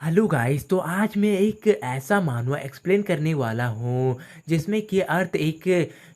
Hello guys, तो आज मैं एक ऐसा मानवा एक्सप्लेन करने वाला हूँ जिसमें कि अर्थ एक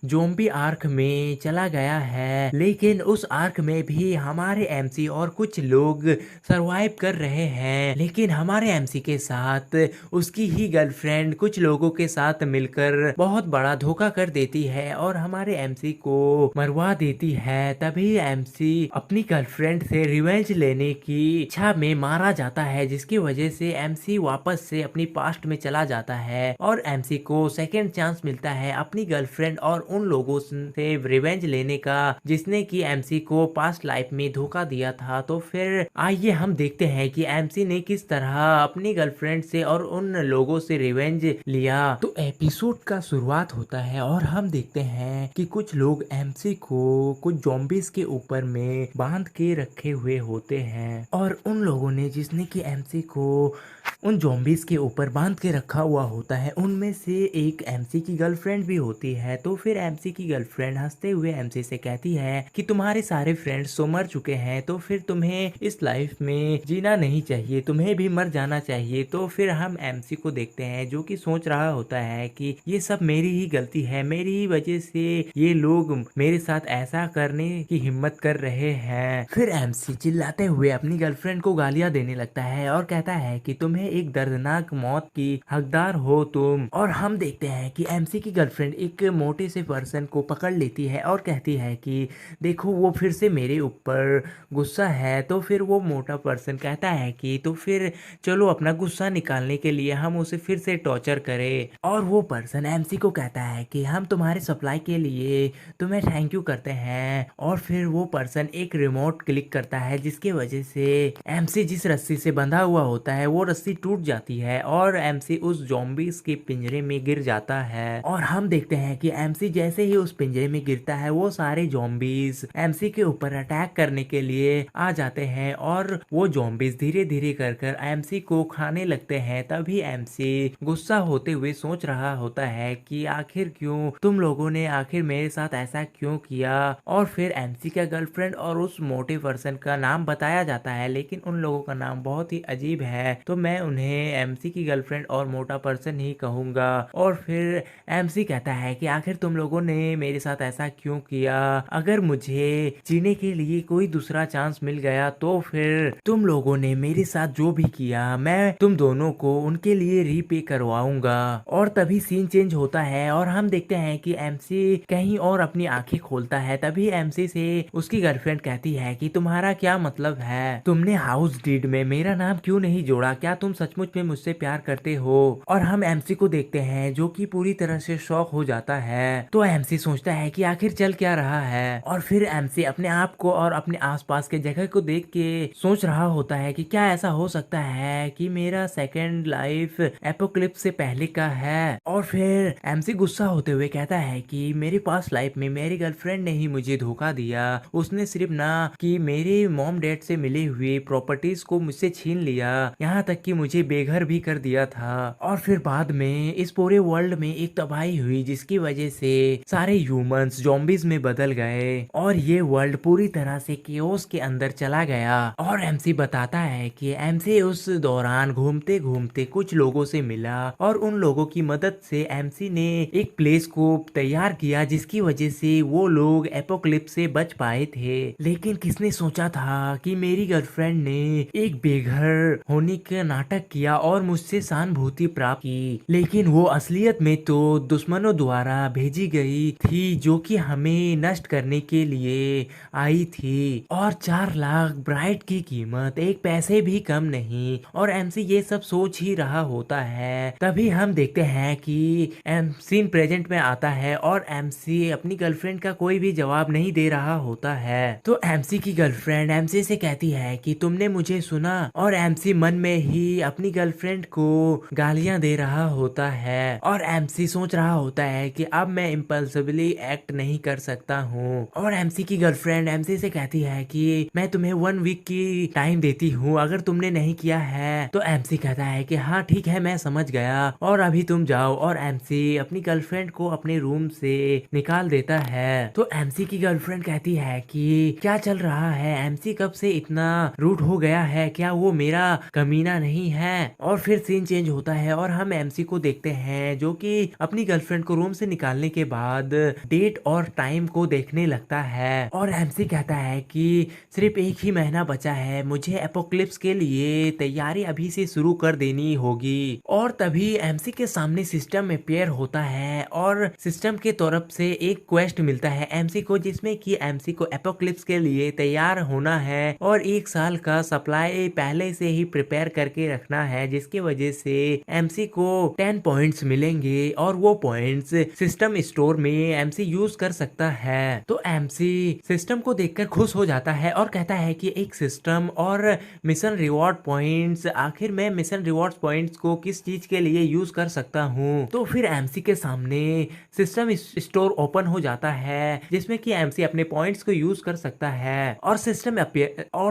ज़ॉम्बी आर्क में चला गया है। लेकिन उस आर्क में भी हमारे एमसी और कुछ लोग सरवाइव कर रहे हैं। लेकिन हमारे एमसी के साथ उसकी ही गर्लफ्रेंड कुछ लोगों के साथ मिलकर बहुत बड़ा धोखा कर देती है और हमारे एमसी को मरवा देती है। तभी एमसी अपनी गर्लफ्रेंड से रिवेंज लेने की इच्छा में मारा जाता है, जिसकी वजह से एमसी वापस से अपनी पास्ट में चला जाता है और एमसी को सेकेंड चांस मिलता है अपनी गर्लफ्रेंड और उन लोगों से रिवेंज लेने का जिसने कि एमसी को पास्ट लाइफ में धोखा दिया था। तो फिर आइए हम देखते हैं कि एमसी ने किस तरह अपनी गर्लफ्रेंड से और उन लोगों से रिवेंज लिया। तो एपिसोड का शुरुआत होता है और हम देखते हैं कि कुछ लोग एमसी को कुछ ज़ॉम्बीज़ के ऊपर में बांध के रखे हुए होते हैं और उन लोगों ने जिसने कि एमसी को उन ज़ॉम्बीज़ के ऊपर बांध के रखा हुआ होता है, उनमें से एक एमसी की गर्लफ्रेंड भी होती है। तो फिर एमसी की गर्लफ्रेंड हंसते हुए एमसी से कहती है कि तुम्हारे सारे फ्रेंड्स तो मर चुके हैं, तो फिर तुम्हें इस लाइफ में जीना नहीं चाहिए, तुम्हें भी मर जाना चाहिए। तो फिर हम एमसी को देखते हैं जो कि सोच रहा होता है कि ये सब मेरी ही गलती है, मेरी ही वजह से ये लोग मेरे साथ ऐसा करने की हिम्मत कर रहे हैं। फिर एमसी चिल्लाते हुए अपनी गर्लफ्रेंड को गालियां देने लगता है और कहता है कि तुम्हें एक दर्दनाक मौत की हकदार हो तुम। और हम देखते हैं कि एमसी की गर्लफ्रेंड एक मोटे से पर्सन को पकड़ लेती है और कहती है कि देखो वो फिर से मेरे ऊपर गुस्सा है। तो फिर वो मोटा पर्सन कहता है कि तो फिर चलो अपना गुस्सा निकालने के लिए हम उसे फिर से टॉर्चर करें। और वो पर्सन एमसी को कहता है कि हम तुम्हारे सप्लाई के लिए तुम्हें थैंक यू करते हैं। और फिर वो पर्सन एक रिमोट क्लिक करता है जिसकी वजह से एमसी जिस रस्सी से बंधा हुआ होता है वो रस्सी टूट जाती है और एमसी उस ज़ॉम्बीज़ के पिंजरे में गिर जाता है। और हम देखते हैं कि एमसी जैसे ही उस पिंजरे में गिरता है वो सारे ज़ॉम्बीज़ एमसी के ऊपर अटैक करने के लिए आ जाते हैं और वो ज़ॉम्बीज़ धीरे धीरे कर एमसी को खाने लगते हैं। तभी एमसी गुस्सा होते हुए सोच रहा होता है कि आखिर क्यों तुम लोगों ने आखिर मेरे साथ ऐसा क्यों किया। और फिर एमसी का गर्लफ्रेंड और उस मोटे पर्सन का नाम बताया जाता है, लेकिन उन लोगों का नाम बहुत ही अजीब है, तो मैं उन्हें एमसी की गर्लफ्रेंड और मोटा पर्सन ही कहूंगा। और फिर एमसी कहता है कि आखिर तुम लोगों ने मेरे साथ ऐसा क्यों किया, अगर मुझे जीने के लिए कोई दूसरा चांस मिल गया तो फिर तुम लोगों ने मेरे साथ जो भी किया मैं तुम दोनों को उनके लिए रीपे करवाऊंगा। और तभी सीन चेंज होता है और हम देखते हैं कि एमसी कहीं और अपनी आंखें खोलता है। तभी एमसी से उसकी गर्लफ्रेंड कहती है कि तुम्हारा क्या मतलब है, तुमने हाउस डीड में मेरा नाम क्यों नहीं जोड़ा, क्या तुम सचमुच में मुझसे प्यार करते हो। और हम एमसी को देखते हैं जो कि पूरी तरह से शॉक हो जाता है। तो एमसी सोचता है कि आखिर चल क्या रहा है। और फिर एमसी अपने आप को और अपने आसपास के जगह को देख के सोच रहा होता है कि क्या ऐसा हो सकता है कि मेरा सेकेंड लाइफ एपोक्लिप्स से पहले का है। और फिर एमसी गुस्सा होते हुए कहता है कि मेरे पास लाइफ में मेरी गर्लफ्रेंड ने ही मुझे धोखा दिया, उसने सिर्फ ना कि मेरे मॉम डैड से मिली हुई प्रॉपर्टीज को मुझसे छीन लिया, यहाँ तक कि मुझे बेघर भी कर दिया था। और फिर बाद में इस पूरे वर्ल्ड में एक तबाही हुई जिसकी वजह से सारे ह्यूमंस ज़ॉम्बीज में बदल गए और ये वर्ल्ड पूरी तरह से केओस के अंदर चला गया। और एमसी बताता है कि एमसी उस दौरान घूमते घूमते कुछ लोगों से मिला और उन लोगों की मदद से एमसी ने एक प्लेस को तैयार किया जिसकी वजह से वो लोग एपोक्लिप्स से बच पाए थे। लेकिन किसने सोचा था कि मेरी गर्लफ्रेंड ने एक बेघर होने का नाटक किया और मुझसे सहानुभूति प्राप्त की, लेकिन वो असलियत में तो दुश्मनों द्वारा भेजी गई थी जो कि हमें नष्ट करने के लिए आई थी। और 4 लाख ब्राइड की कीमत एक पैसे भी कम नहीं। और एमसी ये सब सोच ही रहा होता है। तभी हम देखते हैं कि सीन प्रेजेंट में आता है और एमसी अपनी गर्लफ्रेंड का कोई भी जवाब नहीं दे रहा होता है। तो एमसी की गर्लफ्रेंड एमसी से कहती है कि तुमने मुझे सुना। और एमसी मन में ही अपनी गर्लफ्रेंड को गालियां दे रहा होता है और एमसी सोच रहा होता है कि अब मैं इम्पल्सिवली एक्ट नहीं कर सकता हूँ। और एमसी की गर्लफ्रेंड एमसी से कहती है कि मैं तुम्हें 1 वीक की टाइम देती हूँ, अगर तुमने नहीं किया है तो एमसी कहता है कि हाँ ठीक है मैं समझ गया और अभी तुम जाओ। और एमसी अपनी गर्लफ्रेंड को अपने रूम से निकाल देता है। तो एमसी की गर्लफ्रेंड कहती है कि क्या चल रहा है, एमसी कब से इतना रूड हो गया है, क्या वो मेरा कमीना नहीं है। और फिर सीन चेंज होता है और हम एमसी को देखते हैं जो कि अपनी गर्लफ्रेंड को रूम से निकालने के बाद डेट और टाइम को देखने लगता है। और एमसी कहता है कि सिर्फ एक ही महीना बचा है, मुझे एपोक्लिप्स के लिए तैयारी अभी से शुरू कर देनी होगी। और तभी एमसी के सामने सिस्टम अपेयर होता है और सिस्टम के तरफ से एक क्वेस्ट मिलता है एमसी को, जिसमें कि एमसी को एपोक्लिप्स के लिए तैयार होना है और 1 साल का सप्लाई पहले से ही प्रिपेयर करके रखना है, जिसकी वजह से एमसी को 10 पॉइंट्स मिलेंगे और वो पॉइंट्स सिस्टम स्टोर में एमसी यूज कर सकता है। तो एमसी सिस्टम को देखकर खुश हो जाता है और कहता है कि एक सिस्टम और मिशन रिवॉर्ड पॉइंट्स, आखिर मैं मिशन रिवॉर्ड पॉइंट्स को किस चीज के लिए यूज कर सकता हूँ। तो फिर एमसी के सामने सिस्टम स्टोर ओपन हो जाता है जिसमें कि एमसी अपने पॉइंट्स को यूज कर सकता है। और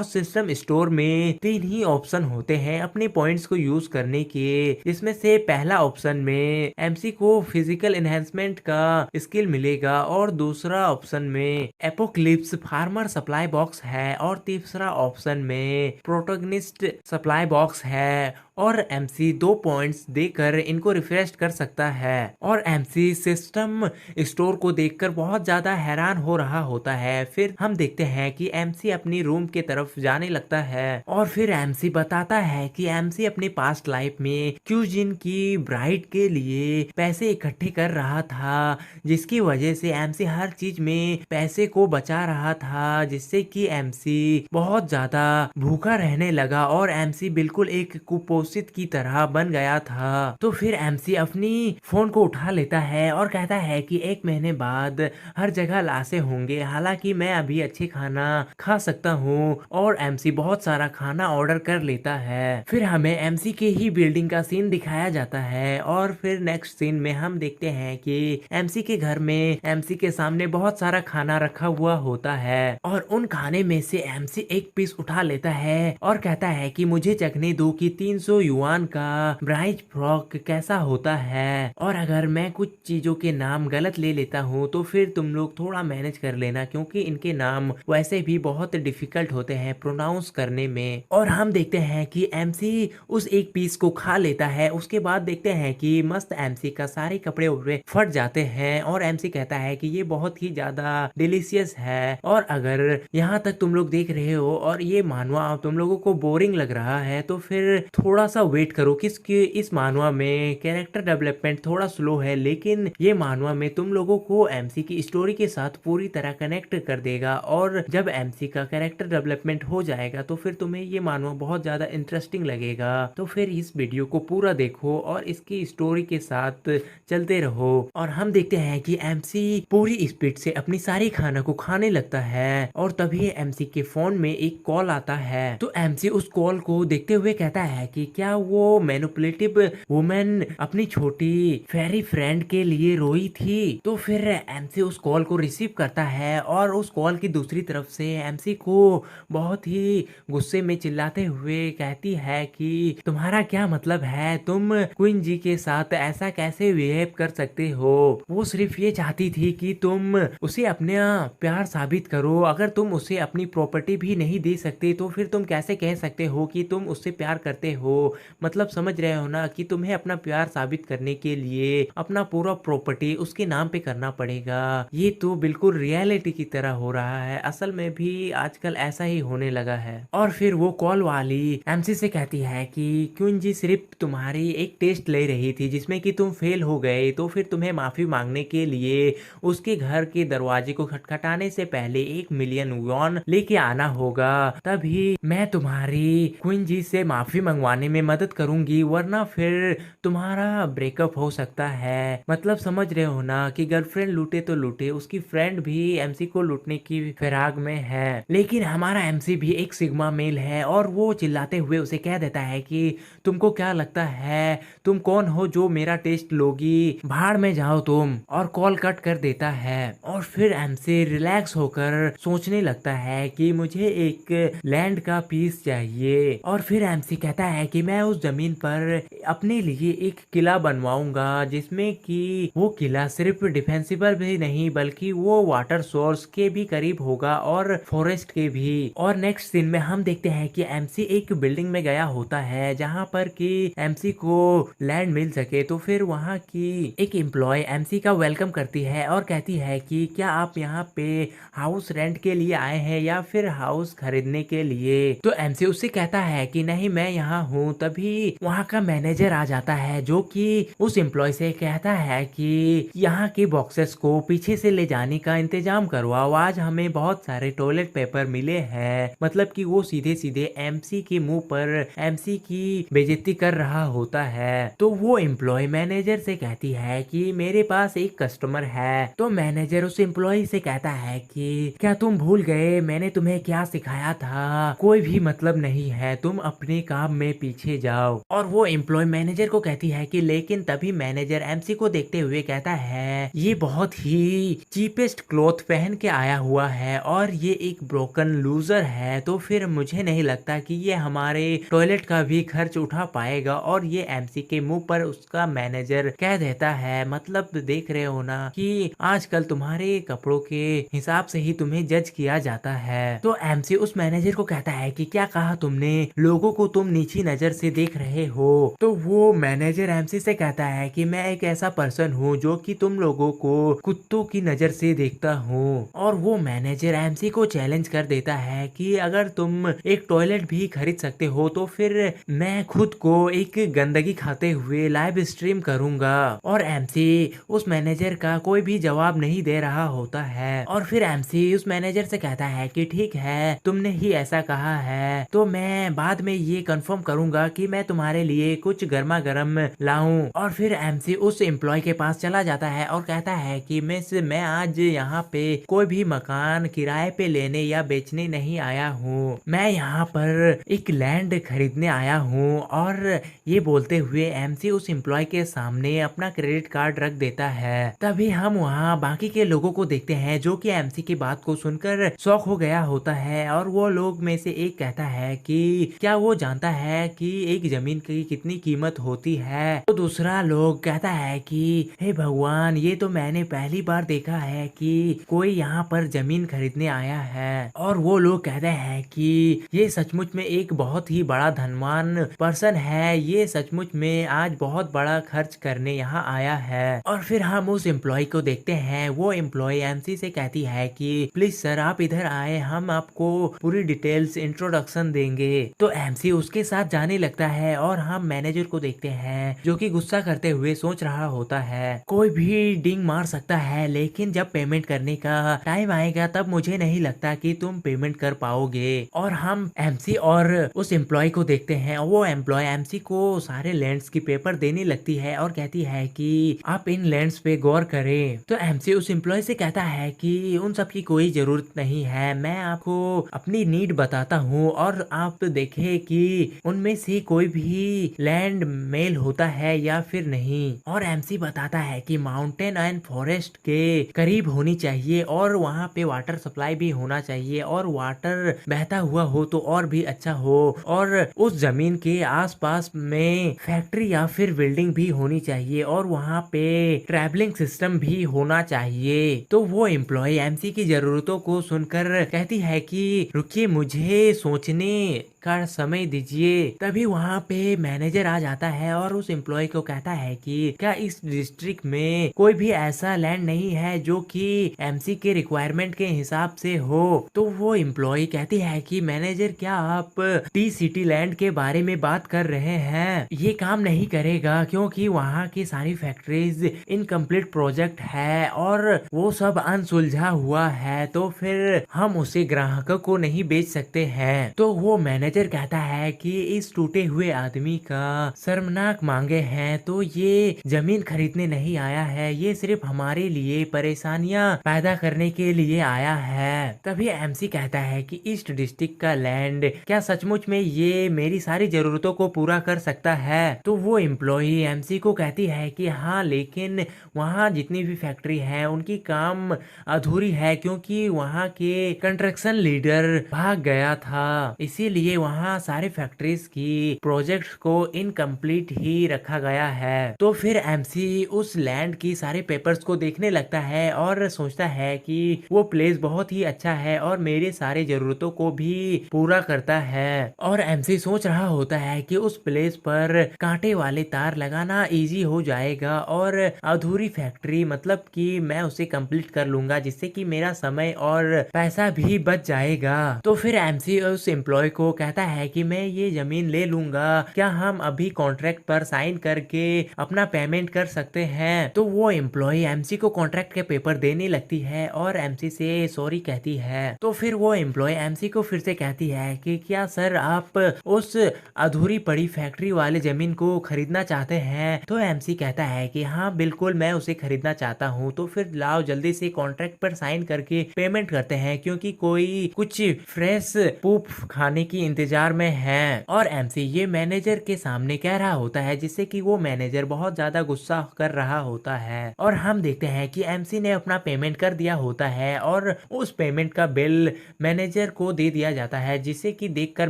सिस्टम स्टोर में 3 ही ऑप्शन होते हैं अपने पॉइंट्स को यूज करने के, जिसमें से पहला ऑप्शन में एमसी को फिजिकल एनहेंसमेंट का स्किल मिलेगा और दूसरा ऑप्शन में एपोक्लिप्स फार्मर सप्लाई बॉक्स है और तीसरा ऑप्शन में प्रोटोगनिस्ट सप्लाई बॉक्स है। और एमसी 2 पॉइंट्स देकर इनको रिफ्रेश कर सकता है। और एमसी सिस्टम स्टोर को देखकर बहुत ज्यादा हैरान हो रहा होता है। फिर हम देखते हैं कि एमसी अपनी रूम के तरफ जाने लगता है और फिर एमसी बताता है कि एमसी अपने पास्ट लाइफ में क्यूजिन की ब्राइड के लिए पैसे इकट्ठे कर रहा था, जिसकी वजह से एमसी हर चीज में पैसे को बचा रहा था, जिससे कि एमसी बहुत ज्यादा भूखा रहने लगा और एमसी बिल्कुल एक कुपोषित की तरह बन गया था। तो फिर एमसी अपनी फोन को उठा लेता है और कहता है कि 1 महीने बाद हर जगह लाशें होंगे, हालांकि मैं अभी अच्छे खाना खा सकता हूँ। और एमसी बहुत सारा खाना ऑर्डर कर लेता है। फिर हमें एमसी के ही बिल्डिंग का सीन दिखाया जाता है और फिर नेक्स्ट सीन में हम देखते हैं कि एमसी के घर में एमसी के सामने बहुत सारा खाना रखा हुआ होता है और उन खाने में से एमसी एक पीस उठा लेता है और कहता है कि मुझे चखने दो कि 300 युआन का ब्राइज फ्रॉक कैसा होता है, और अगर मैं कुछ चीजों के नाम गलत ले लेता हूँ तो फिर तुम लोग थोड़ा मैनेज कर लेना, क्योंकि इनके नाम वैसे भी बहुत डिफिकल्ट होते हैं प्रोनाउंस करने में। और हम देखते हैं कि एमसी उस एक पीस को खा लेता है। उसके बाद देखते हैं कि मस्त एमसी का सारे कपड़े उपड़े फट जाते हैं और एमसी कहता है कि ये बहुत ही ज्यादा डिलीशियस है। और अगर यहाँ तक तुम लोग देख रहे हो और ये मानवा तुम लोगों को बोरिंग लग रहा है तो फिर थोड़ा सा वेट करो, किसके इस मानवा में कैरेक्टर डेवलपमेंट थोड़ा स्लो है, लेकिन ये मानवा में तुम लोगों को एमसी की स्टोरी के साथ पूरी तरह कनेक्ट कर देगा। और जब एमसी का कैरेक्टर डेवलपमेंट हो जाएगा तो फिर तुम्हें ये मानवा बहुत ज्यादा इंटरेस्टिंग लगेगा। तो फिर इस वीडियो को पूरा देखो और इसकी स्टोरी के साथ चलते रहो। और हम देखते हैं कि एमसी पूरी स्पीड से अपनी सारी खाना को खाने लगता है और तभी एमसी के फोन में एक कॉल आता है। तो एमसी उस कॉल को देखते हुए कहता है कि क्या वो मैनिपुलेटिव वुमेन अपनी छोटी फेरी फ्रेंड के लिए रोई थी। तो फिर एमसी उस कॉल को रिसीव करता है और उस कॉल की दूसरी तरफ से एमसी को बहुत ही गुस्से में चिल्लाते हुए कहती है कि तुम्हारा क्या मतलब है, तुम क्वीन जी के साथ ऐसा कैसे बिहेव कर सकते हो। वो सिर्फ ये चाहती थी कि तुम उसे अपना प्यार साबित करो। अगर तुम उसे अपनी प्रॉपर्टी भी नहीं दे सकते तो फिर तुम कैसे कह सकते हो कि तुम उससे प्यार करते हो। मतलब समझ रहे हो ना कि तुम्हें अपना प्यार साबित करने के लिए अपना पूरा प्रॉपर्टी उसके नाम पे करना पड़ेगा। ये तो बिल्कुल रियलिटी की तरह हो रहा है, असल में भी आजकल ऐसा ही होने लगा है। और फिर वो कॉल वाली एमसी से कहती है कि क्वीन जी सिर्फ तुम्हारी एक टेस्ट ले रही थी जिसमें कि तुम फेल हो गए, तो फिर तुम्हें माफी मांगने के लिए उसके घर के दरवाजे को खटखटाने से पहले 1 मिलियन वॉन लेके आना होगा, तभी मैं तुम्हारी क्वीन जी से माफी मंगवाने में मदद करूंगी, वरना फिर तुम्हारा ब्रेकअप हो सकता है। मतलब समझ रहे हो ना कि गर्लफ्रेंड लूटे तो लूटे, उसकी फ्रेंड भी एमसी को लूटने की फिराक में है। लेकिन हमारा एमसी भी एक सिग्मा मेल है और वो चिल्लाते हुए उसे कह देता है कि तुमको क्या लगता है तुम कौन हो जो मेरा टेस्ट लोगी, भाड़ में जाओ तुम। और कॉल कट कर देता है। और फिर एमसी रिलैक्स होकर सोचने लगता है कि मुझे एक लैंड का पीस चाहिए। और फिर एमसी कहता है कि कि मैं उस जमीन पर अपने लिए एक किला बनवाऊंगा, जिसमें कि वो किला सिर्फ डिफेंसिबल भी नहीं बल्कि वो वाटर सोर्स के भी करीब होगा और फॉरेस्ट के भी। और नेक्स्ट सीन में हम देखते हैं कि एमसी एक बिल्डिंग में गया होता है जहां पर कि एमसी को लैंड मिल सके। तो फिर वहां की एक एम्प्लॉय एमसी का वेलकम करती है और कहती है कि क्या आप यहाँ पे हाउस रेंट के लिए आए हैं या फिर हाउस खरीदने के लिए। तो एमसी उससे कहता है कि नहीं, मैं यहाँ हूँ। तभी वहाँ का मैनेजर आ जाता है जो कि उस एम्प्लॉय से कहता है कि यहाँ के बॉक्सेस को पीछे से ले जाने का इंतजाम करवाओ, आज हमें बहुत सारे टॉयलेट पेपर मिले हैं। मतलब कि वो सीधे सीधे एमसी के मुंह पर एमसी की बेइज्जती कर रहा होता है। तो वो एम्प्लॉय मैनेजर से कहती है कि मेरे पास एक कस्टमर है। तो मैनेजर उस एम्प्लॉय से कहता है कि क्या तुम भूल गए मैंने तुम्हें क्या सिखाया था, कोई भी मतलब नहीं है, तुम अपने काम में पीछे जाओ। और वो एम्प्लॉय मैनेजर को कहती है कि लेकिन तभी मैनेजर एमसी को देखते हुए कहता है ये बहुत ही चीपेस्ट क्लॉथ पहन के आया हुआ है और ये एक ब्रोकन लूजर है, तो फिर मुझे नहीं लगता कि ये हमारे टॉयलेट का भी खर्च उठा पाएगा। और ये एमसी के मुंह पर उसका मैनेजर कह देता है मतलब देख रहे हो ना कि आजकल तुम्हारे कपड़ों के हिसाब से ही तुम्हें जज किया जाता है। तो एमसी उस मैनेजर को कहता है कि क्या कहा तुमने, लोगों को तुम नीची नजर से देख रहे हो। तो वो मैनेजर एमसी से कहता है कि मैं एक ऐसा पर्सन हूँ जो कि तुम लोगों को कुत्तों की नजर से देखता हूँ। और वो मैनेजर एमसी को चैलेंज कर देता है कि अगर तुम एक टॉयलेट भी खरीद सकते हो तो फिर मैं खुद को एक गंदगी खाते हुए लाइव स्ट्रीम करूंगा। और एमसी उस मैनेजर का कोई भी जवाब नहीं दे रहा होता है। और फिर एमसी उस मैनेजर से कहता है कि ठीक है, तुमने ही ऐसा कहा है तो मैं बाद में ये कंफर्म करूंगा कि मैं तुम्हारे लिए कुछ गर्मा गर्म लाऊं। और फिर एमसी उस एम्प्लॉय के पास चला जाता है और कहता है कि मैं आज यहाँ पे कोई भी मकान किराए पे लेने या बेचने नहीं आया हूँ, मैं यहाँ पर एक लैंड खरीदने आया हूँ। और ये बोलते हुए एमसी उस एम्प्लॉय के सामने अपना क्रेडिट कार्ड रख देता है। तभी हम वहाँ बाकी के लोगों को देखते हैं जो कि एमसी की बात को सुनकर शॉक हो गया होता है। और वो लोग में से एक कहता है कि क्या वो जानता है कि एक जमीन की कितनी कीमत होती है। तो दूसरा लोग कहता है कि हे भगवान, ये तो मैंने पहली बार देखा है कि कोई यहाँ पर जमीन खरीदने आया है। और वो लोग कहते हैं कि ये सचमुच में एक बहुत ही बड़ा धनवान पर्सन है, ये सचमुच में आज बहुत बड़ा खर्च करने यहाँ आया है। और फिर हम उस एम्प्लॉय को देखते हैं। वो एम्प्लॉय एमसी से कहती है कि प्लीज सर आप इधर आए, हम आपको पूरी डिटेल्स इंट्रोडक्शन देंगे। तो एमसी उसके साथ जाने लगता है और हम मैनेजर को देखते हैं जो कि गुस्सा करते हुए सोच रहा होता है कोई भी डिंग मार सकता है, लेकिन जब पेमेंट करने का टाइम आएगा तब मुझे नहीं लगता कि तुम पेमेंट कर पाओगे। और हम एमसी और उस एम्प्लॉय को देखते हैं। वो एम्प्लॉय एमसी को सारे लैंड्स की पेपर देने लगती है और कहती है कि आप इन लैंड्स पे गौर करें। तो एमसी उस एम्प्लॉय से कहता है कि उन सब की कोई जरूरत नहीं है, मैं आपको अपनी नीड बताता हूँ और आप देखें कि उनमें से कोई भी लैंड मेल होता है या फिर नहीं। और एमसी बताता है कि माउंटेन एंड फॉरेस्ट के करीब होनी चाहिए और वहाँ पे वाटर सप्लाई भी होना चाहिए और वाटर बहता हुआ हो तो और भी अच्छा हो। और उस जमीन के आसपास में फैक्ट्री या फिर बिल्डिंग भी होनी चाहिए और वहाँ पे ट्रैवलिंग सिस्टम भी होना चाहिए। तो वो एम्प्लॉय एमसी की जरूरतों को सुनकर कहती है कि रुकिए, मुझे सोचने का समय दीजिए। तभी वहाँ पे मैनेजर आ जाता है और उस एम्प्लॉय को कहता है कि क्या इस डिस्ट्रिक्ट में कोई भी ऐसा लैंड नहीं है जो कि एमसी के रिक्वायरमेंट के हिसाब से हो। तो वो एम्प्लॉय कहती है कि मैनेजर क्या आप टी सिटी लैंड के बारे में बात कर रहे हैं, ये काम नहीं करेगा क्योंकि वहाँ की सारी फैक्ट्रीज इनकम्प्लीट प्रोजेक्ट है और वो सब अनसुलझा हुआ है, तो फिर हम उसे ग्राहकों को नहीं बेच सकते हैं। तो वो मैनेजर कहता है कि इस टूटे हुए आदमी का शर्मनाक मांगे हैं, तो ये जमीन खरीदने नहीं आया है, ये सिर्फ हमारे लिए परेशानियां पैदा करने के लिए आया है। तभी एमसी कहता है कि ईस्ट डिस्ट्रिक्ट का लैंड क्या सचमुच में ये मेरी सारी जरूरतों को पूरा कर सकता है। तो वो एम्प्लॉय एमसी को कहती है कि हाँ, लेकिन वहाँ जितनी भी फैक्ट्री है उनकी काम अधूरी है क्योंकि वहाँ के कंस्ट्रक्शन लीडर भाग गया था, इसीलिए वहाँ सारे फैक्ट्रीज की प्रोजेक्ट को इनकम्प्लीट ही रखा गया है। तो फिर एमसी उस लैंड की सारे पेपर्स को देखने लगता है और सोचता है कि वो प्लेस बहुत ही अच्छा है और मेरे सारे जरूरतों को भी पूरा करता है। और एमसी सोच रहा होता है कि उस प्लेस पर कांटे वाले तार लगाना इजी हो जाएगा और अधूरी फैक्ट्री मतलब कि मैं उसे कंप्लीट कर लूंगा, जिससे कि मेरा समय और पैसा भी बच जाएगा। तो फिर एमसी उस एम्प्लॉय को कहता है कि मैं ये जमीन ले लूंगा, क्या हम अभी कॉन्ट्रैक्ट पर साइन करके अपना पेमेंट कर सकते हैं। तो वो एम्प्लॉय एमसी को कॉन्ट्रैक्ट के पेपर देने लगती है और एमसी से सॉरी कहती है। तो फिर वो एम्प्लॉय एमसी को फिर से कहती है कि क्या सर आप उस अधूरी पड़ी फैक्ट्री वाले जमीन को खरीदना चाहते हैं। तो एमसी कहता है कि हाँ बिल्कुल मैं उसे खरीदना चाहता हूँ। तो फिर लाओ जल्दी से कॉन्ट्रैक्ट पर साइन करके पेमेंट करते हैं, क्योंकि कोई कुछ फ्रेश पूप खाने की इंतजार में है। और एमसी ये मैनेजर के सामने कह रहा होता है, जिससे कि वो मैनेजर बहुत ज्यादा गुस्सा कर रहा होता है। और हम देखते हैं कि एमसी ने अपना पेमेंट कर दिया होता है और उस पेमेंट का बिल मैनेजर को दे दिया जाता है, जिसे कि देखकर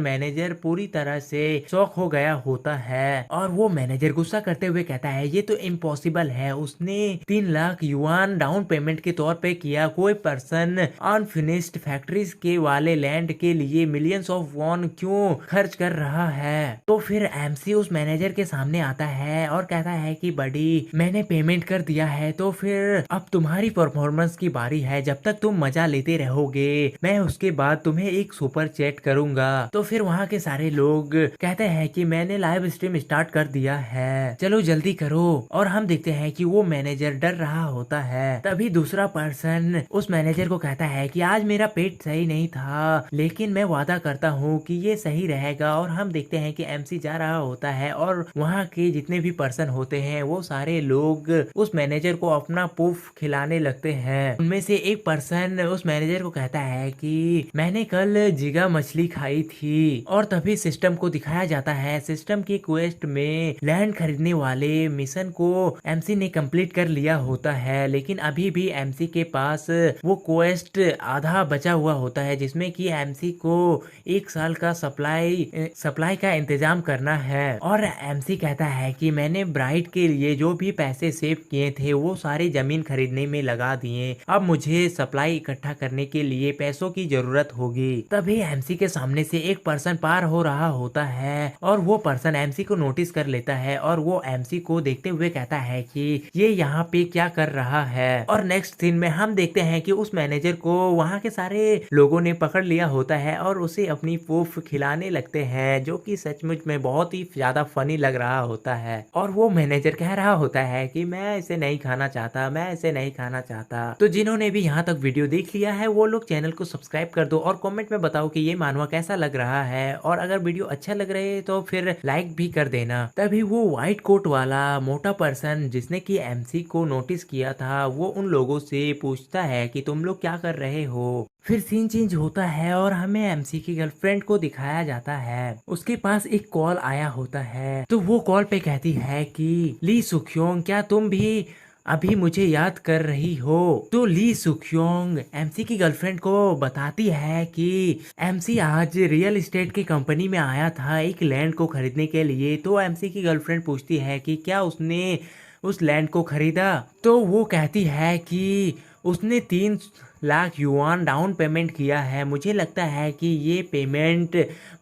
मैनेजर पूरी तरह से शॉक हो गया होता है। और वो मैनेजर गुस्सा करते हुए कहता है ये तो इम्पॉसिबल है, उसने 3 लाख युआन डाउन पेमेंट के तौर पे किया, कोई पर्सन अनफिनिश्ड फैक्ट्रीज के वाले लैंड के लिए मिलियंस ऑफ वॉन क्यों खर्च कर रहा है। तो फिर एमसी उस मैनेजर के सामने आता है और कहता है कि बड़ी मैंने पेमेंट कर दिया है, तो फिर अब तुम्हारी परफॉर्मेंस की बारी है, जब तक तुम मजा लेते रहोगे मैं उसके बाद तुम्हें एक सुपर चैट करूंगा। तो फिर वहाँ के सारे लोग कहते हैं कि मैंने लाइव स्ट्रीम स्टार्ट कर दिया है, चलो जल्दी करो। और हम देखते हैं कि वो मैनेजर डर रहा होता है। तभी दूसरा पर्सन उस मैनेजर को कहता है कि आज मेरा पेट सही नहीं था, लेकिन मैं वादा करता हूँ कि ये सही रहेगा। और हम देखते हैं कि एमसी जा रहा होता है और वहाँ के जितने भी पर्सन होते हैं वो सारे लोग उस मैनेजर को अपना पुफ खिलाने लगते हैं। उनमें से एक पर्सन उस मैनेजर को कहता है कि मैंने कल जिगा मछली खाई थी। और तभी सिस्टम को दिखाया जाता है, सिस्टम की क्वेस्ट में लैंड खरीदने वाले मिशन को एमसी ने कंप्लीट कर लिया होता है, लेकिन अभी भी एमसी के पास वो क्वेस्ट आधा बचा हुआ होता है, जिसमें कि एमसी को 1 साल का सप्लाई का इंतजाम करना है। और एमसी कहता है कि मैंने ब्राइट के लिए जो भी पैसे सेव किए थे वो सारे जमीन खरीदने में लगा दिए, अब मुझे सप्लाई इकट्ठा करने के लिए पैसों की जरूरत होगी। तभी एमसी के सामने से एक पर्सन पार हो रहा होता है और वो पर्सन एमसी को नोटिस कर लेता है और वो एमसी को देखते हुए कहता है कि ये यहाँ पे क्या कर रहा है। और नेक्स्ट सीन में हम देखते हैं कि उस मैनेजर को वहाँ के सारे लोगों ने पकड़ लिया होता है और उसे अपनी पूफ खिलाने लगते हैं, जो कि सचमुच में बहुत ही ज्यादा फनी लग रहा होता है। और वो मैनेजर कह रहा होता है कि मैं इसे नहीं खाना चाहता, मैं इसे नहीं खाना चाहता। तो जिन्होंने भी यहाँ तक वीडियो देख लिया है वो लोग चैनल को सब्सक्राइब कर दो और कमेंट में बताओ कि ये मानवा कैसा लग रहा है, और अगर वीडियो अच्छा लग रहा है तो फिर लाइक भी कर देना। तभी वो व्हाइट कोट वाला मोटा पर्सन जिसने कि एमसी को नोटिस किया था वो उन लोगों से पूछता है कि तुम लोग क्या कर रहे हो। फिर सीन चेंज होता है और हमें एमसी की गर्लफ्रेंड को दिखाया जाता है, उसके पास एक कॉल आया होता है। तो वो कॉल पे कहती है कि ली सुखयोंग क्या तुम भी अभी मुझे याद कर रही हो। तो ली सुखयोंग एमसी की गर्लफ्रेंड को बताती है कि एमसी आज रियल एस्टेट की कंपनी में आया था एक लैंड को खरीदने के लिए। तो एमसी की गर्लफ्रेंड पूछती है कि क्या उसने उस लैंड को खरीदा। तो वो कहती है कि उसने 3 लाख युआन डाउन पेमेंट किया है, मुझे लगता है कि ये पेमेंट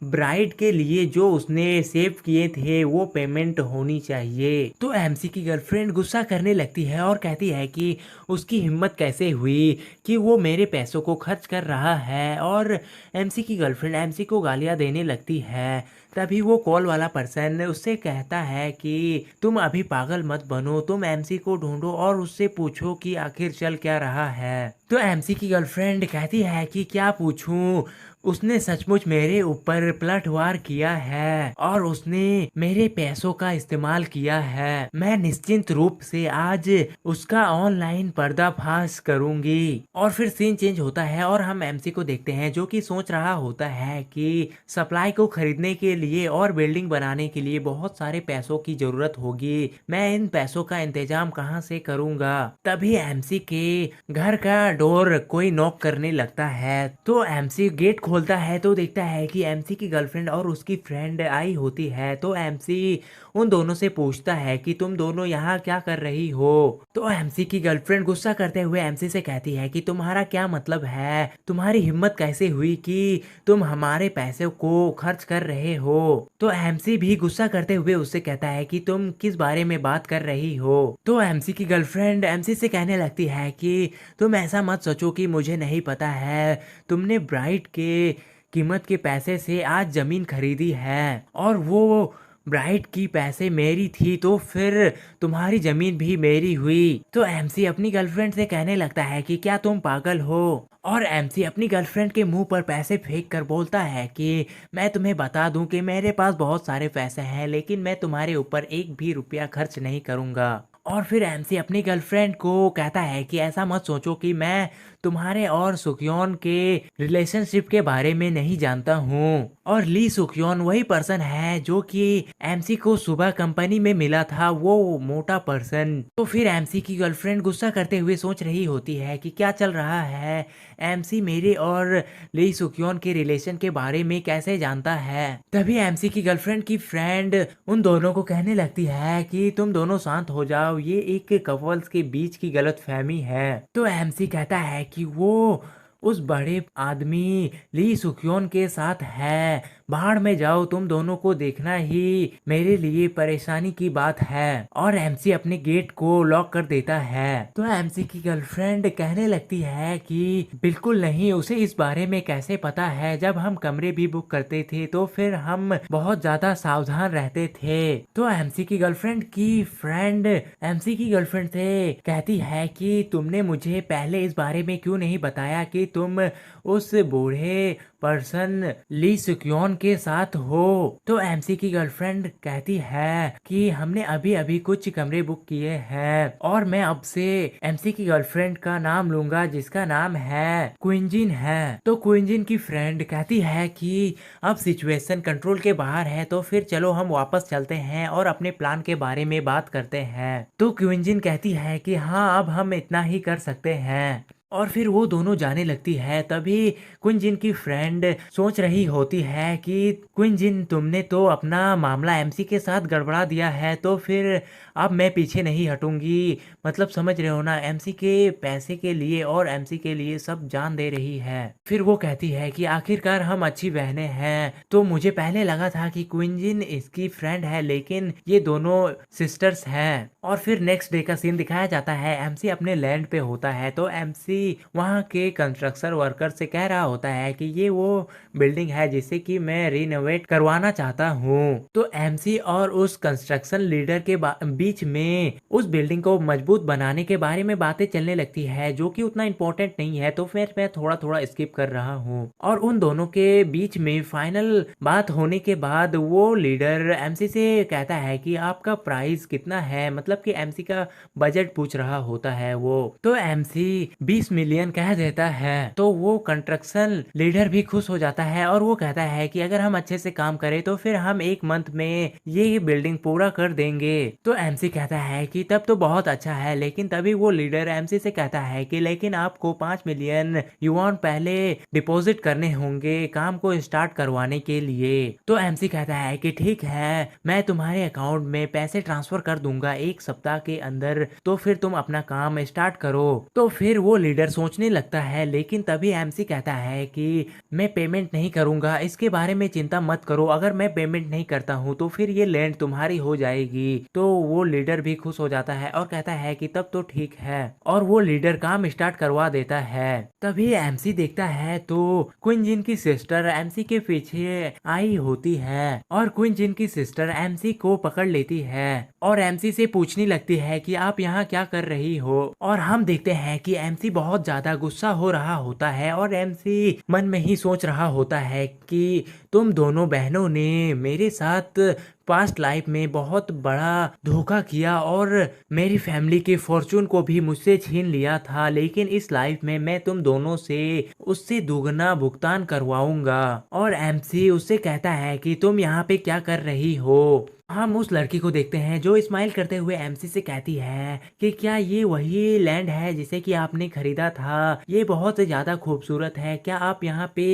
ब्राइड के लिए जो उसने सेव किए थे वो पेमेंट होनी चाहिए। तो एमसी की गर्लफ्रेंड गुस्सा करने लगती है और कहती है कि उसकी हिम्मत कैसे हुई कि वो मेरे पैसों को खर्च कर रहा है। और एमसी की गर्लफ्रेंड एमसी को गालियां देने लगती है। तभी वो कॉल वाला पर्सन उससे कहता है कि तुम अभी पागल मत बनो, तुम एमसी को ढूंढो और उससे पूछो कि आखिर चल क्या रहा है। तो एमसी की गर्लफ्रेंड कहती है कि क्या पूछूं, उसने सचमुच मेरे ऊपर पलटवार किया है और उसने मेरे पैसों का इस्तेमाल किया है। मैं निश्चिंत रूप से आज उसका ऑनलाइन पर्दाफाश करूंगी। और फिर सीन चेंज होता है और हम एमसी को देखते हैं जो कि सोच रहा होता है कि सप्लाई को खरीदने के लिए और बिल्डिंग बनाने के लिए बहुत सारे पैसों की जरूरत होगी, मैं इन पैसों का इंतजाम कहाँ से करूंगा। तभी एमसी के घर का डोर कोई नॉक करने लगता है। तो एमसी गेट खोल खोलता है तो देखता है कि एमसी की गर्लफ्रेंड और उसकी फ्रेंड आई होती है। तो एमसी उन दोनों से पूछता है कि तुम दोनों यहाँ क्या कर रही हो। तो एमसी की गर्लफ्रेंड गुस्सा करते हुए एमसी से कहती है कि तुम्हारा क्या मतलब है, तुम्हारी हिम्मत कैसे हुई कि तुम हमारे पैसे को खर्च कर रहे हो। तो एमसी भी गुस्सा करते हुए उससे कहता है कि तुम किस बारे में बात कर रही हो। तो एमसी की गर्लफ्रेंड एमसी से कहने लगती है कि तुम ऐसा मत सोचो कि मुझे नहीं पता है, तुमने ब्राइड के कीमत के पैसे से आज जमीन खरीदी है और वो ब्राइड की पैसे मेरी थी, तो फिर तुम्हारी जमीन भी मेरी हुई। तो एमसी अपनी गर्लफ्रेंड से कहने लगता है कि क्या तुम पागल हो। और एमसी अपनी गर्लफ्रेंड के मुंह पर पैसे फेंक कर बोलता है कि मैं तुम्हें बता दूं कि मेरे पास बहुत सारे पैसे हैं, लेकिन मैं तुम्हारे ऊपर एक भी रुपया खर्च नहीं करूंगा। और फिर एमसी अपनी गर्लफ्रेंड को कहता है कि ऐसा मत सोचो कि मैं तुम्हारे और सुखयोन के रिलेशनशिप के बारे में नहीं जानता हूँ। और ली सुखयोन वही पर्सन है जो कि एमसी को सुबह कंपनी में मिला था, वो मोटा पर्सन। तो फिर एमसी की गर्लफ्रेंड गुस्सा करते हुए सोच रही होती है कि क्या चल रहा है, एमसी मेरे और ली सुखयोन के रिलेशन के बारे में कैसे जानता है। तभी एमसी की गर्लफ्रेंड की फ्रेंड उन दोनों को कहने लगती है कि तुम दोनों शांत हो जाओ, ये एक कपल्स के बीच की गलतफहमी है। तो एमसी कहता है कि वो उस बड़े आदमी ली सुखयोन के साथ है, बाहर में जाओ, तुम दोनों को देखना ही मेरे लिए परेशानी की बात है। और एमसी अपने गेट को लॉक कर देता है। तो एमसी की गर्लफ्रेंड कहने लगती है कि बिल्कुल नहीं, उसे इस बारे में कैसे पता है, जब हम कमरे भी बुक करते थे तो फिर हम बहुत ज्यादा सावधान रहते थे। तो एमसी की गर्लफ्रेंड की फ्रेंड एमसी की गर्लफ्रेंड से कहती है कि तुमने मुझे पहले इस बारे में क्यों नहीं बताया कि तुम उस बूढ़े पर्सन ली सुक्योन के साथ हो। तो एमसी की गर्लफ्रेंड कहती है कि हमने अभी अभी कुछ कमरे बुक किए हैं और मैं अब से एमसी की गर्लफ्रेंड का नाम लूंगा जिसका नाम है क्विंजिन है। तो क्विंजिन की फ्रेंड कहती है कि अब सिचुएशन कंट्रोल के बाहर है, तो फिर चलो हम वापस चलते हैं और अपने प्लान के बारे में बात करते हैं। तो क्विंजिन कहती है कि हाँ, अब हम इतना ही कर सकते हैं। और फिर वो दोनों जाने लगती है। तभी क्विंजिन की फ्रेंड सोच रही होती है कि क्विंजिन, तुमने तो अपना मामला एमसी के साथ गड़बड़ा दिया है, तो फिर अब मैं पीछे नहीं हटूंगी। मतलब समझ रहे हो ना, एमसी के पैसे के लिए और एमसी के लिए सब जान दे रही है। फिर वो कहती है कि आखिरकार हम अच्छी बहनें हैं। तो मुझे पहले लगा था कि क्विंजिन इसकी फ्रेंड है, लेकिन ये दोनों सिस्टर्स हैं। और फिर नेक्स्ट डे का सीन दिखाया जाता है। एमसी अपने लैंड पे होता है। तो एमसी वहाँ के कंस्ट्रक्शन वर्कर से कह रहा होता है कि ये वो बिल्डिंग है जिसे कि मैं रिनोवेट करवाना चाहता हूँ। तो एमसी और उस कंस्ट्रक्शन लीडर के बीच में उस बिल्डिंग को मजबूत बनाने के बारे में बातें चलने लगती है, जो कि उतना इम्पोर्टेंट नहीं है, तो फिर मैं थोड़ा थोड़ा स्किप कर रहा हूँ। और उन दोनों के बीच में फाइनल बात होने के बाद वो लीडर एमसी से कहता है कि आपका प्राइस कितना है, मतलब कि एमसी का बजट पूछ रहा होता है वो। तो एमसी 20 मिलियन कह देता है। तो वो कंस्ट्रक्शन लीडर भी खुश हो जाता है और वो कहता है कि अगर हम अच्छे से काम करें तो फिर हम 1 मंथ में ये बिल्डिंग पूरा कर देंगे। तो एमसी कहता है कि तब तो बहुत अच्छा है, लेकिन तभी वो लीडर एमसी से कहता है कि लेकिन आपको 5 मिलियन युआन पहले डिपॉजिट करने होंगे काम को स्टार्ट करवाने के लिए। तो एमसी कहता है कि ठीक है, मैं तुम्हारे अकाउंट में पैसे ट्रांसफर कर दूंगा 1 सप्ताह के अंदर, तो फिर तुम अपना काम स्टार्ट करो। तो फिर वो लीडर सोचने लगता है, लेकिन तभी एमसी कहता है कि मैं पेमेंट नहीं करूंगा, इसके बारे में चिंता मत करो, अगर मैं पेमेंट नहीं करता हूँ तो फिर ये लैंड तुम्हारी हो जाएगी। तो वो लीडर भी खुश हो जाता है और कहता है कि तब तो ठीक है, और वो लीडर काम स्टार्ट करवा देता है। तभी एमसी देखता है तो क्विंजिन की सिस्टर एमसी के पीछे आई होती है और क्विंजिन की सिस्टर एमसी को पकड़ लेती है और एमसी से पूछने लगती है कि आप यहाँ क्या कर रही हो। और हम देखते हैं कि एमसी बहुत ज्यादा गुस्सा हो रहा होता है और एमसी मन में ही सोच रहा होता है कि तुम दोनों बहनों ने मेरे साथ पास्ट लाइफ में बहुत बड़ा धोखा किया और मेरी फैमिली के फॉर्चून को भी मुझसे छीन लिया था, लेकिन इस लाइफ में मैं तुम दोनों से उससे दुगना भुगतान करवाऊंगा। और एमसी उससे कहता है कि तुम यहाँ पे क्या कर रही हो। हम उस लड़की को देखते हैं जो स्माइल करते हुए एमसी से कहती है कि क्या ये वही लैंड है जिसे कि आपने खरीदा था? ये बहुत ज़्यादा खूबसूरत है। क्या आप यहाँ पे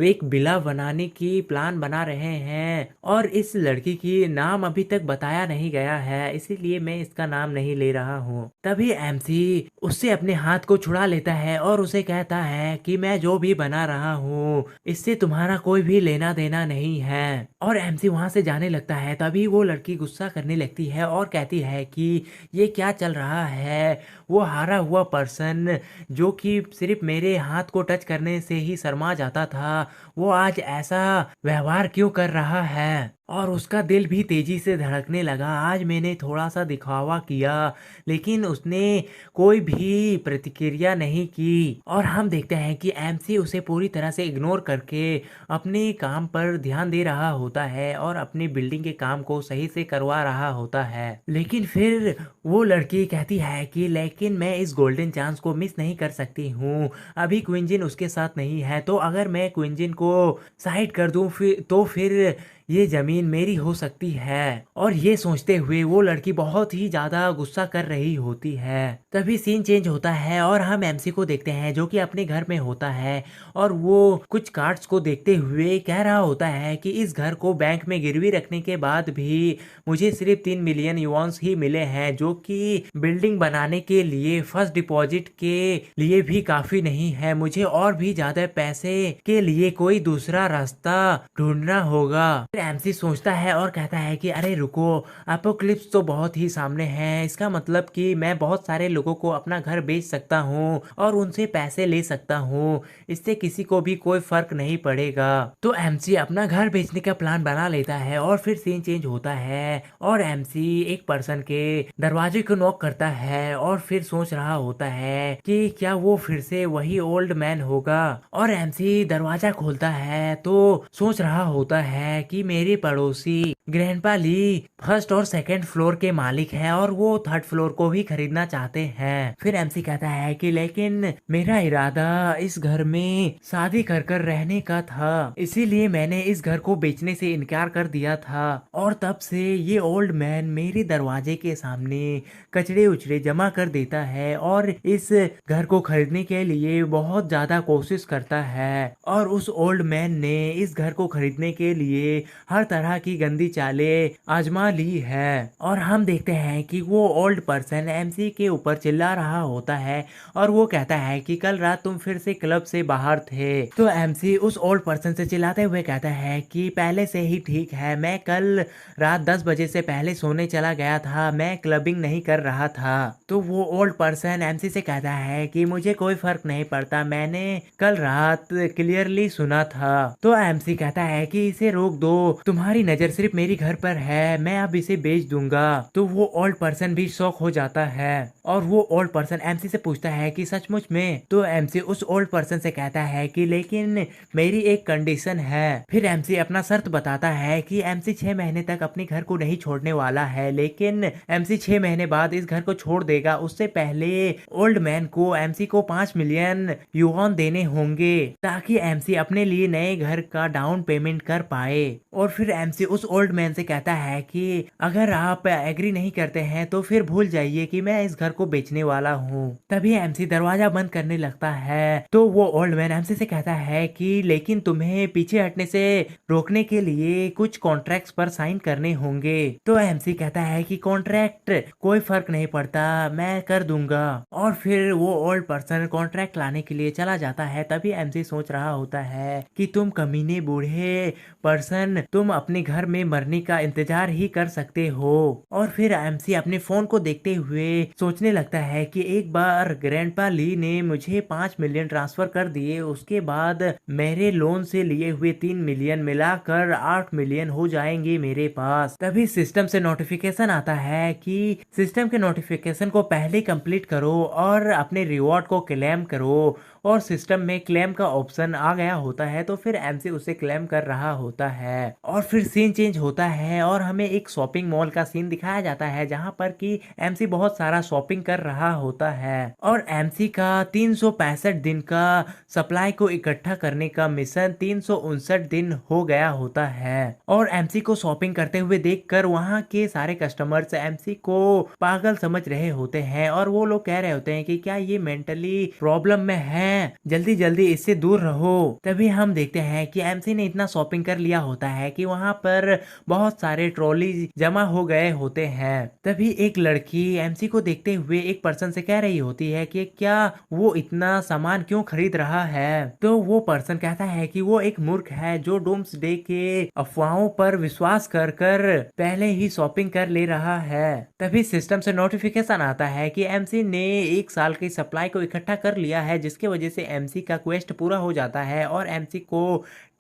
एक विला बनाने की प्लान बना रहे हैं? और इस लड़की की नाम अभी तक बताया नहीं गया है, इसीलिए मैं इसका नाम नहीं ले रहा हूँ। तभी एमसी उससे अपने हाथ को छुड़ा लेता है और उसे कहता है कि मैं जो भी बना रहा हूँ इससे तुम्हारा कोई भी लेना देना नहीं है। और एमसी वहां से जाने लगता है। तभी वो लड़की गुस्सा करने लगती है और कहती है कि ये क्या चल रहा है? वो हारा हुआ पर्सन जो कि सिर्फ मेरे हाथ को टच करने से ही शर्मा जाता था, वो आज ऐसा व्यवहार क्यों कर रहा है? और उसका दिल भी तेजी से धड़कने लगा। आज मैंने थोड़ा सा दिखावा किया लेकिन उसने कोई भी प्रतिक्रिया नहीं की। और हम देखते हैं कि एमसी उसे पूरी तरह से इग्नोर करके अपने काम पर ध्यान दे रहा होता है और अपनी बिल्डिंग के काम को सही से करवा रहा होता है। लेकिन फिर वो लड़की कहती है कि लेकिन मैं इस गोल्डन चांस को मिस नहीं कर सकती हूँ। अभी क्विंजिन उसके साथ नहीं है, तो अगर मैं क्विंजिन को साइड कर दूं फिर ये जमीन मेरी हो सकती है। और ये सोचते हुए वो लड़की बहुत ही ज्यादा गुस्सा कर रही होती है। तभी सीन चेंज होता है और हम एमसी को देखते हैं जो कि अपने घर में होता है और वो कुछ कार्ड्स को देखते हुए कह रहा होता है कि इस घर को बैंक में गिरवी रखने के बाद भी मुझे सिर्फ 3 मिलियन युआन्स ही मिले हैं, जो कि बिल्डिंग बनाने के लिए फर्स्ट डिपॉजिट के लिए भी काफी नहीं है। मुझे और भी ज्यादा पैसे के लिए कोई दूसरा रास्ता ढूंढना होगा। एमसी सोचता है और कहता है कि अरे रुको, अपोक्लिप्स तो बहुत ही सामने है। इसका मतलब कि मैं बहुत सारे लोगों को अपना घर बेच सकता हूँ और उनसे पैसे ले सकता हूँ। इससे किसी को भी कोई फर्क नहीं पड़ेगा। तो एमसी अपना घर बेचने का प्लान बना लेता है और फिर सीन चेंज होता है और एमसी एक पर्सन के दरवाजे को नॉक करता है और फिर सोच रहा होता है कि क्या वो फिर से वही ओल्ड मैन होगा। और एमसी दरवाजा खोलता है तो सोच रहा होता है कि मेरे पड़ोसी ग्रैंडपा ली फर्स्ट और सेकंड फ्लोर के मालिक हैं और वो थर्ड फ्लोर को भी खरीदना चाहते हैं। फिर एमसी कहता है कि लेकिन मेरा इरादा इस घर में शादी कर कर रहने का था, इसीलिए मैंने इस घर को बेचने से इनकार कर दिया था। और तब से ये ओल्ड मैन मेरे दरवाजे के सामने कचड़े उचड़े जमा कर देता है और इस घर को खरीदने के लिए बहुत ज्यादा कोशिश करता है। और उस ओल्ड मैन ने इस घर को खरीदने के लिए हर तरह की गंदी चालें आजमा ली है। और हम देखते हैं कि वो ओल्ड पर्सन एमसी के ऊपर चिल्ला रहा होता है और वो कहता है कि कल रात तुम फिर से क्लब से बाहर थे। तो एमसी उस ओल्ड पर्सन से चिल्लाते हुए कहता है कि पहले से ही ठीक है, मैं कल रात 10 बजे से पहले सोने चला गया था, मैं क्लबिंग नहीं कर रहा था। तो वो ओल्ड पर्सन एमसी से कहता है कि मुझे कोई फर्क नहीं पड़ता, मैंने कल रात क्लियरली सुना था। तो एमसी कहता है कि इसे रोक दो, तुम्हारी नजर सिर्फ मेरी घर पर है, मैं अब इसे बेच दूंगा। तो वो ओल्ड पर्सन भी शॉक हो जाता है और वो ओल्ड पर्सन एमसी से पूछता है कि सचमुच में? तो एमसी उस ओल्ड पर्सन से कहता है कि लेकिन मेरी एक कंडीशन है। फिर एमसी अपना शर्त बताता है कि एमसी 6 महीने तक अपने घर को नहीं छोड़ने वाला है, लेकिन एमसी 6 महीने बाद इस घर को छोड़ देगा। उससे पहले ओल्ड मैन को एमसी को 5 मिलियन युआन देने होंगे ताकि एमसी अपने लिए नए घर का डाउन पेमेंट कर पाए। और फिर एमसी उस ओल्ड मैन से कहता है कि अगर आप एग्री नहीं करते हैं तो फिर भूल जाइए कि मैं इस घर को बेचने वाला हूँ। तभी एमसी दरवाजा बंद करने लगता है। तो वो ओल्ड मैन एमसी से कहता है कि लेकिन तुम्हें पीछे हटने से रोकने के लिए कुछ कॉन्ट्रैक्ट्स पर साइन करने होंगे। तो एमसी कहता है कि कॉन्ट्रैक्ट कोई फर्क नहीं पड़ता, मैं कर दूंगा। और फिर वो ओल्ड पर्सन कॉन्ट्रैक्ट लाने के लिए चला जाता है। तभी एमसी सोच रहा होता है कि तुम कमीने बूढ़े पर्सन, तुम अपने घर में मरने का इंतजार ही कर सकते हो। और फिर एमसी अपने फोन को देखते हुए सोचने लगता है कि एक बार ग्रैंडपा ली ने मुझे 5 मिलियन ट्रांसफर कर दिए, उसके बाद मेरे लोन से लिए हुए 3 मिलियन मिलाकर 8 मिलियन हो जाएंगे मेरे पास। तभी सिस्टम से नोटिफिकेशन आता है कि सिस्टम के नोटिफिकेशन को पहले कंप्लीट करो और अपने रिवॉर्ड को क्लेम करो। और सिस्टम में क्लेम का ऑप्शन आ गया होता है। तो फिर एमसी उसे क्लेम कर रहा होता है और फिर सीन चेंज होता है और हमें एक शॉपिंग मॉल का सीन दिखाया जाता है जहाँ पर कि एमसी बहुत सारा शॉपिंग कर रहा होता है और एमसी का 365 दिन का सप्लाई को इकट्ठा करने का मिशन 359 दिन हो गया होता है और एमसी को शॉपिंग करते हुए देखकर वहां के सारे कस्टमर्स एमसी को पागल समझ रहे होते हैं और वो लोग कह रहे होते हैं कि क्या ये मेंटली प्रॉब्लम में है, जल्दी जल्दी इससे दूर रहो। तभी हम देखते हैं कि एमसी ने इतना शॉपिंग कर लिया होता है कि वहां पर बहुत सारे ट्रॉली जमा हो गए होते हैं। तभी एक लड़की एमसी को देखते हुए एक पर्सन से कह रही होती है कि क्या वो इतना सामान क्यों खरीद रहा है। तो वो पर्सन कहता है कि वो एक मूर्ख है जो डूम्सडे के अफवाहों पर विश्वास कर कर पहले ही शॉपिंग कर ले रहा है। तभी सिस्टम से नोटिफिकेशन आता है कि एमसी ने 1 साल की सप्लाई को इकट्ठा कर लिया है जिसके वजह से एमसी का क्वेस्ट पूरा हो जाता है और एमसी को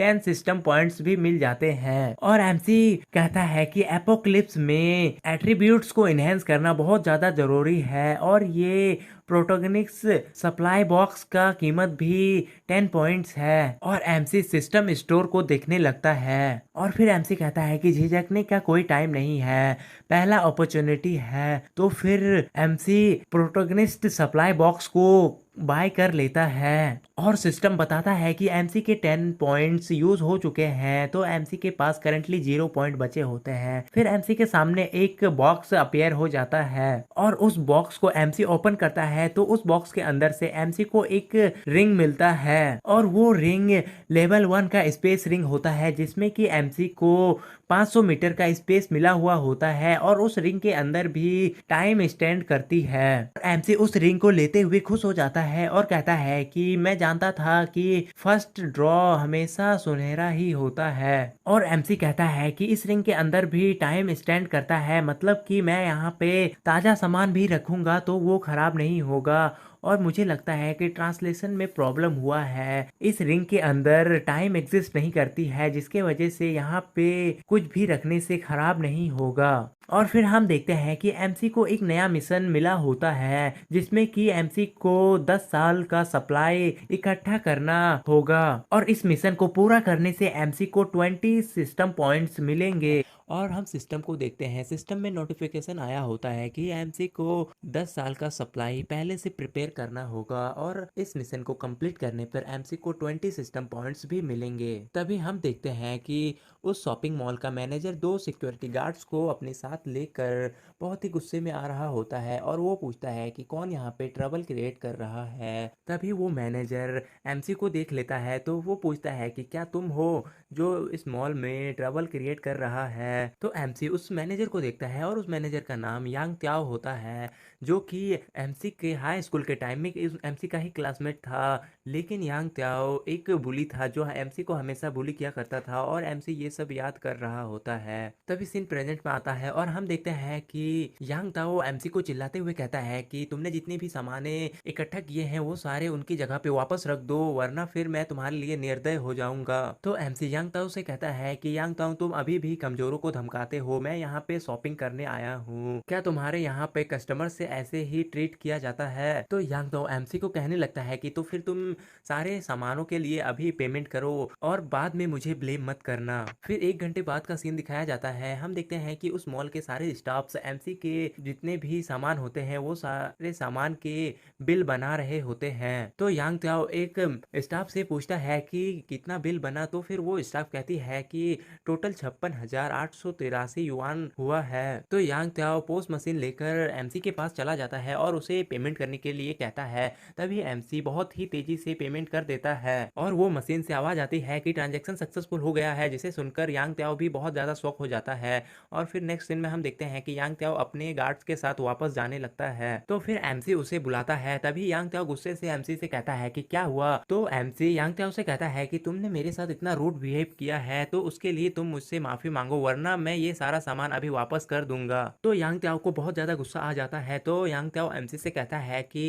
10 सिस्टम पॉइंट्स भी मिल जाते हैं और एमसी कहता है कि एपोक्लिप्स में एट्रीब्यूट्स को इनहेंस करना बहुत ज्यादा जरूरी है और ये प्रोटोगनिक्स सप्लाई बॉक्स का कीमत भी 10 पॉइंट्स है और एमसी सिस्टम स्टोर को देखने लगता है और फिर एमसी कहता है कि झिझकने का कोई टाइम नहीं है, पहला अपॉर्चुनिटी है। तो फिर एमसी प्रोटोगनिस्ट सप्लाई बॉक्स को बाय कर लेता है और सिस्टम बताता है कि एमसी के 10 पॉइंट्स यूज हो चुके हैं तो एमसी के पास करंटली 0 पॉइंट बचे होते हैं। फिर एमसी के सामने एक बॉक्स अपीयर हो जाता है और उस बॉक्स को एमसी ओपन करता है तो उस बॉक्स के अंदर से एमसी को एक रिंग मिलता है और वो रिंग लेवल 1 का स्पेस रिंग होता है जिसमें कि एमसी को 500 मीटर का स्पेस मिला हुआ होता है और उस रिंग के अंदर भी टाइम स्टैंड करती है। एमसी उस रिंग को लेते हुए खुश हो जाता है और कहता है कि मैं जानता था कि फर्स्ट ड्रॉ हमेशा सुनहरा ही होता है और एमसी कहता है कि इस रिंग के अंदर भी टाइम स्टैंड करता है, मतलब कि मैं यहाँ पे ताजा सामान भी रखूंगा तो वो खराब नहीं होगा और मुझे लगता है कि ट्रांसलेशन में प्रॉब्लम हुआ है, इस रिंग के अंदर टाइम एग्जिस्ट नहीं करती है जिसके वजह से यहाँ पे कुछ भी रखने से खराब नहीं होगा। और फिर हम देखते हैं कि एमसी को एक नया मिशन मिला होता है जिसमें कि एमसी को 10 साल का सप्लाई इकट्ठा करना होगा और इस मिशन को पूरा करने से एमसी को 20 सिस्टम पॉइंट्स मिलेंगे। और हम सिस्टम को देखते हैं, सिस्टम में नोटिफिकेशन आया होता है कि एमसी को 10 साल का सप्लाई पहले से प्रिपेयर करना होगा और इस मिशन को कंप्लीट करने पर एमसी को 20 सिस्टम पॉइंट्स भी मिलेंगे। तभी हम देखते हैं कि उस शॉपिंग मॉल का मैनेजर 2 सिक्योरिटी गार्ड्स को अपने साथ लेकर बहुत ही गुस्से में आ रहा होता है और वो पूछता है कि कौन यहाँ पे ट्रबल क्रिएट कर रहा है। तभी वो मैनेजर एमसी को देख लेता है तो वो पूछता है कि क्या तुम हो जो इस मॉल में ट्रबल क्रिएट कर रहा है। तो एमसी उस मैनेजर को देखता है और उस मैनेजर का नाम यांग त्याओ होता है जो कि एमसी के हाई स्कूल के टाइम में एमसी का ही क्लासमेट था। लेकिन यांग त्याओ एक बुली था जो एमसी को हमेशा बुली किया करता था और एमसी ये सब याद कर रहा होता है। तभी सीन प्रेजेंट में आता है और हम देखते हैं कि यांग ताओ एमसी को चिल्लाते हुए कहता है कि तुमने जितनी भी सामाने इकट्ठा किए हैं वो सारे उनकी जगह पे वापस रख दो वरना फिर मैं तुम्हारे लिए निर्दय हो जाऊंगा। तो एमसी यांग ताओ से कहता है कि यांग ताओ तुम अभी भी कमजोरों को धमकाते हो, मैं यहाँ पे शॉपिंग करने आया हूँ, क्या तुम्हारे यहाँ पे कस्टमर से ऐसे ही ट्रीट किया जाता है। तो यांग ताओ एमसी को कहने लगता है कि तो फिर तुम सारे सामानों के लिए अभी पेमेंट करो और बाद में मुझे ब्लेम मत करना। फिर 1 घंटे बाद का सीन दिखाया जाता है, हम देखते हैं कि उस मॉल के सारे स्टाफ्स एमसी के जितने भी सामान होते हैं वो सारे सामान के बिल बना रहे होते हैं। तो यांग त्याओ एक स्टाफ से पूछता है कि कितना बिल बना, तो फिर वो स्टाफ कहती है कि टोटल 56,883 युआन हुआ है। तो यांग त्याओ पोस्ट मशीन लेकर एमसी के पास चला जाता है और उसे पेमेंट करने के लिए कहता है। तभी एमसी बहुत ही तेजी से पेमेंट कर देता है और वो मशीन से आवाज आती है कि ट्रांजैक्शन सक्सेसफुल हो गया है, जिसे सुनकर यांग त्याओ भी बहुत ज्यादा शॉक हो जाता है। और फिर नेक्स्ट सीन में हम देखते हैं कि यांग त्याओ अपने गार्ड्स के साथ वापस जाने लगता है। तो फिर एमसी उसे बुलाता है। तभी यांग त्याओ गुस्से से एमसी से कहता है कि क्या हुआ। तो एमसी यांग त्याओ से कहता है कि तुमने मेरे साथ इतना रूड बिहेव किया है तो उसके लिए तुम मुझसे माफी मांगो वरना वरना मैं ये सारा सामान अभी वापस कर दूंगा। तो यांग त्याओ को बहुत ज्यादा गुस्सा आ जाता है। तो यांग त्याओ एमसी से कहता है कि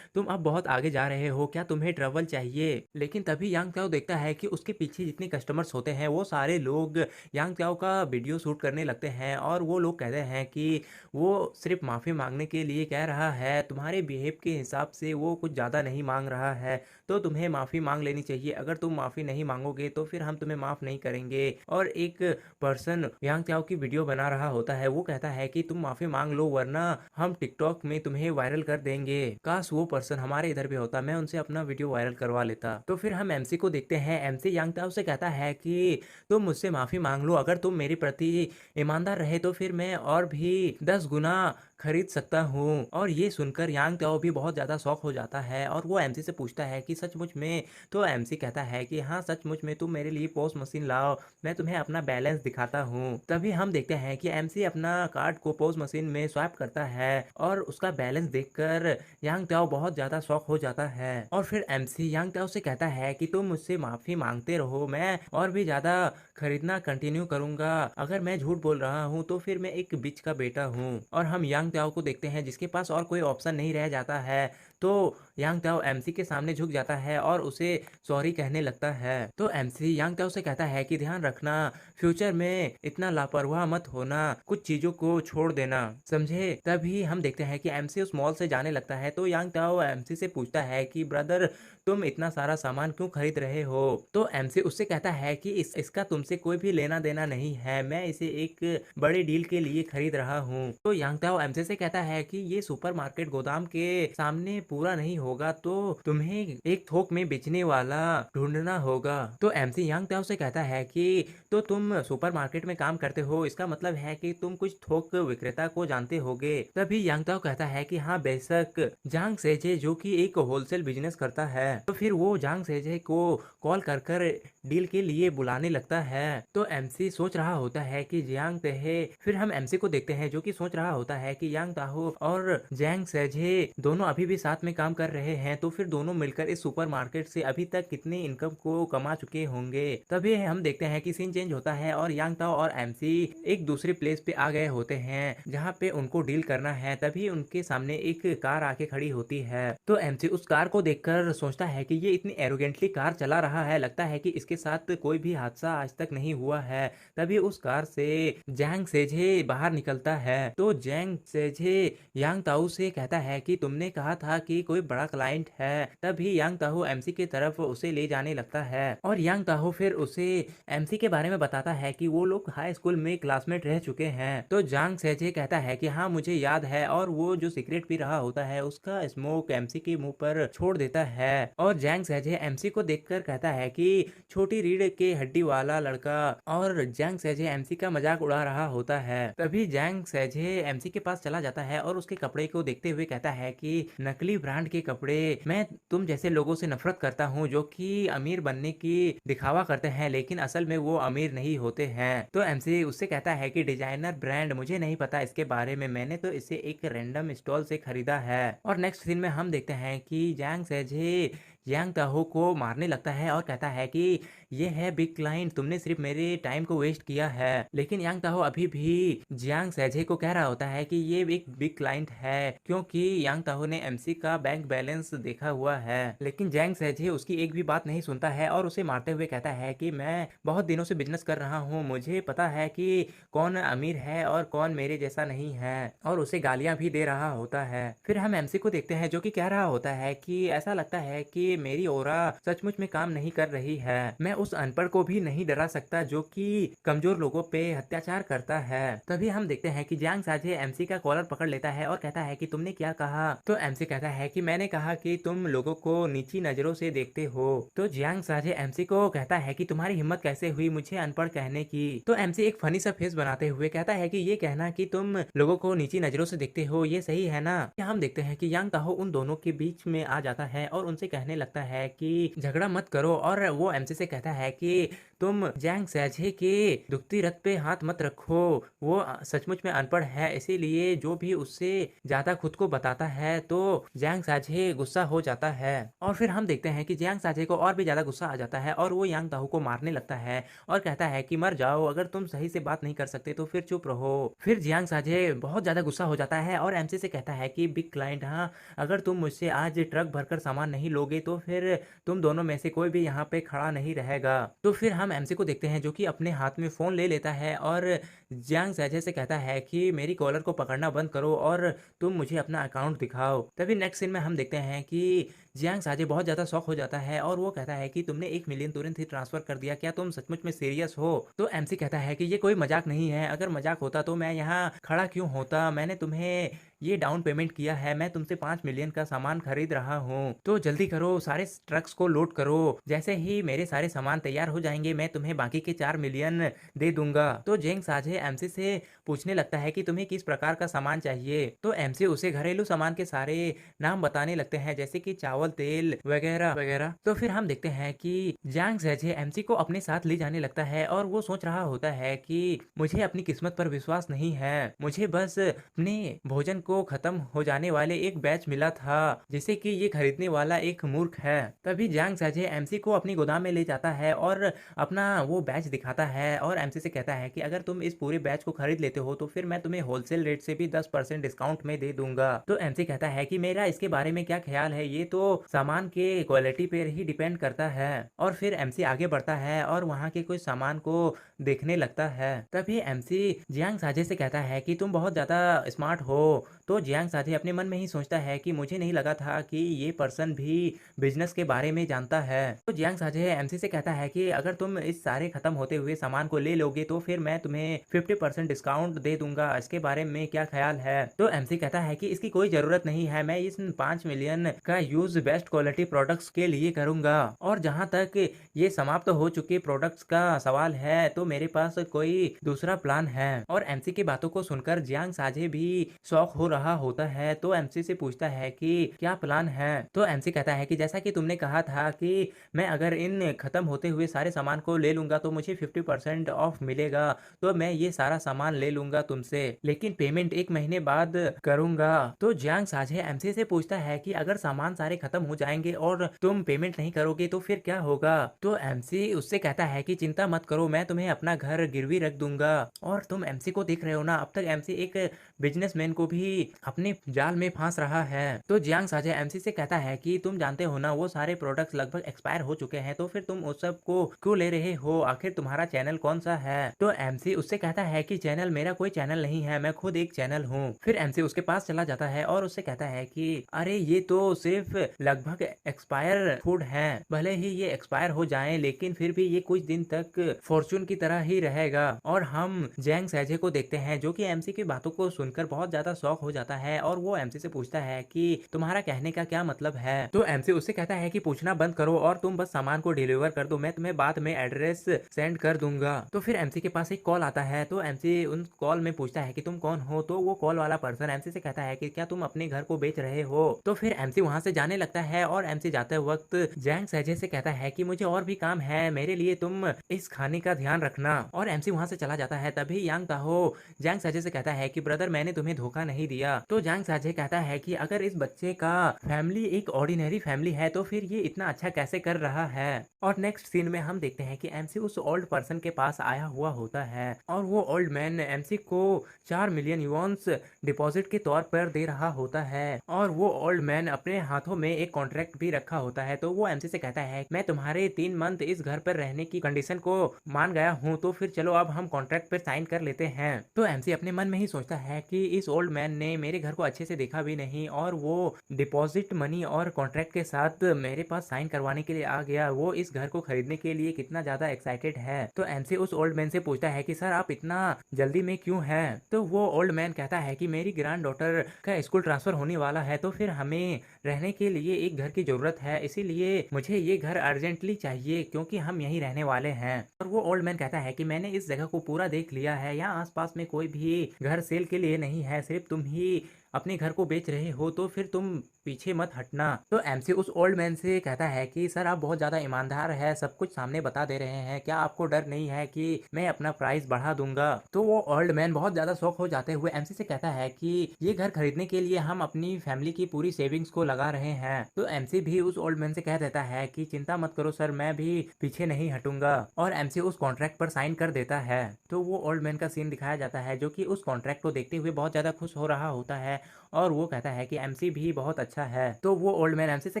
तुम अब बहुत आगे जा रहे हो, क्या तुम्हें ट्रबल चाहिए? लेकिन तभी यांग त्याओ देखता है कि उसके पीछे जितने कस्टमर्स होते हैं वो सारे लोग यांग त्याओ का वीडियो शूट करने लगते हैं और वो लोग कहते हैं कि वो सिर्फ माफ़ी मांगने के लिए कह रहा है, तुम्हारे बिहेव के हिसाब से वो कुछ ज़्यादा नहीं मांग रहा है, तो तुम्हें माफ़ी मांग लेनी चाहिए। अगर तुम माफ़ी नहीं मांगोगे तो फिर हम तुम्हें माफ़ नहीं करेंगे। और एक पर्सन यांग त्याओ की वीडियो बना रहा होता है, वो कहता है कि तुम माफ़ी मांग लो वरना हम टिकटॉक में तुम्हें वायरल कर देंगे। काश वो पर्सन हमारे इधर भी होता, मैं उनसे अपना वीडियो वायरल करवा लेता। तो फिर हम एमसी को देखते हैं। एमसी यांग त्याओ से कहता है कि तुम मुझसे माफ़ी मांग लो, अगर तुम मेरे प्रति ईमानदार रहे तो फिर मैं और भी 10 गुना खरीद सकता हूँ। और ये सुनकर यांग त्याओ भी बहुत ज़्यादा शौक हो जाता है और वो एमसी से पूछता है कि सचमुच में? तो एमसी कहता है कि हाँ सचमुच में, तुम मेरे लिए पोस्ट मशीन लाओ, मैं तुम्हें अपना बैलेंस दिखाता हूँ। तभी हम देखते हैं कि एमसी अपना कार्ड को पोस्ट मशीन में स्वैप करता है और उसका बैलेंस देखकर यांग त्याओ बहुत ज़्यादा शौक हो जाता है। और फिर एमसी यांग त्याओ से कहता है कि तुम मुझसे माफ़ी मांगते रहो, मैं और भी ज़्यादा खरीदना कंटिन्यू करूंगा। अगर मैं झूठ बोल रहा हूँ तो फिर मैं एक बिच का बेटा हूँ। और हम यांग त्याओ को देखते हैं जिसके पास और कोई ऑप्शन नहीं रह जाता है, तो यांग त्याओ एमसी के सामने झुक जाता है और उसे सॉरी कहने लगता है। तो एमसी यांग त्याओ से कहता है कि ध्यान रखना, फ्यूचर में इतना लापरवाह मत होना, कुछ चीजों को छोड़ देना, समझे? तभी हम देखते हैं कि एमसी उस मॉल से जाने लगता है। तो यांग त्याओ एमसी से पूछता है कि ब्रदर, तुम इतना सारा सामान क्यों खरीद रहे हो? तो एमसी उससे कहता है कि इसका तुमसे कोई भी लेना देना नहीं है, मैं इसे एक बड़े डील के लिए खरीद रहा हूँ। तो यांग त्याओ एमसी से कहता है कि ये सुपरमार्केट गोदाम के सामने पूरा नहीं होगा, तो तुम्हें एक थोक में बेचने वाला ढूंढना होगा। तो एमसी यांग त्याओ से कहता है कि तो तुम सुपरमार्केट में काम करते हो, इसका मतलब है कि तुम कुछ थोक विक्रेता को जानते होगे। तभी यांग त्याओ कहता है कि हाँ बेशक, जांग सेजे जो कि एक होलसेल बिजनेस करता है। तो फिर वो जांग सेजे को कॉल कर कर डील के लिए बुलाने लगता है। तो एमसी सोच रहा होता है कि जियांग तेहे, फिर हम एमसी को देखते हैं जो कि सोच रहा होता है कि यांग ताहो और जैंग सेजे दोनों अभी भी साथ में काम कर रहे हैं, तो फिर दोनों मिलकर इस सुपरमार्केट से अभी तक कितने इनकम को कमा चुके होंगे। तभी हम देखते हैं कि सीन चेंज होता है और यांग ताओ और एमसी एक दूसरे प्लेस पे आ गए होते हैं जहाँ पे उनको डील करना है। तभी उनके सामने एक कार आके खड़ी होती है। तो एमसी उस कार को देखकर सोचता है कि ये इतनी एरोगेंटली कार चला रहा है, लगता है कि इसके साथ कोई भी हादसा आज तक नहीं हुआ है। तभी उस कार से जैंग सेजे बाहर निकलता है। तो जैंग सेजे यांग ताऊ से कहता है कि तुमने कहा था कि कोई बड़ा क्लाइंट है। तभी यांग ताऊ एमसी की तरफ उसे ले जाने लगता है और यांग ताऊ फिर उसे एमसी के बारे में बताता है कि वो लोग हाई स्कूल में क्लासमेट रह चुके हैं। तो जैंग सेजे कहता है कि हाँ मुझे याद है, और वो जो सिगरेट पी रहा होता है उसका स्मोक एमसी के मुंह पर छोड़ देता है। और जैंग सेजे एमसी को देखकर कहता है कि छोटी रीढ़ के हड्डी वाला लड़का, और जैंग सेजे एमसी का मजाक उड़ा रहा होता है। तभी जैंग सेजे एमसी के पास चला जाता है और उसके कपड़े को देखते हुए कहता है कि नकली ब्रांड के कपड़े, मैं तुम जैसे लोगों से नफरत करता हूँ जो कि अमीर बनने की दिखावा करते हैं लेकिन असल में वो अमीर नहीं होते हैं। तो एमसी उससे कहता है कि डिजाइनर ब्रांड, मुझे नहीं पता इसके बारे में, मैंने तो इसे एक रैंडम स्टॉल से खरीदा है। और नेक्स्ट सीन में हम देखते हैं कि जैंग सेजे यांग ताहो को मारने लगता है और कहता है कि ये है बिग क्लाइंट, तुमने सिर्फ मेरे टाइम को वेस्ट किया है। लेकिन यांग ताहो अभी भी जियांग सेजे को कह रहा होता है कि ये एक बिग क्लाइंट है क्योंकि यांग ताहो ने एमसी का बैंक बैलेंस देखा हुआ है। लेकिन जैंग सेजे उसकी एक भी बात नहीं सुनता है और उसे मारते हुए कहता है कि मैं बहुत दिनों से बिजनेस कर रहा हूँ, मुझे पता है कि कौन अमीर है और कौन मेरे जैसा नहीं है, और उसे गालियां भी दे रहा होता है। फिर हम एमसी को देखते हैं जो कि कह रहा होता है कि ऐसा लगता है कि मेरी ओरा सचमुच में काम नहीं कर रही है, मैं उस अनपढ़ को भी नहीं डरा सकता जो कि कमजोर लोगों पे अत्याचार करता है। तभी हम देखते हैं कि जियांग साजे एमसी का कॉलर पकड़ लेता है और कहता है कि तुमने क्या कहा? तो एमसी कहता है कि मैंने कहा कि तुम लोगों को नीची नजरों से देखते हो। तो जियांग साजे एमसी को कहता है कि तुम्हारी हिम्मत कैसे हुई मुझे अनपढ़ कहने की? तो एमसी एक फनी सा फेस बनाते हुए कहता है कि ये कहना कि तुम लोगों को नीची नजरों से देखते हो ये सही है ना? हम देखते हैं कि यांग ताहो उन दोनों के बीच में आ जाता है और उनसे कहने लगता है कि झगड़ा मत करो, और वो एमसी से कहता है कि तुम जैंग साझे के दुखती रथ पे हाथ मत रखो, वो सचमुच में अनपढ़ है, इसीलिए जो भी उससे ज्यादा खुद को बताता है तो जैंग साझे गुस्सा हो जाता है। और फिर हम देखते हैं कि जैंग साझे को और भी ज्यादा गुस्सा आ जाता है और वो यांग दाहू को मारने लगता है और कहता है कि मर जाओ, अगर तुम सही से बात नहीं कर सकते तो फिर चुप रहो। फिर जियांग साझे बहुत ज्यादा गुस्सा हो जाता है और एमसी से कहता है कि बिग क्लाइंट, हाँ अगर तुम मुझसे आज ट्रक भरकर सामान नहीं लोगे तो फिर तुम दोनों में से कोई भी यहाँ पे खड़ा नहीं रहेगा। तो फिर हम एमसी को देखते हैं जो कि अपने हाथ में फोन ले लेता है और जियांग साझे से कहता है कि मेरी कॉलर को पकड़ना बंद करो और तुम मुझे अपना अकाउंट दिखाओ। तभी नेक्स्ट सीन में हम देखते हैं कि जियांग साझे बहुत ज्यादा शॉक हो जाता है और वो कहता है कि तुमने 1 मिलियन तुरंत ही ट्रांसफर कर दिया, क्या तुम सचमुच में सीरियस हो? तो एमसी कहता है कि ये कोई मजाक नहीं है, अगर मजाक होता तो मैं यहाँ खड़ा क्यों होता, मैंने तुम्हें ये डाउन पेमेंट किया है, मैं तुमसे 5 मिलियन का सामान खरीद रहा हूँ, तो जल्दी करो, सारे ट्रक्स को लोड करो, जैसे ही मेरे सारे सामान तैयार हो जाएंगे मैं तुम्हें बाकी के 4 मिलियन दे दूंगा। तो जियांग साझे एमसी से पूछने लगता है कि तुम्हें किस प्रकार का सामान चाहिए। तो एमसी उसे घरेलू सामान के सारे नाम बताने लगते हैं जैसे कि चावल, तेल वगैरह वगैरह। तो फिर हम देखते हैं कि जियांग साझे एमसी को अपने साथ ले जाने लगता है और वो सोच रहा होता है कि मुझे अपनी किस्मत पर विश्वास नहीं है, मुझे बस अपने भोजन को खत्म हो जाने वाले एक बैच मिला था जिसे कि ये खरीदने वाला एक मूर्ख है। तभी जियांग साझे एमसी को अपनी गोदाम में ले जाता है और अपना वो बैच दिखाता है और एमसी से कहता है कि अगर तुम इस पूरे बैच को खरीद लेते हो तो फिर मैं तुम्हें होलसेल रेट से भी 10% डिस्काउंट में दे दूंगा। तो एमसी कहता है कि मेरा इसके बारे में क्या ख्याल है, ये तो सामान के क्वालिटी पर ही डिपेंड करता है। और फिर एमसी आगे बढ़ता है और वहाँ के कुछ सामान को देखने लगता है। तभी एमसी जियांग साझे से कहता है कि तुम बहुत ज्यादा स्मार्ट हो। तो जियांग साझे अपने मन में ही सोचता है कि मुझे नहीं लगा था कि ये पर्सन भी बिजनेस के बारे में जानता है। तो जियांग साझे एमसी से कहता है कि अगर तुम इस सारे खत्म होते हुए सामान को ले लोगे तो फिर मैं तुम्हें 50% डिस्काउंट दे दूंगा, इसके बारे में क्या ख्याल है? तो एमसी कहता है कि इसकी कोई जरूरत नहीं है, मैं इस 5 मिलियन का यूज बेस्ट क्वालिटी प्रोडक्ट्स के लिए करूंगा। और जहां तक ये समाप्त हो चुके प्रोडक्ट्स का सवाल है तो मेरे पास कोई दूसरा प्लान है। और एमसी की बातों को सुनकर जियांग साझे भी शॉक हो रहा होता है। तो एमसी से पूछता है कि क्या प्लान है? तो एमसी कहता है कि जैसा कि तुमने कहा था कि मैं अगर इन खत्म होते हुए सारे सामान को ले लूंगा तो मुझे 50% ऑफ मिलेगा, तो मैं ये सारा सामान ले लूंगा तुमसे, लेकिन पेमेंट 1 महीने बाद करूंगा। तो जियांग साझे एमसी से पूछता है कि अगर सामान सारे खत्म हो जाएंगे और तुम पेमेंट नहीं करोगे तो फिर क्या होगा? तो एमसी उससे कहता है कि चिंता मत करो, मैं तुम्हें अपना घर गिरवी रख दूंगा। और तुम एमसी को देख रहे हो ना, अब तक एमसी एक बिजनेसमैन को भी अपने जाल में फांस रहा है। तो जियांग साझे एमसी से कहता है कि तुम जानते हो ना वो सारे प्रोडक्ट्स लगभग एक्सपायर हो चुके हैं, तो फिर तुम उस सब को क्यों ले रहे हो, आखिर तुम्हारा चैनल कौन सा है? तो एमसी उससे कहता है कि चैनल मेरा कोई चैनल नहीं है, मैं खुद एक चैनल हूँ। फिर एमसी उसके पास चला जाता है और उससे कहता है कि अरे ये तो सिर्फ लगभग एक्सपायर फूड है, भले ही ये एक्सपायर हो जाए लेकिन फिर भी ये कुछ दिन तक फॉर्चून की तरह ही रहेगा। और हम जियांग साझे को देखते हैं जो कि एमसी की बातों को सुनकर बहुत ज्यादा शॉक हो जाता है और वो एमसी से पूछता है कि तुम्हारा कहने का क्या मतलब है? तो एमसी उससे कहता है कि पूछना बंद करो और तुम बस सामान को डिलीवर कर दो, मैं तुम्हें बाद में एड्रेस सेंड कर दूंगा। तो फिर एमसी के पास एक कॉल आता है। तो एमसी उन कॉल में पूछता है कि तुम कौन हो? तो वो कॉल वाला पर्सन एमसी से कहता है कि क्या तुम अपने घर को बेच रहे हो? तो फिर एमसी वहां से जाने लगता है और एमसी जाते वक्त जियांग साझे से कहता है कि मुझे और भी काम है, मेरे लिए तुम इस खाने का ध्यान रखना। और एमसी वहां से चला जाता है। तभी यांग ताहो जियांग साझे से कहता है कि ब्रदर मैंने तुम्हें धोखा नहीं दिया। तो जियांग साझे कहता है कि अगर इस बच्चे का फैमिली एक ऑर्डिनरी फैमिली है तो फिर ये इतना अच्छा कैसे कर रहा है? और नेक्स्ट सीन में हम देखते हैं कि एमसी उस ओल्ड पर्सन के पास आया हुआ होता है और वो ओल्ड मैन एमसी को 4 मिलियन युआन्स डिपॉजिट के तौर पर दे रहा होता है। और वो ओल्ड मैन अपने हाथों में एक कॉन्ट्रैक्ट भी रखा होता है। तो वो एमसी से कहता है मैं तुम्हारे 3 मंथ इस घर पर रहने की कंडीशन को मान गया हूँ, तो फिर चलो अब हम कॉन्ट्रैक्ट पर साइन कर लेते हैं। तो एमसी अपने मन में ही सोचता है कि इस ओल्ड मैन ने मेरे घर को अच्छे से देखा भी नहीं और वो डिपॉजिट मनी और कॉन्ट्रैक्ट के साथ मेरे पास साइन करवाने के लिए आ गया, वो इस घर को खरीदने के लिए कितना ज्यादा एक्साइटेड है। तो एमसी उस ओल्ड मैन से पूछता है कि सर आप इतना जल्दी में क्यों है? तो वो ओल्ड मैन कहता है कि मेरी ग्रैंड डॉटर का स्कूल ट्रांसफर होने वाला है, तो फिर हमें रहने के लिए एक घर की जरूरत है, इसीलिए मुझे ये घर अर्जेंटली चाहिए क्योंकि हम यहीं रहने वाले हैं। और वो ओल्ड मैन कहता है कि मैंने इस जगह को पूरा देख लिया है, यहाँ आसपास में कोई भी घर सेल के लिए नहीं है, सिर्फ तुम ही अपने घर को बेच रहे हो तो फिर तुम पीछे मत हटना। तो एमसी उस ओल्ड मैन से कहता है कि सर आप बहुत ज़्यादा ईमानदार है, सब कुछ सामने बता दे रहे हैं, क्या आपको डर नहीं है कि मैं अपना प्राइस बढ़ा दूंगा। तो वो ओल्ड मैन बहुत ज़्यादा शौक हो जाते हुए एमसी से कहता है कि ये घर खरीदने के लिए हम अपनी फैमिली की पूरी सेविंग्स को लगा रहे हैं। तो एमसी भी उस ओल्ड मैन से कह देता है कि चिंता मत करो सर, मैं भी पीछे नहीं हटूंगा, और एमसी उस कॉन्ट्रैक्ट पर साइन कर देता है। तो वो ओल्ड मैन का सीन दिखाया जाता है जो कि उस कॉन्ट्रैक्ट को देखते हुए बहुत ज़्यादा खुश हो रहा होता है, और वो कहता है कि एमसी भी बहुत अच्छा है। तो वो ओल्ड मैन एमसी से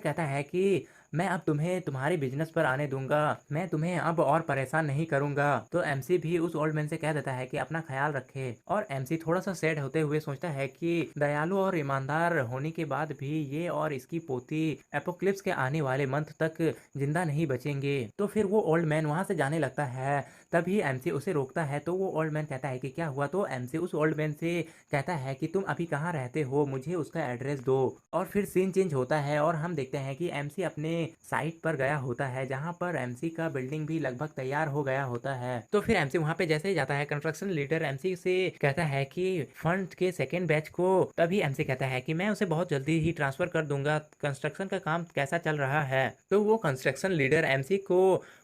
कहता है कि मैं अब तुम्हें तुम्हारी बिजनेस पर आने दूंगा, मैं तुम्हें अब और परेशान नहीं करूंगा। तो एमसी भी उस ओल्ड मैन से कह देता है कि अपना ख्याल रखे, और एमसी थोड़ा सा सैड होते हुए सोचता है कि दयालु और ईमानदार होने के बाद भी ये और इसकी पोती एपोक्लिप्स के आने वाले मंथ तक जिंदा नहीं बचेंगे। तो फिर वो ओल्ड मैन वहां से जाने लगता है, तभी एमसी उसे रोकता है। तो वो ओल्ड मैन कहता है कि क्या हुआ। तो एमसी उस ओल्ड मैन से कहता है कि तुम अभी कहाँ रहते हो, मुझे उसका एड्रेस दो। और फिर सीन चेंज होता है और हम देखते हैं कि एमसी अपने साइट पर गया होता है, जहां पर एमसी का बिल्डिंग भी लगभग तैयार हो गया होता है। तो फिर एमसी वहां पे जैसे ही जाता है, कंस्ट्रक्शन लीडर एमसी से कहता है कि फंड के सेकेंड बैच को, तभी एमसी कहता है कि मैं उसे बहुत जल्दी ही ट्रांसफर कर दूंगा, कंस्ट्रक्शन का काम कैसा चल रहा है। तो वो कंस्ट्रक्शन लीडर एमसी को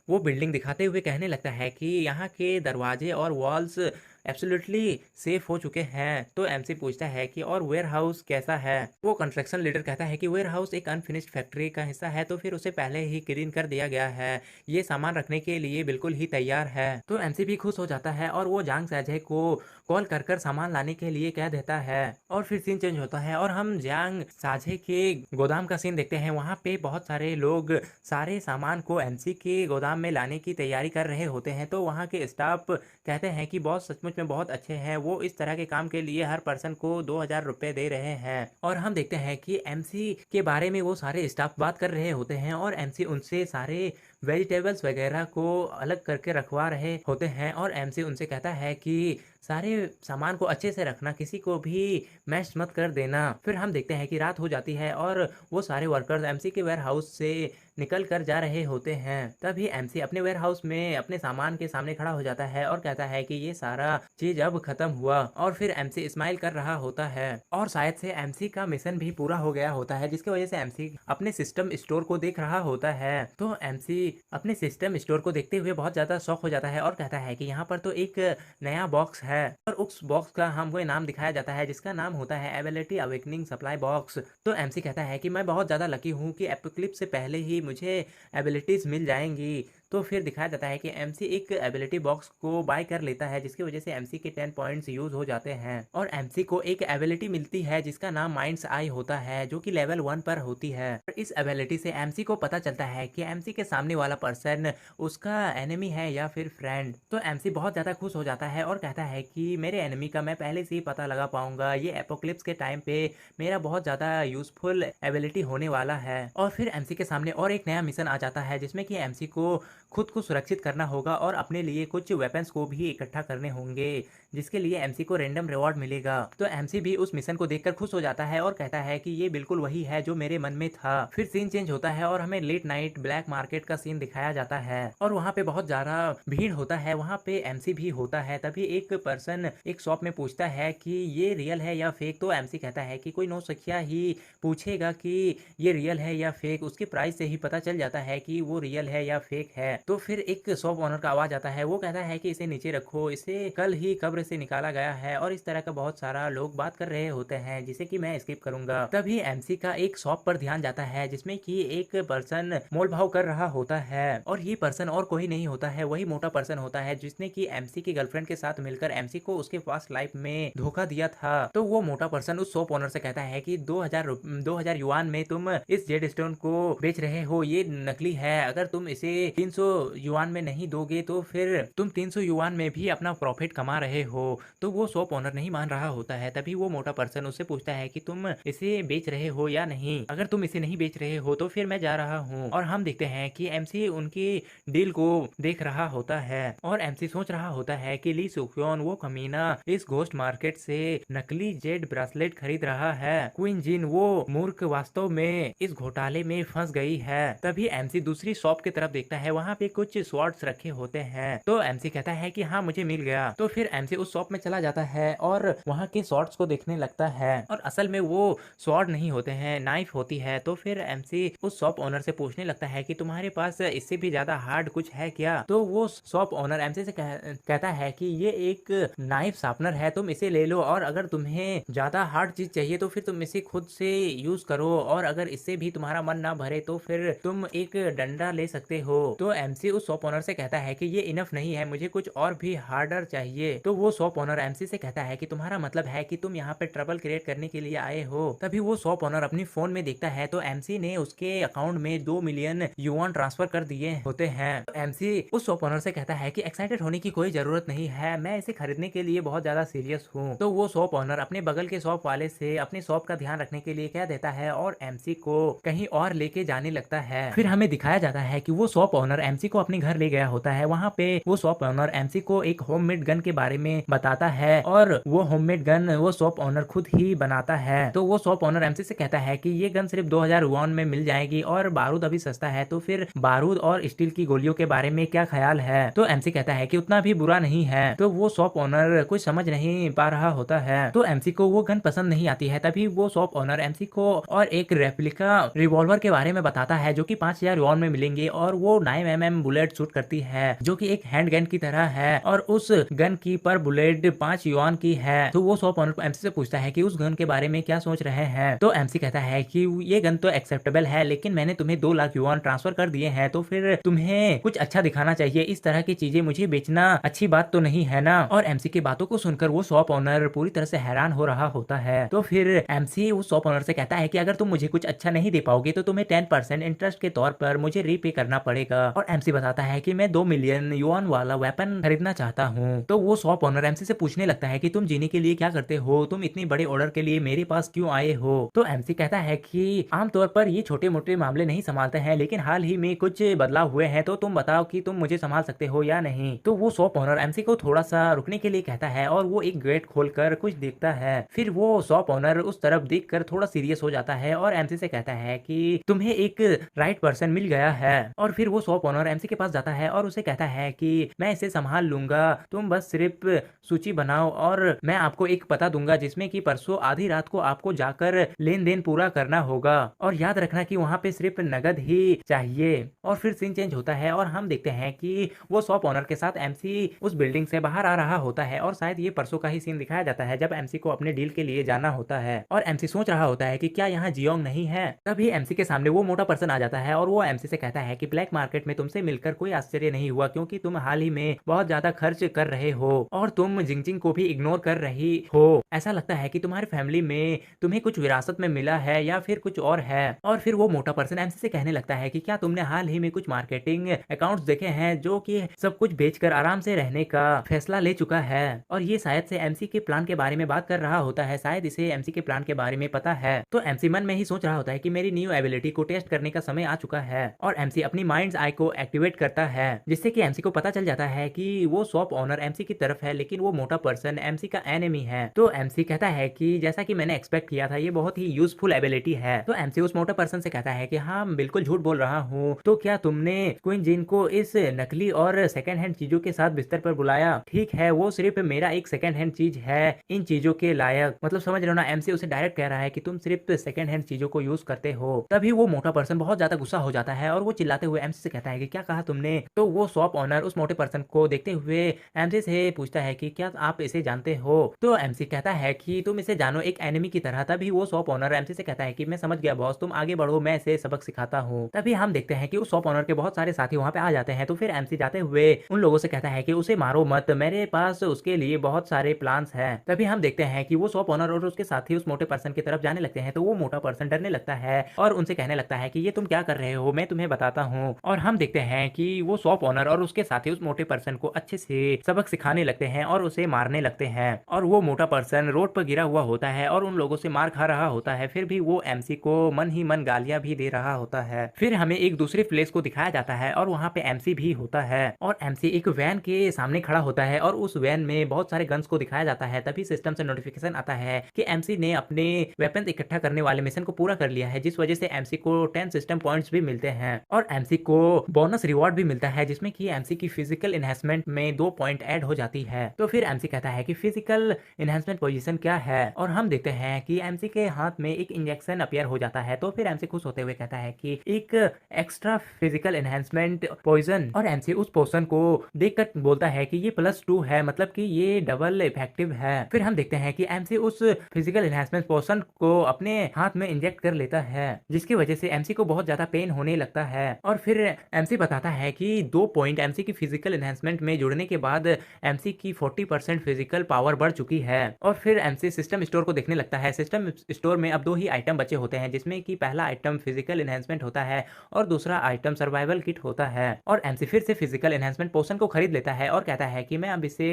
वो बिल्डिंग दिखाते हुए कहने लगता है कि यहाँ के दरवाजे और वॉल्स एब्सोल्युटली सेफ हो चुके हैं। तो एमसी पूछता है कि और वेयर हाउस कैसा है। वो कंस्ट्रक्शन लीडर कहता है कि वेयर हाउस एक अनफिनिश्ड फैक्ट्री का हिस्सा है, तो फिर उसे पहले ही क्लीन कर दिया गया है, ये सामान रखने के लिए बिल्कुल ही तैयार है। तो एमसी भी खुश हो जाता है और वो जांग साझे को कॉल कर कर सामान लाने के लिए कह देता है। और फिर सीन चेंज होता है और हम जांग साझे के गोदाम का सीन देखते हैं। वहाँ पे बहुत सारे लोग सारे सामान को एमसी के गोदाम में लाने की तैयारी कर रहे होते हैं। तो वहाँ के स्टाफ कहते हैं कि बॉस सचमुच में बहुत अच्छे हैं, वो इस तरह के काम के लिए हर पर्सन को 2000 रुपए दे रहे हैं। और हम देखते हैं कि एमसी के बारे में वो सारे स्टाफ बात कर रहे होते हैं, और एमसी उनसे सारे वेजिटेबल्स वगैरह को अलग करके रखवा रहे होते हैं। और एमसी उनसे कहता है कि सारे सामान को अच्छे से रखना, किसी को भी मैश मत कर देना। फिर हम देखते हैं कि रात हो जाती है और वो सारे वर्कर्स एमसी के वेयर हाउस से निकल कर जा रहे होते हैं। तभी एमसी अपने वेयर हाउस में अपने सामान के सामने खड़ा हो जाता है और कहता है कि ये सारा चीज अब खत्म हुआ। और फिर एमसी स्माइल कर रहा होता है, और शायद से एमसी का मिशन भी पूरा हो गया होता है, जिसकी वजह से एमसी अपने सिस्टम स्टोर को देख रहा होता है। तो एमसी अपने सिस्टम स्टोर को देखते हुए बहुत ज्यादा शौक हो जाता है और कहता है कि यहाँ पर तो एक नया बॉक्स है, और उस बॉक्स का हमको नाम दिखाया जाता है जिसका नाम होता है एबिलिटी अवेकनिंग सप्लाई बॉक्स। तो एमसी कहता है कि मैं बहुत ज्यादा लकी हूँ कि एपोक्लिप्स से पहले ही मुझे एबिलिटीज मिल जाएंगी। तो फिर दिखाया जाता है कि एमसी एक एबिलिटी बॉक्स को बाय कर लेता है, जिसकी वजह से एमसी के 10 पॉइंट्स यूज हो जाते हैं, और एमसी को एक एबिलिटी मिलती है जिसका नाम माइंड्स आई होता है, जो कि लेवल 1 पर होती है। और इस एबिलिटी से एमसी को पता चलता है कि एमसी के सामने वाला पर्सन उसका एनिमी है या फिर फ्रेंड। तो एमसी बहुत ज्यादा खुश हो जाता है और कहता है कि मेरे एनिमी का मैं पहले से ही पता लगा पाऊंगा, ये एपोक्लिप्स के टाइम पे मेरा बहुत ज्यादा यूजफुल एबिलिटी होने वाला है। और फिर एमसी के सामने और एक नया मिशन आ जाता है, जिसमें कि एमसी को खुद को सुरक्षित करना होगा और अपने लिए कुछ वेपन्स को भी इकट्ठा करने होंगे, जिसके लिए एमसी को रैंडम रिवॉर्ड मिलेगा। तो एमसी भी उस मिशन को देखकर खुश हो जाता है और कहता है कि ये बिल्कुल वही है जो मेरे मन में था। फिर सीन चेंज होता है और हमें लेट नाइट ब्लैक मार्केट का सीन दिखाया जाता है, और वहाँ पे बहुत ज्यादा भीड़ होता है, वहाँ पे एमसी भी होता है। तभी एक पर्सन एक शॉप में पूछता है कि ये रियल है या फेक। तो एमसी कहता है कि कोई नौसिखिया ही पूछेगा कि ये रियल है या फेक, उसके प्राइस से ही पता चल जाता है कि वो रियल है या फेक है। तो फिर एक शॉप ओनर का आवाज आता है, वो कहता है कि इसे नीचे रखो, इसे कल ही कब्र से निकाला गया है, और इस तरह का बहुत सारा लोग बात कर रहे होते हैं जिसे कि मैं स्किप करूंगा। तभी एमसी का एक शॉप पर ध्यान जाता है, जिसमें कि एक पर्सन मोल भाव कर रहा होता है, और ये पर्सन और कोई नहीं होता है, वही मोटा पर्सन होता है जिसने कि एमसी की गर्लफ्रेंड के साथ मिलकर एमसी को उसके पास्ट लाइफ में धोखा दिया था। तो वो मोटा पर्सन उस शॉप ओनर से कहता है कि 2000 युआन में तुम इस जेड स्टोन को बेच रहे हो, ये नकली है, अगर तुम इसे 300 युआन में नहीं दोगे तो फिर तुम 300 युआन में भी अपना प्रॉफिट कमा रहे हो। तो वो शॉप ओनर नहीं मान रहा होता है। तभी वो मोटा पर्सन उससे पूछता है कि तुम इसे बेच रहे हो या नहीं, अगर तुम इसे नहीं बेच रहे हो तो फिर मैं जा रहा हूँ। और हम देखते हैं कि एमसी उनकी डील को देख रहा होता है, और एमसी सोच रहा होता है कि ली सुक्योन वो कमीना इस घोस्ट मार्केट से नकली जेड ब्रेसलेट खरीद रहा है, क्वीन जिन वो मूर्ख वास्तव में इस घोटाले में फंस गई है। तभी एमसी दूसरी शॉप की तरफ देखता है, वहाँ पे कुछ स्वॉर्ड्स रखे होते हैं। तो एमसी कहता है कि हाँ मुझे मिल गया। तो फिर एमसी उस शॉप में चला जाता है और वहाँ के शॉर्ट्स को देखने लगता है और असल में वो शॉर्ट नहीं होते हैं, नाइफ होती है। तो फिर एमसी उस शॉप ओनर से पूछने लगता है कि तुम्हारे पास इससे भी ज्यादा हार्ड कुछ है क्या? तो वो शॉप ओनर एमसी से कहता है कि ये एक नाइफ शार्पनर है, तुम इसे ले लो और अगर तुम्हें ज्यादा हार्ड चीज चाहिए तो फिर तुम इसे खुद से यूज करो और अगर इससे भी तुम्हारा मन ना भरे तो फिर तुम एक डंडा ले सकते हो। तो एमसी उस शॉप ओनर से कहता है कि ये इनफ नहीं है, मुझे कुछ और भी हार्डर चाहिए। तो वो शॉप ओनर एमसी से कहता है कि तुम्हारा मतलब है कि तुम यहाँ पे ट्रबल क्रिएट करने के लिए आए हो। तभी वो शॉप ओनर अपनी फोन में देखता है तो एमसी ने उसके अकाउंट में 2 मिलियन युआन ट्रांसफर कर दिए होते हैं। एमसी उस शॉप ओनर से कहता है कि एक्साइटेड होने की कोई जरूरत नहीं है, मैं इसे खरीदने के लिए बहुत ज्यादा सीरियस हूँ। तो वो शॉप ओनर अपने बगल के शॉप वाले से अपने शॉप का ध्यान रखने के लिए कह देता है और एमसी को कहीं और लेके जाने लगता है। फिर हमें दिखाया जाता है कि वो शॉप ओनर एमसी को अपने घर ले गया होता है। वहाँ पे वो शॉप ओनर एमसी को एक होममेड गन के बारे में बताता है और वो होममेड गन वो शॉप ओनर खुद ही बनाता है। तो वो शॉप ओनर एमसी से कहता है कि ये गन सिर्फ 2000 युआन में मिल जाएगी और बारूद अभी सस्ता है, तो फिर बारूद और स्टील की गोलियों के बारे में क्या ख्याल है? तो एमसी कहता है कि उतना भी बुरा नहीं है। तो वो शॉप ओनर कुछ समझ नहीं पा रहा होता है तो एमसी को वो गन पसंद नहीं आती है। तभी वो शॉप ओनर एमसी को और एक रेप्लिका रिवॉल्वर के बारे में बताता है जो कि 5000 युआन में मिलेंगे और वो 9mm बुलेट शूट करती है जो कि एक हैंड गन की तरह है और उस गन की पर बुलेट 5 युआन की है। तो वो शॉप ओनर एमसी से पूछता है कि उस गन के बारे में क्या सोच रहे हैं? तो एमसी कहता है कि ये गन तो एक्सेप्टेबल है लेकिन मैंने तुम्हें 2 लाख युआन ट्रांसफर कर दिए हैं तो फिर तुम्हें कुछ अच्छा दिखाना चाहिए, इस तरह की चीजें मुझे बेचना अच्छी बात तो नहीं है ना। और एमसी की बातों को सुनकर वो शॉप ओनर पूरी तरह से हैरान हो रहा होता है। तो फिर एमसी उस शॉप ओनर से कहता है कि अगर तुम मुझे कुछ अच्छा नहीं दे पाओगे तो तुम्हें 10% इंटरेस्ट के तौर पर मुझे रीपे करना पड़ेगा। और एमसी बताता है कि मैं 2 मिलियन युआन वाला वेपन खरीदना चाहता हूँ। तो वो शॉप ओनर एमसी से पूछने लगता है कि तुम जीने के लिए क्या करते हो, तुम इतनी बड़े ऑर्डर के लिए मेरे पास क्यों आए हो? तो एमसी कहता है कि आमतौर पर ये छोटे मोटे मामले नहीं संभालते हैं लेकिन हाल ही में कुछ बदलाव हुए हैं, तो तुम बताओ कि तुम मुझे संभाल सकते हो या नहीं। तो वो शॉप ओनर एमसी को थोड़ा सा रुकने के लिए कहता है और वो एक गेट खोलकर कुछ देखता है। फिर वो शॉप ओनर उस तरफ देखकर थोड़ा सीरियस हो जाता है और एमसी से कहता है कि तुम्हें एक राइट पर्सन मिल गया है। और फिर वो शॉप ओनर एमसी के पास जाता है और उसे कहता है कि मैं इसे संभाल लूंगा, तुम बस सिर्फ सूची बनाओ और मैं आपको एक पता दूंगा जिसमें कि परसों आधी रात को आपको जाकर लेन देन पूरा करना होगा और याद रखना कि वहाँ पे सिर्फ नगद ही चाहिए। और फिर सीन चेंज होता है और हम देखते हैं कि वो शॉप ओनर के साथ एमसी उस बिल्डिंग से बाहर आ रहा होता है और शायद ये परसों का ही सीन दिखाया जाता है जब एमसी को अपने डील के लिए जाना होता है और एमसी सोच रहा होता है कि क्या यहाँ जियोंग नहीं है। तभी एमसी के सामने वो मोटा पर्सन आ जाता है और वो एमसी से कहता है कि ब्लैक मार्केट में तुमसे मिलकर कोई आश्चर्य नहीं हुआ क्योंकि तुम हाल ही में बहुत ज्यादा खर्च कर रहे हो और तुम जिंगजिंग को भी इग्नोर कर रही हो। ऐसा लगता है कि तुम्हारी फैमिली में तुम्हें कुछ विरासत में मिला है या फिर कुछ और है। और फिर वो मोटा पर्सन एमसी से कहने लगता है कि क्या तुमने हाल ही में कुछ मार्केटिंग अकाउंट्स देखे हैं जो कि सब कुछ बेचकर आराम से रहने का फैसला ले चुका है। और ये शायद से एमसी के प्लान के बारे में बात कर रहा होता है, शायद इसे एमसी के प्लान के बारे में पता है। तो एमसी मन में ही सोच रहा होता है कि मेरी न्यू एबिलिटी को टेस्ट करने का समय आ चुका है और एमसी अपनी माइंड्स आई को एक्टिवेट करता है जिससे कि एमसी को पता चल जाता है कि वो शॉप ओनर एमसी की तरफ है लेकिन वो मोटा पर्सन एमसी का एनिमी है। तो एमसी कहता है कि जैसा कि मैंने एक्सपेक्ट किया था ये बहुत ही यूजफुल एबिलिटी है। तो एमसी उस मोटा पर्सन से कहता है कि हाँ बिल्कुल झूठ बोल रहा हूँ, तो क्या तुमने क्वीन जिन को इस नकली और सेकंड हैंड चीजों के साथ बिस्तर पर बुलाया? ठीक है, वो सिर्फ मेरा एक सेकंड हैंड चीज है इन चीजों के लायक। मतलब समझ रहे हो ना, एमसी उसे डायरेक्ट कह रहा है कि तुम सिर्फ सेकंड हैंड चीजों को यूज करते हो। तभी वो मोटा पर्सन बहुत ज्यादा गुस्सा हो जाता है और वो चिल्लाते हुए एमसी से कहता है कि क्या कहा तुमने? तो वो शॉप ओनर उस मोटे पर्सन को देखते हुए एमसी से पूछता है कि क्या आप इसे जानते हो? तो एमसी कहता है कि तुम इसे जानो एक एनिमी की तरह। तभी वो शॉप ओनर एमसी से कहता है कि मैं समझ गया बॉस, तुम आगे बढ़ो, मैं इसे सबक सिखाता हूँ। तभी हम देखते हैं कि उस शॉप ओनर के बहुत सारे साथी वहाँ पे आ जाते हैं। तो फिर एमसी जाते हुए उन लोगों से कहता है कि उसे मारो मत, मेरे पास उसके लिए बहुत सारे प्लान्स हैं। तभी हम देखते हैं कि वो शॉप ओनर और उसके साथी उस मोटे पर्सन की तरफ जाने लगते हैं। तो वो मोटा पर्सन डरने लगता है और उनसे कहने लगता है कि ये तुम क्या कर रहे हो, मैं तुम्हें बताता हूँ। और हम देखते हैं कि वो शॉप ओनर और उसके साथी उस मोटे पर्सन को अच्छे से सबक सिखाने लगते हैं और उसे मारने लगते हैं। और वो मोटा पर्सन रोड पर गिरा हुआ होता है और उन लोगों से मार खा रहा होता है, फिर भी वो एमसी को मन ही मन गालियां भी दे रहा होता है। फिर हमें एक दूसरे प्लेस को दिखाया जाता है और वहाँ पे एमसी भी होता है और एमसी एक वैन के सामने खड़ा होता है और उस वैन में बहुत सारे गन्स को दिखाया जाता है। तभी सिस्टम से नोटिफिकेशन आता है कि एमसी ने अपने वेपन इकट्ठा करने वाले मिशन को पूरा कर लिया है, जिस वजह से एमसी को 10 सिस्टम पॉइंट्स भी मिलते हैं और एमसी को बोनस रिवॉर्ड भी मिलता है जिसमें कि एमसी की फिजिकल एनहेंसमेंट में 2 पॉइंट ऐड हो जाती है। तो फिर एमसी कहता है कि फिजिकल इनहेंसमेंट पोजीशन क्या है, और हम देखते हैं कि एमसी के हाथ में एक इंजेक्शन अपीयर हो जाता है। तो फिर एमसी खुश होते हुए कहता है कि एक एक्स्ट्रा फिजिकल एनहेंसमेंट पोइजन, और एमसी उस पोशन को देखकर बोलता है कि ये +2 है, मतलब कि ये डबल इफेक्टिव है। फिर हम देखते हैं कि एमसी उस फिजिकल एनहेंसमेंट पोशन को अपने हाथ में इंजेक्ट कर लेता है, जिसकी वजह से एमसी को बहुत ज्यादा पेन होने लगता है। और फिर एमसी बताता है कि 2 पॉइंट एमसी की फिजिकल एनहेंसमेंट में जुड़ने के बाद एमसी की 40% फिजिकल पावर बढ़ चुकी है। और फिर एमसी सिस्टम स्टोर को देखने लगता है। सिस्टम स्टोर में अब 2 ही आइटम बचे होते हैं, जिसमें कि पहला आइटम फिजिकल एनहेंसमेंट होता है और दूसरा आइटम सर्वाइवल किट होता है। और एमसी फिर से फिजिकल एनहेंसमेंट पोशन को खरीद लेता है और कहता है कि मैं अब इसे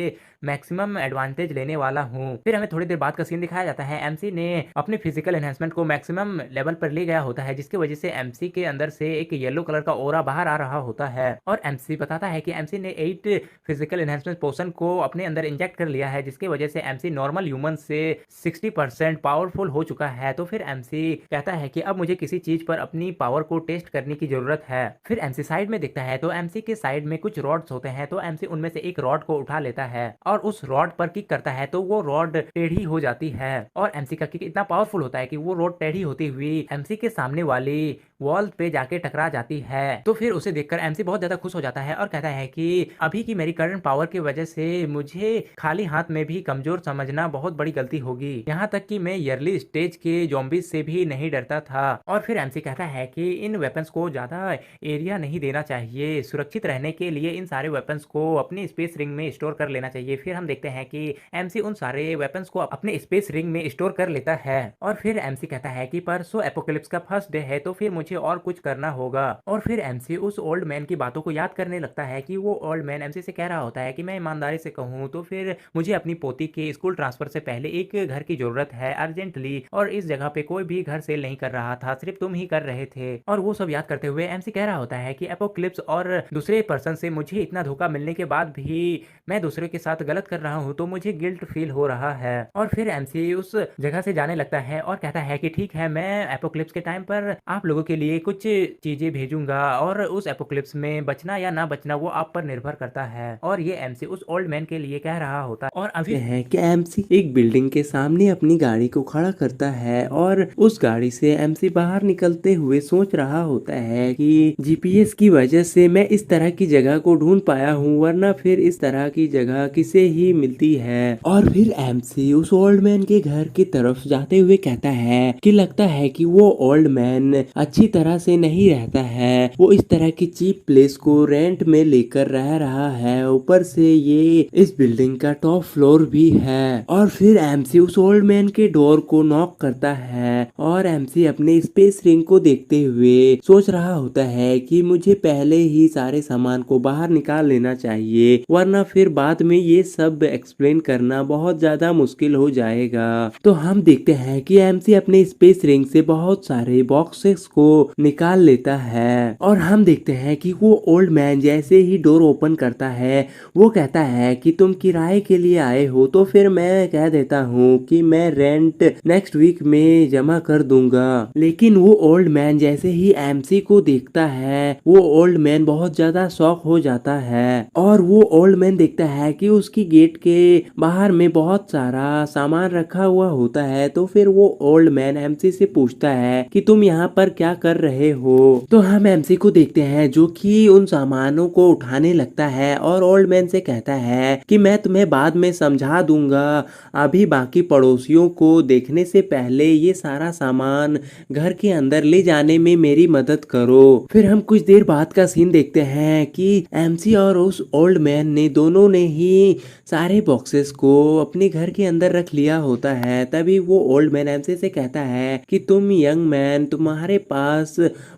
मैक्सिमम एडवांटेज लेने वाला हूँ। फिर हमें थोड़ी देर बाद का सीन दिखाया जाता है। एमसी ने अपने फिजिकल एनहेंसमेंट को मैक्सिमम लेवल पर ले गया होता है, जिसकी वजह से एमसी के अंदर से एक येलो कलर का ओरा बाहर आ रहा होता है। और एमसी बताता है कि एमसी ने 8 फिजिकल एनहेंसमेंट पोशन को अपने अंदर इंजेक्ट कर लिया है, जिसकी वजह से एमसी नॉर्मल ह्यूमन से 60% पावरफुल हो चुका है। तो फिर एमसी कहता है कि अब मुझे किसी चीज पर अपनी पावर को टेस्ट करने की जरूरत है। फिर एमसी साइड में देखता है तो एमसी के साइड में कुछ रॉड्स होते हैं। तो एमसी उनमें से एक रॉड को उठा लेता है और उस रॉड पर किक करता है, तो वो रॉड टेढ़ी हो जाती है। और एमसी का किक इतना पावरफुल होता है कि वो रॉड टेढ़ी होती हुई एमसी के सामने वाली वॉल पे जाके टकरा जाती है। तो फिर उसे देखकर एमसी बहुत ज्यादा खुश हो जाता है और कहता है कि अभी की मेरी करंट पावर की वजह से मुझे खाली हाथ में भी कमजोर समझना बहुत बड़ी गलती होगी, यहाँ तक कि मैं अर्ली स्टेज के ज़ॉम्बीज से भी नहीं डरता था। और फिर एमसी कहता है कि इन वेपन्स को ज्यादा एरिया नहीं देना चाहिए, सुरक्षित रहने के लिए इन सारे वेपन्स को अपनी स्पेस रिंग में स्टोर कर लेना चाहिए। फिर हम देखते हैं कि एमसी उन सारे वेपन्स को अपने स्पेस रिंग में स्टोर कर लेता है। और फिर एमसी कहता है कि परसों एपोकलिप्स का फर्स्ट डे है, तो फिर मुझे और कुछ करना होगा। और फिर एमसी उस ओल्ड मैन की बातों को याद करने लगता है कि वो ओल्ड मैन एमसी से कह रहा होता है कि मैं ईमानदारी से कहूँ तो फिर मुझे अपनी पोती के स्कूल ट्रांसफर से पहले एक घर की जरूरत है अर्जेंटली, और इस जगह पे कोई भी घर सेल नहीं कर रहा था, सिर्फ तुम ही कर रहे थे। और वो सब याद करते हुए एमसी कह रहा होता है कि एपोक्लिप्स और दूसरे पर्सन से मुझे इतना धोखा मिलने के बाद भी मैं दूसरे के साथ गलत कर रहा हूँ, तो मुझे गिल्ट फील हो रहा है। और फिर एमसी उस जगह से जाने लगता है और कहता है कि ठीक है, मैं एपोक्लिप्स के टाइम पर आप लोगों के लिए कुछ चीजें भेजूंगा, और उस एपोक्लिप्स में बचना या ना बचना वो आप पर निर्भर करता है। और ये एमसी उस ओल्ड मैन के लिए कह रहा होता है। और अभी है कि एमसी एक बिल्डिंग के सामने अपनी गाड़ी को खड़ा करता है और उस गाड़ी से एमसी बाहर निकलते हुए सोच रहा होता है कि जीपीएस की वजह से मैं इस तरह की जगह को ढूंढ पाया हूँ, वरना फिर इस तरह की जगह किसे ही मिलती है। और फिर एमसी उस ओल्ड मैन के घर की तरफ जाते हुए कहता है कि लगता है कि वो ओल्ड मैन अच्छी तरह से नहीं रहता है, वो इस तरह की चीप प्लेस को रेंट में लेकर रह रहा है, ऊपर से ये इस बिल्डिंग का टॉप फ्लोर भी है। और फिर एमसी उस ओल्ड मैन के डोर को नॉक करता है और एमसी अपने स्पेस रिंग को देखते हुए सोच रहा होता है कि मुझे पहले ही सारे सामान को बाहर निकाल लेना चाहिए, वरना फिर बाद में ये सब एक्सप्लेन करना बहुत ज्यादा मुश्किल हो जाएगा। तो हम देखते हैं कि एमसी अपने स्पेस रिंग से बहुत सारे बॉक्सेस को निकाल लेता है और हम देखते हैं कि वो ओल्ड मैन जैसे ही डोर ओपन करता है वो कहता है कि तुम किराए के लिए आए हो, तो फिर मैं कह देता हूँ कि मैं रेंट नेक्स्ट वीक में जमा कर दूंगा। लेकिन वो ओल्ड मैन जैसे ही एमसी को देखता है वो ओल्ड मैन बहुत ज्यादा शॉक हो जाता है और वो ओल्ड मैन देखता है कि उसकी गेट के बाहर में बहुत सारा सामान रखा हुआ होता है। तो फिर वो ओल्ड मैन एमसी से पूछता है कि तुम यहाँ पर क्या कर रहे हो। तो हम एमसी को देखते हैं जो कि उन सामानों को उठाने लगता है और ओल्ड मैन से कहता है कि मैं तुम्हें बाद में समझा दूंगा, अभी बाकी पड़ोसियों को देखने से पहले ये सारा सामान घर के अंदर ले जाने में मेरी मदद करो। फिर हम कुछ देर बाद का सीन देखते हैं कि एमसी और उस ओल्ड मैन ने दोनों ने ही सारे बॉक्सेस को अपने घर के अंदर रख लिया होता है। तभी वो ओल्ड मैन एमसी से कहता है कि तुम यंग मैन, तुम्हारे पास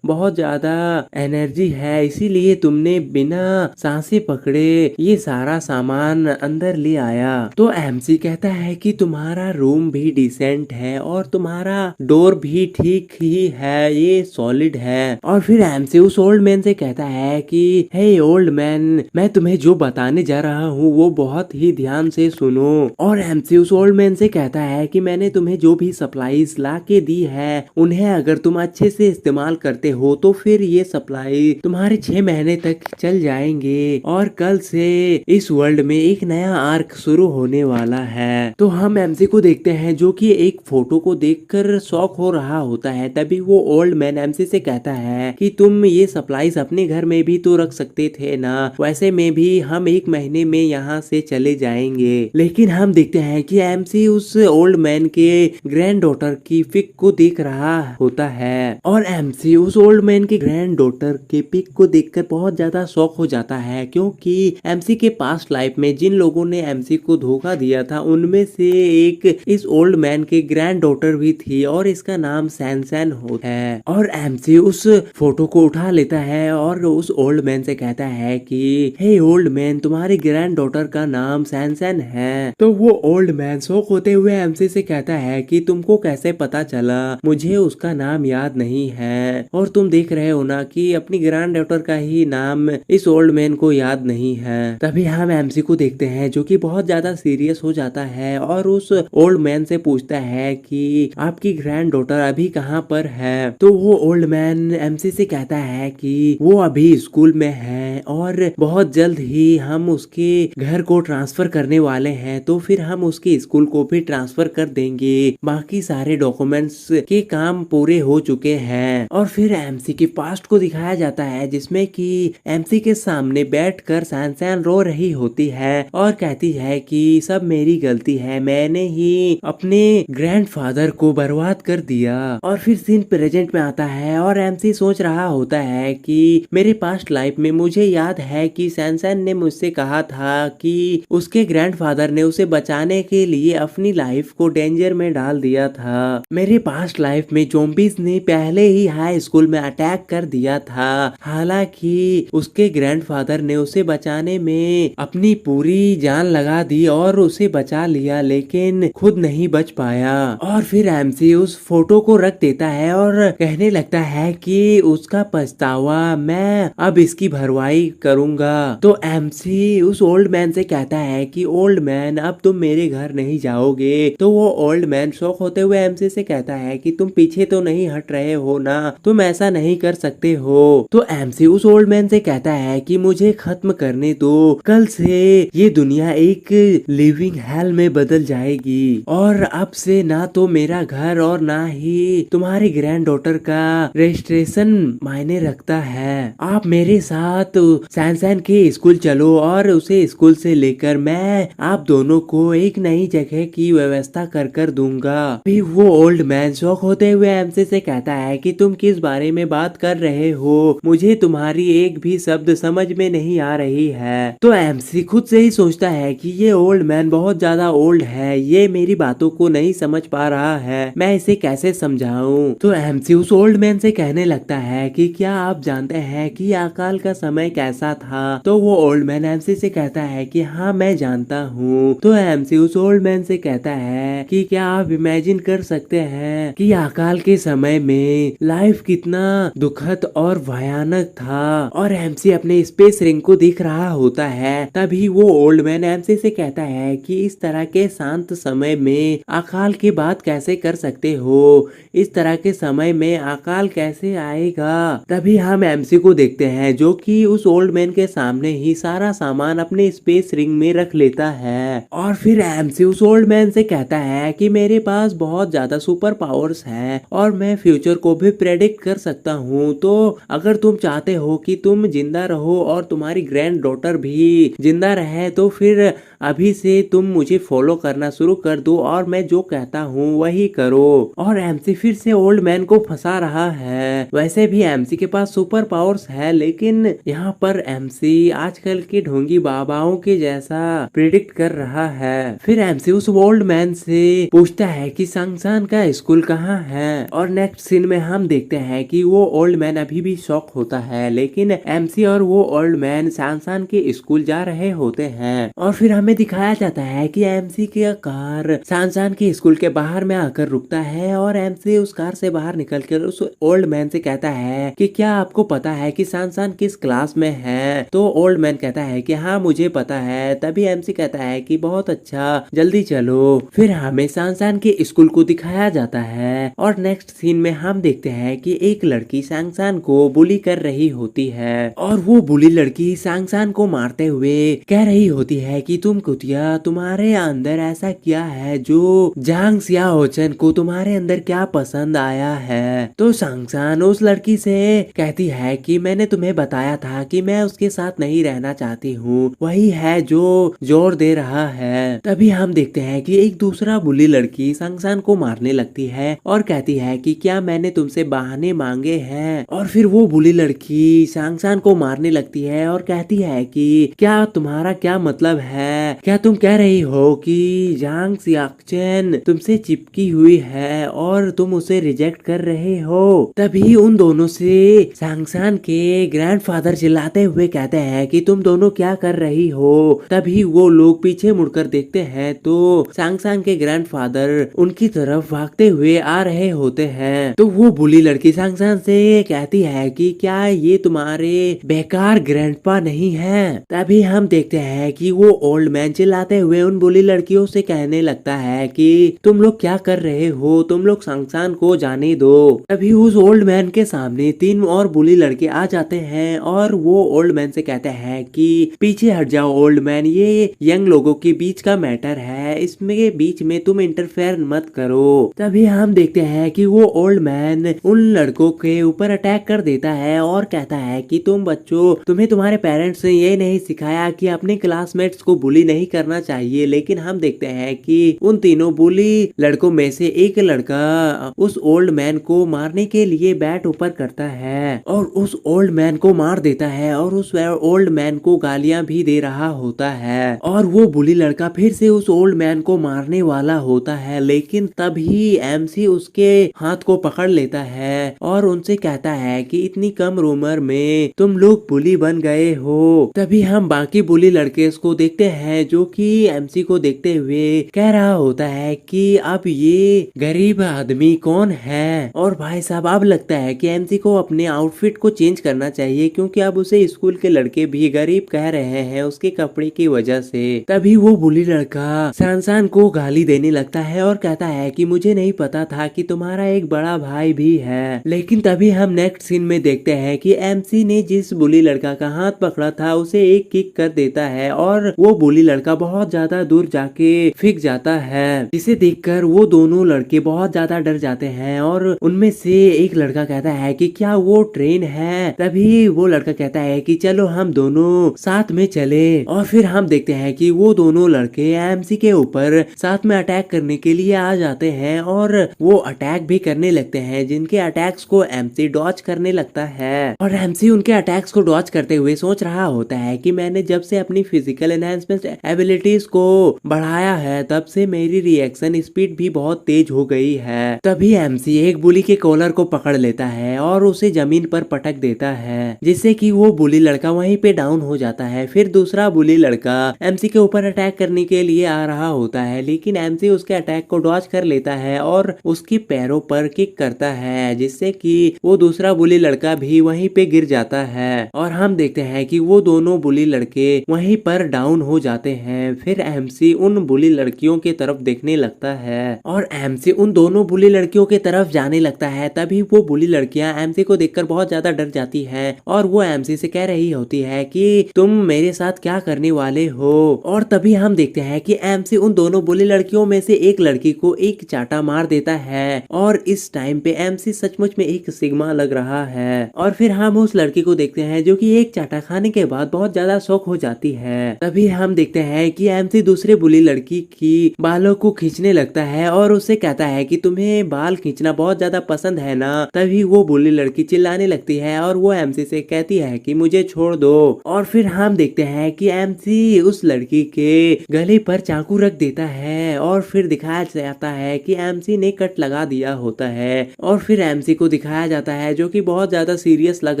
बहुत ज्यादा एनर्जी है, इसीलिए तुमने बिना सांसें पकड़े ये सारा सामान अंदर ले आया। तो एमसी कहता है कि तुम्हारा रूम भी डिसेंट है और तुम्हारा डोर भी ठीक ही है, ये सॉलिड है। और फिर एमसी उस ओल्ड मैन से कहता है कि हे ओल्ड मैन, मैं तुम्हें जो बताने जा रहा हूँ वो बहुत ही ध्यान से सुनो। और एमसी उस ओल्ड मैन से कहता है कि मैंने तुम्हें जो भी सप्लाईज ला के दी है उन्हें अगर तुम अच्छे से इस्तेमाल करते हो तो फिर ये सप्लाई तुम्हारे 6 महीने तक चल जाएंगे और कल से इस वर्ल्ड में एक नया आर्क शुरू होने वाला है। तो हम एमसी को देखते हैं जो कि एक फोटो को देखकर शॉक हो रहा होता है। तभी वो ओल्ड मैन एमसी से कहता है कि तुम ये सप्लाईज अपने घर में भी तो रख सकते थे ना, वैसे में भी हम 1 महीने में यहाँ से चले जाएंगे। लेकिन हम देखते हैं कि एमसी उस ओल्ड मैन के ग्रैंड डॉटर की पिक को देख रहा होता है और एमसी उस ओल्ड मैन की ग्रैंड डॉटर के पिक को देखकर बहुत ज्यादा शॉक हो जाता है, क्योंकि एमसी के पास्ट लाइफ में जिन लोगों ने एमसी को धोखा दिया था उनमें से एक इस ओल्ड मैन के ग्रैंड डॉटर भी थी और इसका नाम सैनसैन है। और एमसी उस फोटो को उठा लेता है और उस ओल्ड मैन से कहता है कि हे ओल्ड मैन, तुम्हारी ग्रैंड डॉटर का नाम सैनसैन है। तो वो ओल्ड मैन शॉक होते हुए एमसी से कहता है कि तुमको कैसे पता चला, मुझे उसका नाम याद नहीं है और तुम देख रहे हो ना कि अपनी ग्रैंड डॉटर का ही नाम इस ओल्ड मैन को याद नहीं है। तभी हम एमसी को देखते हैं जो कि बहुत ज्यादा सीरियस हो जाता है और उस ओल्ड मैन से पूछता है कि आपकी ग्रैंड डॉटर अभी कहाँ पर है। तो वो ओल्ड मैन एमसी से कहता है कि वो अभी स्कूल में है और बहुत जल्द ही हम उसके घर को ट्रांसफर करने वाले हैं, तो फिर हम उसके स्कूल को भी ट्रांसफर कर देंगे। बाकी सारे डॉक्यूमेंट्स के काम पूरे हो चुके हैं। और फिर एमसी के पास्ट को दिखाया जाता है जिसमें कि एमसी के सामने बैठकर सैनसैन रो रही होती है और कहती है कि सब मेरी गलती है, मैंने ही अपने ग्रैंडफादर को बर्बाद कर दिया। और फिर सीन प्रेजेंट में आता है और एमसी सोच रहा होता है कि मेरे पास्ट लाइफ में मुझे याद है कि सैनसैन ने मुझसे कहा था कि उसके ग्रैंडफादर ने उसे बचाने के लिए अपनी लाइफ को डेंजर में डाल दिया था। मेरे पास्ट लाइफ में ज़ॉम्बीज़ ने पहले ही हाई स्कूल में अटैक कर दिया था, हालांकि उसके ग्रैंडफादर ने उसे बचाने में अपनी पूरी जान लगा दी और उसे बचा लिया, लेकिन खुद नहीं बच पाया। और फिर एमसी उस फोटो को रख देता है और कहने लगता है कि उसका पछतावा मैं अब इसकी भरवाई करूंगा। तो एमसी उस ओल्ड मैन से कहता है कि ओल्ड मैन, अब तुम मेरे घर नहीं जाओगे। तो वो ओल्ड मैन शॉक होते हुए एमसी से कहता है कि तुम पीछे तो नहीं हट रहे हो ना, तुम ऐसा नहीं कर सकते हो। तो एमसी उस ओल्ड मैन से कहता है कि मुझे खत्म करने दो, कल से ये दुनिया एक लिविंग हेल में बदल जाएगी और अब से ना तो मेरा घर और ना ही तुम्हारी ग्रैंड डॉटर का रजिस्ट्रेशन मायने रखता है। आप मेरे साथ सैनसैन के स्कूल चलो और उसे स्कूल से लेकर मैं आप दोनों को एक नई जगह की व्यवस्था कर दूंगा। फिर वो ओल्ड मैन शॉक होते हुए एमसी से कहता है कि तुम किस बारे में बात कर रहे हो, मुझे तुम्हारी एक भी शब्द समझ में नहीं आ रही है। तो एमसी खुद से ही सोचता है कि ये ओल्ड मैन बहुत ज्यादा ओल्ड है, ये मेरी बातों को नहीं समझ पा रहा है, मैं इसे कैसे समझाऊं। तो एमसी उस ओल्ड मैन से कहने लगता है कि क्या आप जानते हैं कि अकाल का समय कैसा था। तो वो ओल्ड मैन एमसी से कहता है कि हाँ मैं जानता हूँ। तो एमसी उस ओल्ड मैन से कहता है कि क्या आप इमेजिन कर सकते हैं कि अकाल के समय में लाइफ कितना दुखद और भयानक था। और एमसी अपने स्पेस रिंग को देख रहा होता है। तभी वो ओल्ड मैन एमसी से कहता है कि इस तरह के शांत समय में अकाल की बात कैसे कर सकते हो, इस तरह के समय में अकाल कैसे आएगा। तभी हम एमसी को देखते हैं जो कि उस ओल्ड मैन के सामने ही सारा सामान अपने स्पेस रिंग में रख लेता है। और फिर एमसी उस ओल्ड मैन से कहता है कि मेरे पास बहुत ज्यादा सुपर पावर्स है और मैं फ्यूचर को भी प्रेडिक्ट कर सकता हूँ। तो अगर तुम चाहते हो कि तुम जिंदा रहो और तुम्हारी ग्रैंड डॉटर भी जिंदा रहे तो फिर अभी से तुम मुझे फॉलो करना शुरू कर दो और मैं जो कहता हूँ वही करो। और एमसी फिर से ओल्ड मैन को फंसा रहा है। वैसे भी एमसी के पास सुपर पावर्स है, लेकिन यहाँ पर एमसी आजकल के ढोंगी बाबाओं के जैसा प्रिडिक्ट कर रहा है। फिर एमसी उस ओल्ड मैन से पूछता है कि सैनसैन का स्कूल कहाँ है। और नेक्स्ट सीन में हम देखते हैं कि वो ओल्ड मैन अभी भी शॉक होता है, लेकिन एमसी और वो ओल्ड मैन सैनसैन के स्कूल जा रहे होते हैं। और फिर हमें दिखाया जाता है कि एमसी की कार सैनसैन के स्कूल के बाहर में आकर रुकता है और एमसी उस कार से बाहर निकलकर उस ओल्ड मैन से कहता है कि क्या आपको पता है कि सैनसैन किस क्लास में है। तो ओल्ड मैन कहता है कि हाँ मुझे पता है। तभी एमसी कहता है कि बहुत अच्छा, जल्दी चलो। फिर हमें सैनसैन के स्कूल को दिखाया जाता है और नेक्स्ट सीन में हम देखते देखते हैं कि एक लड़की सांगसान को बुली कर रही होती है और वो बुली लड़की सांगसान को मारते हुए कह रही होती है कि तुम कुतिया, तुम्हारे अंदर ऐसा क्या है जो जांग सियाओचन को तुम्हारे अंदर क्या पसंद आया है। तो सांगसान उस लड़की से कहती है कि मैंने तुम्हें बताया था कि मैं उसके साथ नहीं रहना चाहती हूँ, वही है जो जोर दे रहा है। तभी हम देखते हैं कि एक दूसरा बुली लड़की सांगसान को मारने लगती है और कहती है कि क्या मैंने तुमसे बहाने मांगे हैं। और फिर वो बुली लड़की सांगसान को मारने लगती है और कहती है कि क्या तुम्हारा क्या मतलब है, क्या तुम कह रही हो कि जांग सियाचेन तुमसे चिपकी हुई है और तुम उसे रिजेक्ट कर रहे हो। तभी उन दोनों से सांगसान के ग्रैंडफादर चिल्लाते हुए कहते हैं कि तुम दोनों क्या कर रही हो। तभी वो लोग पीछे मुड़कर देखते हैं तो सांगसान के ग्रैंडफादर उनकी तरफ भागते हुए आ रहे होते हैं। तो वो बुली लड़की सांगसान से कहती है कि क्या ये तुम्हारे बेकार ग्रैंडपा नहीं है। तभी हम देखते हैं कि वो ओल्ड मैन चिल्लाते हुए उन बुली लड़कियों से कहने लगता है कि तुम लोग क्या कर रहे हो, तुम लोग सांगसान को जाने दो। तभी उस ओल्ड मैन के सामने 3 और बुली लड़के आ जाते हैं और वो ओल्ड मैन से कहते हैं कि पीछे हट जाओ ओल्ड मैन, ये यंग लोगों के बीच का मैटर है, इसमें बीच में तुम इंटरफेयर मत करो। तभी हम देखते हैं कि वो ओल्ड मैन उन लड़कों के ऊपर अटैक कर देता है और कहता है कि तुम बच्चों, तुम्हें तुम्हारे पेरेंट्स ने ये नहीं सिखाया कि अपने क्लासमेट्स को बुली नहीं करना चाहिए। लेकिन हम देखते हैं कि उन तीनों बुली लड़कों में से एक लड़का उस ओल्ड मैन को मारने के लिए बैट ऊपर करता है और उस ओल्ड मैन को मार देता है और उस ओल्ड मैन को गालियां भी दे रहा होता है। और वो बुली लड़का फिर से उस ओल्ड मैन को मारने वाला होता है, लेकिन तभी एमसी उसके हाथ को पकड़ लेता है और उनसे कहता है कि इतनी कम उम्र में तुम लोग बुली बन गए हो। तभी हम बाकी बुली लड़के को देखते हैं जो कि एमसी को देखते हुए कह रहा होता है कि अब ये गरीब आदमी कौन है। और भाई साहब, अब लगता है कि एमसी को अपने आउटफिट को चेंज करना चाहिए क्योंकि अब उसे स्कूल के लड़के भी गरीब कह रहे हैं उसके कपड़े की वजह से। तभी वो बुली लड़का सांसान को गाली देने लगता है और कहता है कि मुझे नहीं पता था कि तुम्हारा एक बड़ा भाई भी है। लेकिन तभी हम नेक्स्ट सीन में देखते हैं कि एमसी ने जिस बुली लड़का का हाथ पकड़ा था उसे एक किक कर देता है और वो बुली लड़का बहुत ज्यादा दूर जाके फिक जाता है, जिसे देखकर वो दोनों लड़के बहुत ज्यादा डर जाते हैं। और उनमें से एक लड़का कहता है कि क्या वो ट्रेन है। तभी वो लड़का कहता है कि चलो हम दोनों साथ में चले। और फिर हम देखते हैं कि वो दोनों लड़के एमसी के ऊपर साथ में अटैक करने के लिए आ जाते हैं और वो अटैक भी करने लगते हैं, जिनके अटैक्स को एमसी डॉज करने लगता है। और एमसी उनके अटैक्स को डॉज करते हुए सोच रहा होता है कि मैंने जब से अपनी फिजिकल एनहांसमेंट एबिलिटीज को बढ़ाया है तब से मेरी रिएक्शन स्पीड भी बहुत तेज हो गई है। तभी एमसी एक बुली के कॉलर को पकड़ लेता है और उसे जमीन पर पटक देता है, जिससे कि वो बुली लड़का वहीं पे डाउन हो जाता है। फिर दूसरा बुली लड़का एमसी के ऊपर अटैक करने के लिए आ रहा होता है, लेकिन एमसी उसके अटैक को डॉज कर लेता है और उसकी पैरों पर किक करता है, जिससे कि वो दूसरा बुली लड़का भी वहीं पे गिर जाता है। और हम देखते हैं कि वो दोनों बुली लड़के वहीं पर डाउन हो जाते हैं। फिर एमसी उन बुली लड़कियों की तरफ देखने लगता है और एमसी उन दोनों बुली लड़कियों की तरफ जाने लगता है। तभी वो बुली लड़कियां एमसी को देखकर बहुत ज्यादा डर जाती हैं और वो एमसी से कह रही होती है कि तुम मेरे साथ क्या करने वाले हो। और तभी हम देखते हैं कि एमसी उन दोनों बुली लड़कियों में से एक लड़की को एक चाटा मार देता है और इस टाइम पे एमसी सचमुच में एक सिग्मा लग रहा है। और फिर हम उस लड़की को देखते हैं जो कि एक चाटा खाने के बाद बहुत ज्यादा शौक हो जाती है। तभी हम देखते हैं कि एमसी दूसरे बुली लड़की की बालों को खींचने लगता है और उससे कहता है कि तुम्हें बाल खींचना बहुत ज्यादा पसंद है ना। तभी वो बुली लड़की चिल्लाने लगती है और वो एमसी से कहती है कि मुझे छोड़ दो। और फिर हम देखते हैं कि एमसी उस लड़की के गले पर चाकू रख देता है और फिर दिखाया जाता है कि एमसी ने कट लगा दिया होता है। और फिर एमसी को दिखाया जाता है जो कि बहुत ज्यादा सीरियस लग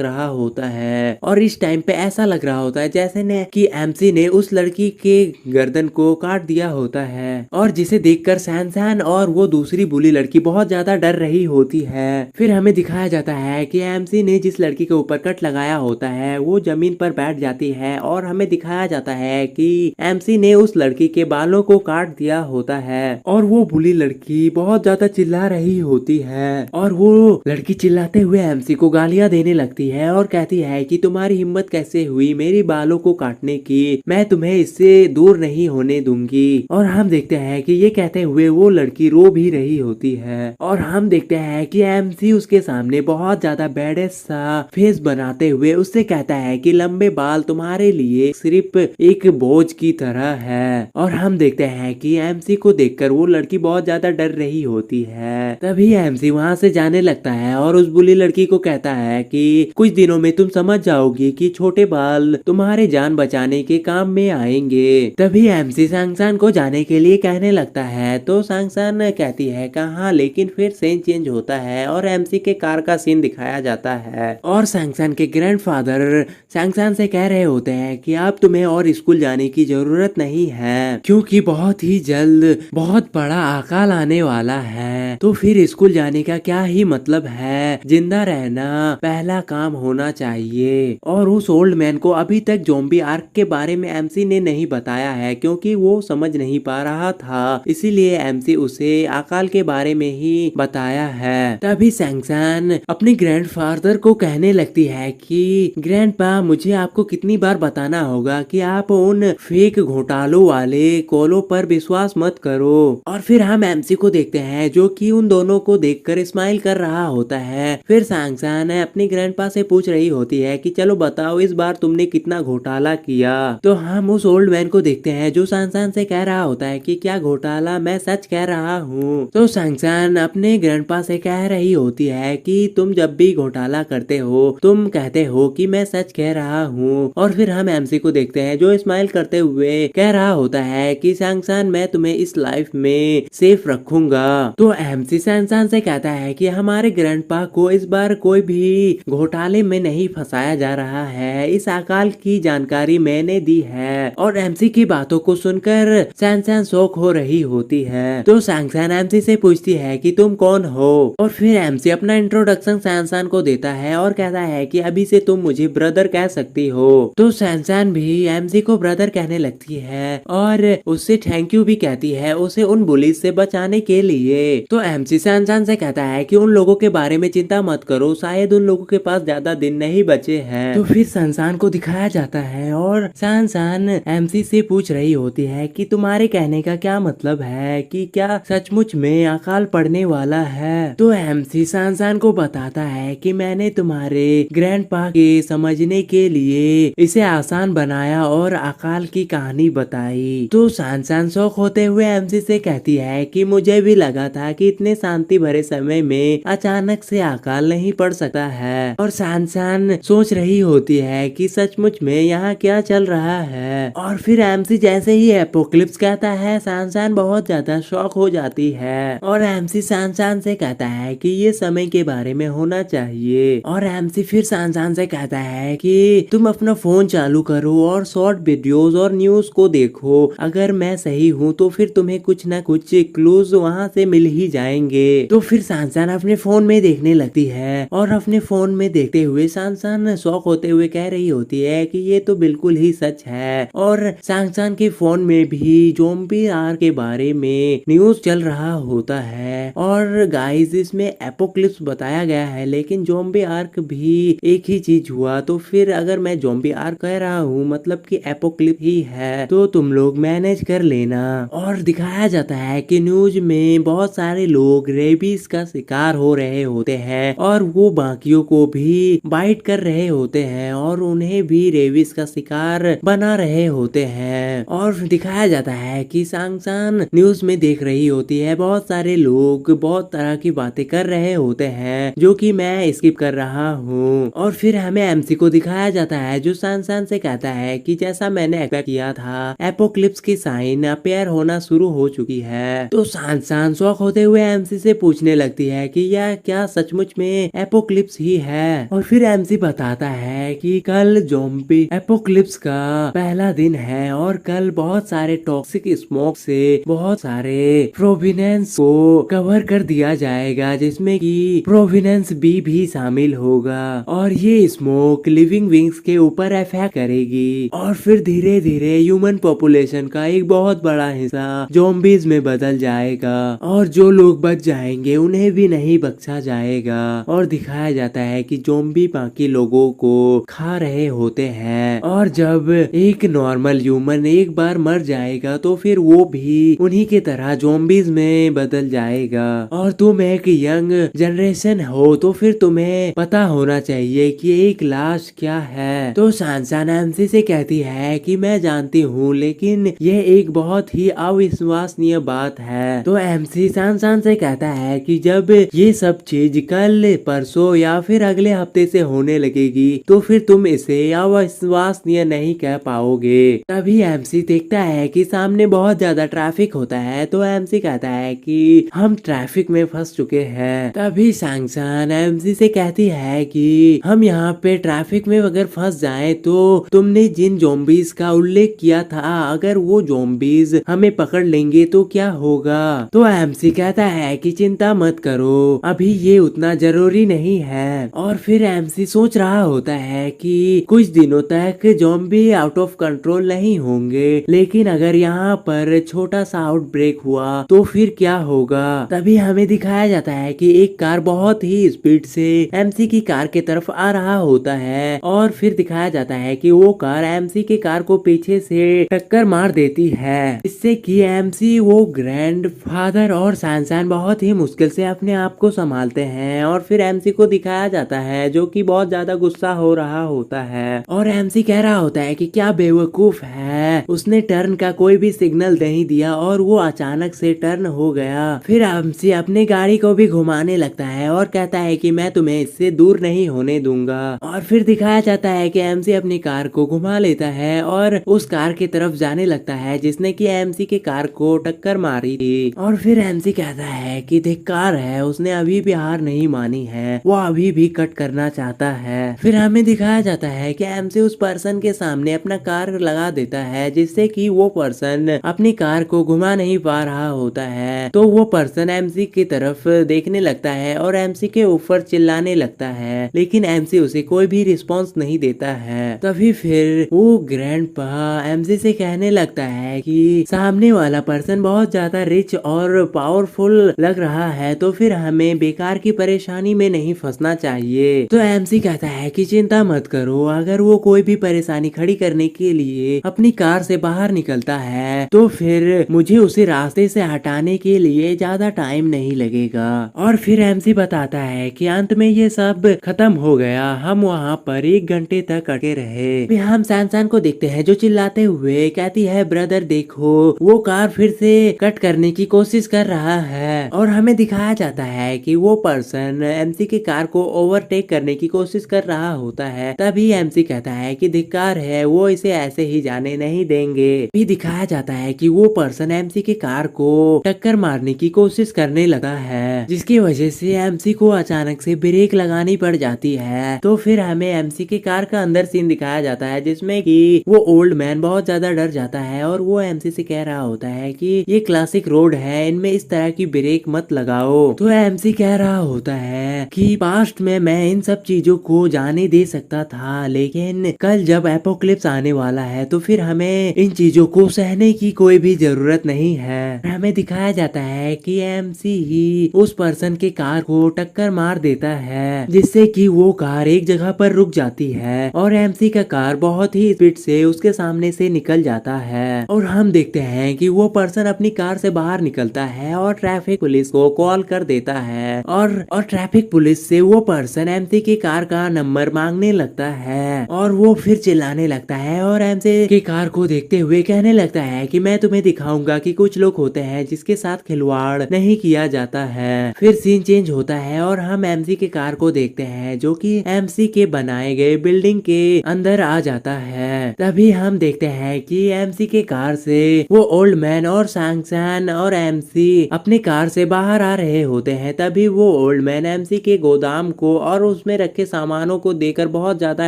रहा होता है और इस टाइम पे ऐसा लग रहा होता है जैसे ने कि एमसी ने उस लड़की के गर्दन को काट दिया होता है। और जिसे देखकर सैनसैन और वो दूसरी बुली लड़की बहुत ज्यादा डर रही होती है। फिर हमें दिखाया जाता है कि एमसी ने जिस लड़की के ऊपर कट लगाया होता है वो जमीन पर बैठ जाती है और हमें दिखाया जाता है कि एमसी ने उस लड़की के बालों को काट दिया होता है। और वो बुली लड़की बहुत ज्यादा चिल्ला रही होती है और वो लड़की चिल्लाते हुए एमसी को गालियां देने लगती है और कहती है कि तुम्हारी हिम्मत कैसे हुई मेरी बालों को काटने की, मैं तुम्हें इससे दूर नहीं होने दूंगी। और हम देखते हैं कि ये कहते हुए वो लड़की रो भी रही होती है और हम देखते हैं कि एमसी उसके सामने बहुत ज्यादा बैड सा फेस बनाते हुए उससे कहता है कि लंबे बाल तुम्हारे लिए सिर्फ एक बोझ की तरह है। और हम देखते हैं कि एमसी को देखकर वो लड़की बहुत ज्यादा डर रही होती है। तभी एमसी वहाँ से जाने लगता है और उस बुली लड़की को कहता है कि कुछ दिनों में तुम समझ जाओगी कि छोटे बाल तुम्हारे जान बचाने के काम में आएंगे। तभी एमसी सांगसान को जाने के लिए कहने लगता है तो सांगसान कहती है कहाँ, लेकिन फिर सीन चेंज होता है और एमसी के कार का सीन दिखाया जाता है और सांगसान के ग्रैंडफादर सांगसान से कह रहे होते हैं कि अब तुम्हें और स्कूल जाने की जरूरत नहीं है क्योंकि बहुत ही जल्द बहुत बड़ा अकाल आने वाला है, तो फिर स्कूल जाने का क्या ही मतलब है, जिंदा रहना पहला काम होना चाहिए। और उस ओल्ड मैन को अभी तक ज़ॉम्बी आर्क के बारे में एमसी ने नहीं बताया है क्योंकि वो समझ नहीं पा रहा था, इसीलिए एमसी उसे अकाल के बारे में ही बताया है। तभी सांगसान अपने ग्रैंडफादर को कहने लगती है कि ग्रैंडपा मुझे आपको कितनी बार बताना होगा कि आप उन फेक घोटालों वाले कॉलों पर विश्वास मत करो। और फिर हम एमसी को देखते हैं जो कि उन दोनों को देखकर स्माइल कर रहा होता है। फिर सांगसान अपने ग्रैंडपा से पूछ रही होती है कि चलो बताओ इस बार तुमने कितना घोटाला किया। तो हम उस ओल्ड मैन को देखते हैं जो सांगसान से कह रहा होता है कि क्या घोटाला, मैं सच कह रहा हूँ। तो सांगसान अपने ग्रैंडपा से कह रही होती है कि तुम जब भी घोटाला करते हो तुम कहते हो कि मैं सच कह रहा हूँ। और फिर हम एमसी को देखते हैं जो स्माइल करते हुए कह रहा होता है कि सांगसान मैं तुम्हें इस लाइफ में सेफ रखूंगा। तो एमसी सांगसान से कहता है कि हमारे ग्रैंडपा को इस बार कोई भी घोटाले में नहीं फंसाया जा रहा है, इस अकाल की जानकारी मैंने दी है। और एमसी की बातों को सुनकर सांगसान शॉक हो रही होती है। तो सांगसान एमसी से पूछती है कि तुम कौन हो। और फिर एमसी अपना इंट्रोडक्शन सांगसान को देता है और कहता है कि अभी से तुम मुझे ब्रदर कह सकती हो। तो सांगसान भी एमसी को ब्रदर कहने लगती है और उससे थैंक यू भी कहती है उसे उन बुलीज से बचाने के लिए। तो एमसी सांगसान से कहता है कि उन लोगों के बारे में चिंता मत करो, शायद उन लोगों के पास ज्यादा दिन नहीं बचे हैं। तो फिर सांगसान को दिखाया जाता है और सांगसान एमसी से पूछ रही होती है कि तुम्हारे कहने का क्या मतलब है, कि क्या सचमुच में अकाल पड़ने वाला है। तो एमसी सांगसान को बताता है कि मैंने तुम्हारे ग्रैंडपा के समझने के लिए इसे आसान बनाया और अकाल की कहानी बताई। तो सांगसान शौक होते हुए एमसी से कहती है कि मुझे भी लगा था कि इतने शांति भरे समय में अचानक से अकाल नहीं पड़ सकता है। और सांगसान सोच रही होती है कि सचमुच में यहाँ क्या चल रहा है। और फिर एमसी जैसे ही एपोक्लिप्स कहता है सांगसान बहुत ज्यादा शॉक हो जाती है और एमसी सांगसान से कहता है कि ये समय के बारे में होना चाहिए। और एमसी फिर सांगसान से कहता है कि तुम अपना फोन चालू करो और शॉर्ट वीडियोस और न्यूज को देखो, अगर मैं सही हूँ तो फिर तुम्हें कुछ ना कुछ क्लूज वहाँ से मिल ही जाएंगे। तो फिर सांगसान अपने फोन में देखने लगती है और अपने फोन में देखते हुए सांगसान शॉक होते हुए कह रही होती है कि ये तो बिल्कुल ही सच है। और सांगसान के फोन में भी ज़ॉम्बी आर के बारे में न्यूज चल रहा होता है। और गाइस इसमें एपोक्लिप्स बताया गया है लेकिन ज़ॉम्बी आर्क भी एक ही चीज हुआ, तो फिर अगर मैं ज़ॉम्बी आर्क कह रहा हूँ मतलब कि एपोक्लिप्स ही है, तो तुम लोग मैनेज कर लेना। और दिखाया जाता है कि न्यूज में बहुत सारे लोग रेबीज का शिकार हो रहे होते हैं और वो बाकियों को भी बाइट कर रहे होते हैं और उन्हें भी रेबीज का शिकार बना रहे होते हैं। और दिखाया जाता है कि सांगसान न्यूज में देख रही होती है बहुत सारे लोग बहुत तरह की बातें कर रहे होते हैं जो कि मैं स्किप कर रहा हूँ। और फिर हमें एमसी को दिखाया जाता है जो सांगसान से कहता है कि जैसा मैंने एक्सपेक्ट किया था एपोक्लिप्स की साइन अपेयर होना शुरू हो चुकी है। तो सांगसान शॉक होते हुए एमसी से पूछने लगती है कि यह क्या सचमुच में एपोक्लिप्स ही है। और फिर एमसी बताता है कि कल ज़ॉम्बी एपोक्लिप्स का पहला दिन है और कल बहुत सारे टॉक्सिक स्मोक से बहुत सारे प्रोविनेंस को कवर कर दिया जाएगा जिसमें कि प्रोविनेंस बी भी शामिल होगा और ये स्मोक लिविंग विंग्स के ऊपर इफेक्ट करेगी और फिर धीरे धीरे ह्यूमन पॉपुलेशन का एक बहुत बड़ा हिस्सा ज़ॉम्बीज में बदल जाएगा और जो लोग बच जाएंगे उन्हें भी नहीं नहीं बख्शा जाएगा। और दिखाया जाता है कि ज़ॉम्बी बाकी लोगों को खा रहे होते हैं और जब एक नॉर्मल ह्यूमन एक बार मर जाएगा तो फिर वो भी उन्हीं की तरह ज़ॉम्बीज में बदल जाएगा। और तुम एक यंग जनरेशन हो तो फिर तुम्हें पता होना चाहिए कि एक लाश क्या है। तो सांसान एमसी से कहती है कि मैं जानती हूँ, लेकिन ये एक बहुत ही अविश्वसनीय बात है। तो एमसी सांसान से कहता है कि जब ये सब चीज कल परसों या फिर अगले हफ्ते से होने लगेगी तो फिर तुम इसे अविश्वसनीय नहीं कह पाओगे। तभी एमसी देखता है कि सामने बहुत ज्यादा ट्रैफिक होता है। तो एमसी कहता है कि हम ट्रैफिक में फंस चुके हैं। तभी सांसान एमसी से कहती है कि हम यहाँ पे ट्रैफिक में अगर फंस जाएं तो तुमने जिन ज़ॉम्बीज का उल्लेख किया था, अगर वो ज़ॉम्बीज हमें पकड़ लेंगे तो क्या होगा। तो एमसी कहता है कि चिंता मत करो, अभी ये उतना जरूरी नहीं है। और फिर एमसी सोच रहा होता है कि कुछ दिनों तक ज़ॉम्बी आउट ऑफ कंट्रोल नहीं होंगे, लेकिन अगर यहाँ पर छोटा सा आउटब्रेक हुआ तो फिर क्या होगा। तभी हमें दिखाया जाता है कि एक कार बहुत ही स्पीड से एमसी की कार के तरफ आ रहा होता है और फिर दिखाया जाता है कि वो कार एमसी के कार को पीछे से टक्कर मार देती है, इससे कि एमसी वो ग्रैंड फादर और सांसान बहुत ही मुश्किल से अपने आप को संभालते हैं। और फिर एमसी को दिखाया जाता है जो कि बहुत ज्यादा गुस्सा हो रहा होता है और एमसी कह रहा होता है कि क्या बेवकूफ है, उसने टर्न का कोई भी सिग्नल नहीं दिया और वो अचानक से टर्न हो गया। फिर एमसी अपनी गाड़ी को भी घुमाने लगता है और कहता है कि मैं तुम्हें इससे दूर नहीं होने दूंगा। और फिर दिखाया जाता है कि एमसी अपनी कार को घुमा लेता है और उस कार की तरफ जाने लगता है जिसने कि एमसी के कार को टक्कर मारी थी। और फिर एमसी कहता है कि धिक्कार है, उसने अभी भी हार नहीं मानी है, वो अभी भी कट करना चाहता है। फिर हमें दिखाया जाता है कि एमसी उस पर्सन के सामने अपना कार लगा देता है जिससे कि वो पर्सन अपनी कार को घुमा नहीं पा रहा होता है। तो वो पर्सन एमसी की तरफ देखने लगता है और एमसी के ऊपर चिल्लाने लगता है, लेकिन एमसी उसे कोई भी रिस्पॉन्स नहीं देता है। तभी फिर वो ग्रैंडपा एमसी से कहने लगता है कि सामने वाला पर्सन बहुत ज्यादा रिच और पावरफुल लग रहा है, तो फिर हमें बेकार की परेशानी में नहीं फंसना चाहिए। तो एमसी कहता है कि चिंता मत करो, अगर वो कोई भी परेशानी खड़ी करने के लिए अपनी कार से बाहर निकलता है तो फिर मुझे उसे रास्ते से हटाने के लिए ज्यादा टाइम नहीं लगेगा। और फिर एमसी बताता है कि अंत में ये सब खत्म हो गया, हम वहाँ पर 1 घंटे तक अटके रहे। फिर हम सांसान को देखते हैं जो चिल्लाते हुए कहती है, ब्रदर देखो वो कार फिर से कट करने की कोशिश कर रहा है। और हमें दिखाया जाता है कि वो पर्सन एमसी की कार को ओवरटेक करने की कोशिश कर रहा होता है। तभी एमसी कहता है कि धिक्कार है, वो इसे ऐसे ही जाने नहीं देंगे। भी दिखाया जाता है कि वो पर्सन एमसी की कार को टक्कर मारने की कोशिश करने लगा है, जिसकी वजह से एमसी को अचानक से ब्रेक लगानी पड़ जाती है। तो फिर हमें एमसी की कार का अंदर सीन दिखाया जाता है जिसमें कि वो ओल्ड मैन बहुत ज्यादा डर जाता है और वो एमसी से कह रहा होता है कि ये क्लासिक रोड है, इनमें इस तरह की ब्रेक मत लगाओ। तो एमसी कह रहा होता है कि पास्ट में मैं इन सब चीजों को जाने दे सकता था, लेकिन कल जब एपोक्लिप्स आने वाला है तो फिर हमें इन चीजों को सहने की कोई भी जरूरत नहीं है। हमें दिखाया जाता है कि एमसी ही उस पर्सन के कार को टक्कर मार देता है, जिससे कि वो कार एक जगह पर रुक जाती है और एमसी का कार बहुत ही स्पीड से उसके सामने से निकल जाता है। और हम देखते हैं कि वो पर्सन अपनी कार से बाहर निकलता है और ट्रैफिक पुलिस को कॉल कर देता है और ट्रैफिक पुलिस से वो पर्सन एमसी की कार का नंबर मांगने लगता है और वो फिर चिल्लाने लगता है और एमसी की कार को देखते हुए कहने लगता है कि मैं तुम्हें दिखाऊंगा कि कुछ लोग होते हैं जिसके साथ खिलवाड़ नहीं किया जाता है। फिर सीन चेंज होता है और हम एमसी की कार को देखते हैं जो कि एमसी के बनाए गए बिल्डिंग के अंदर आ जाता है। तभी हम देखते हैं कि एमसी के कार से वो ओल्ड मैन और सांसान और एमसी अपनी कार से बाहर आ रहे होते हैं। तभी वो ओल्ड मैन एमसी के गोदाम को और उसमें रखे सामानों को देखकर बहुत ज्यादा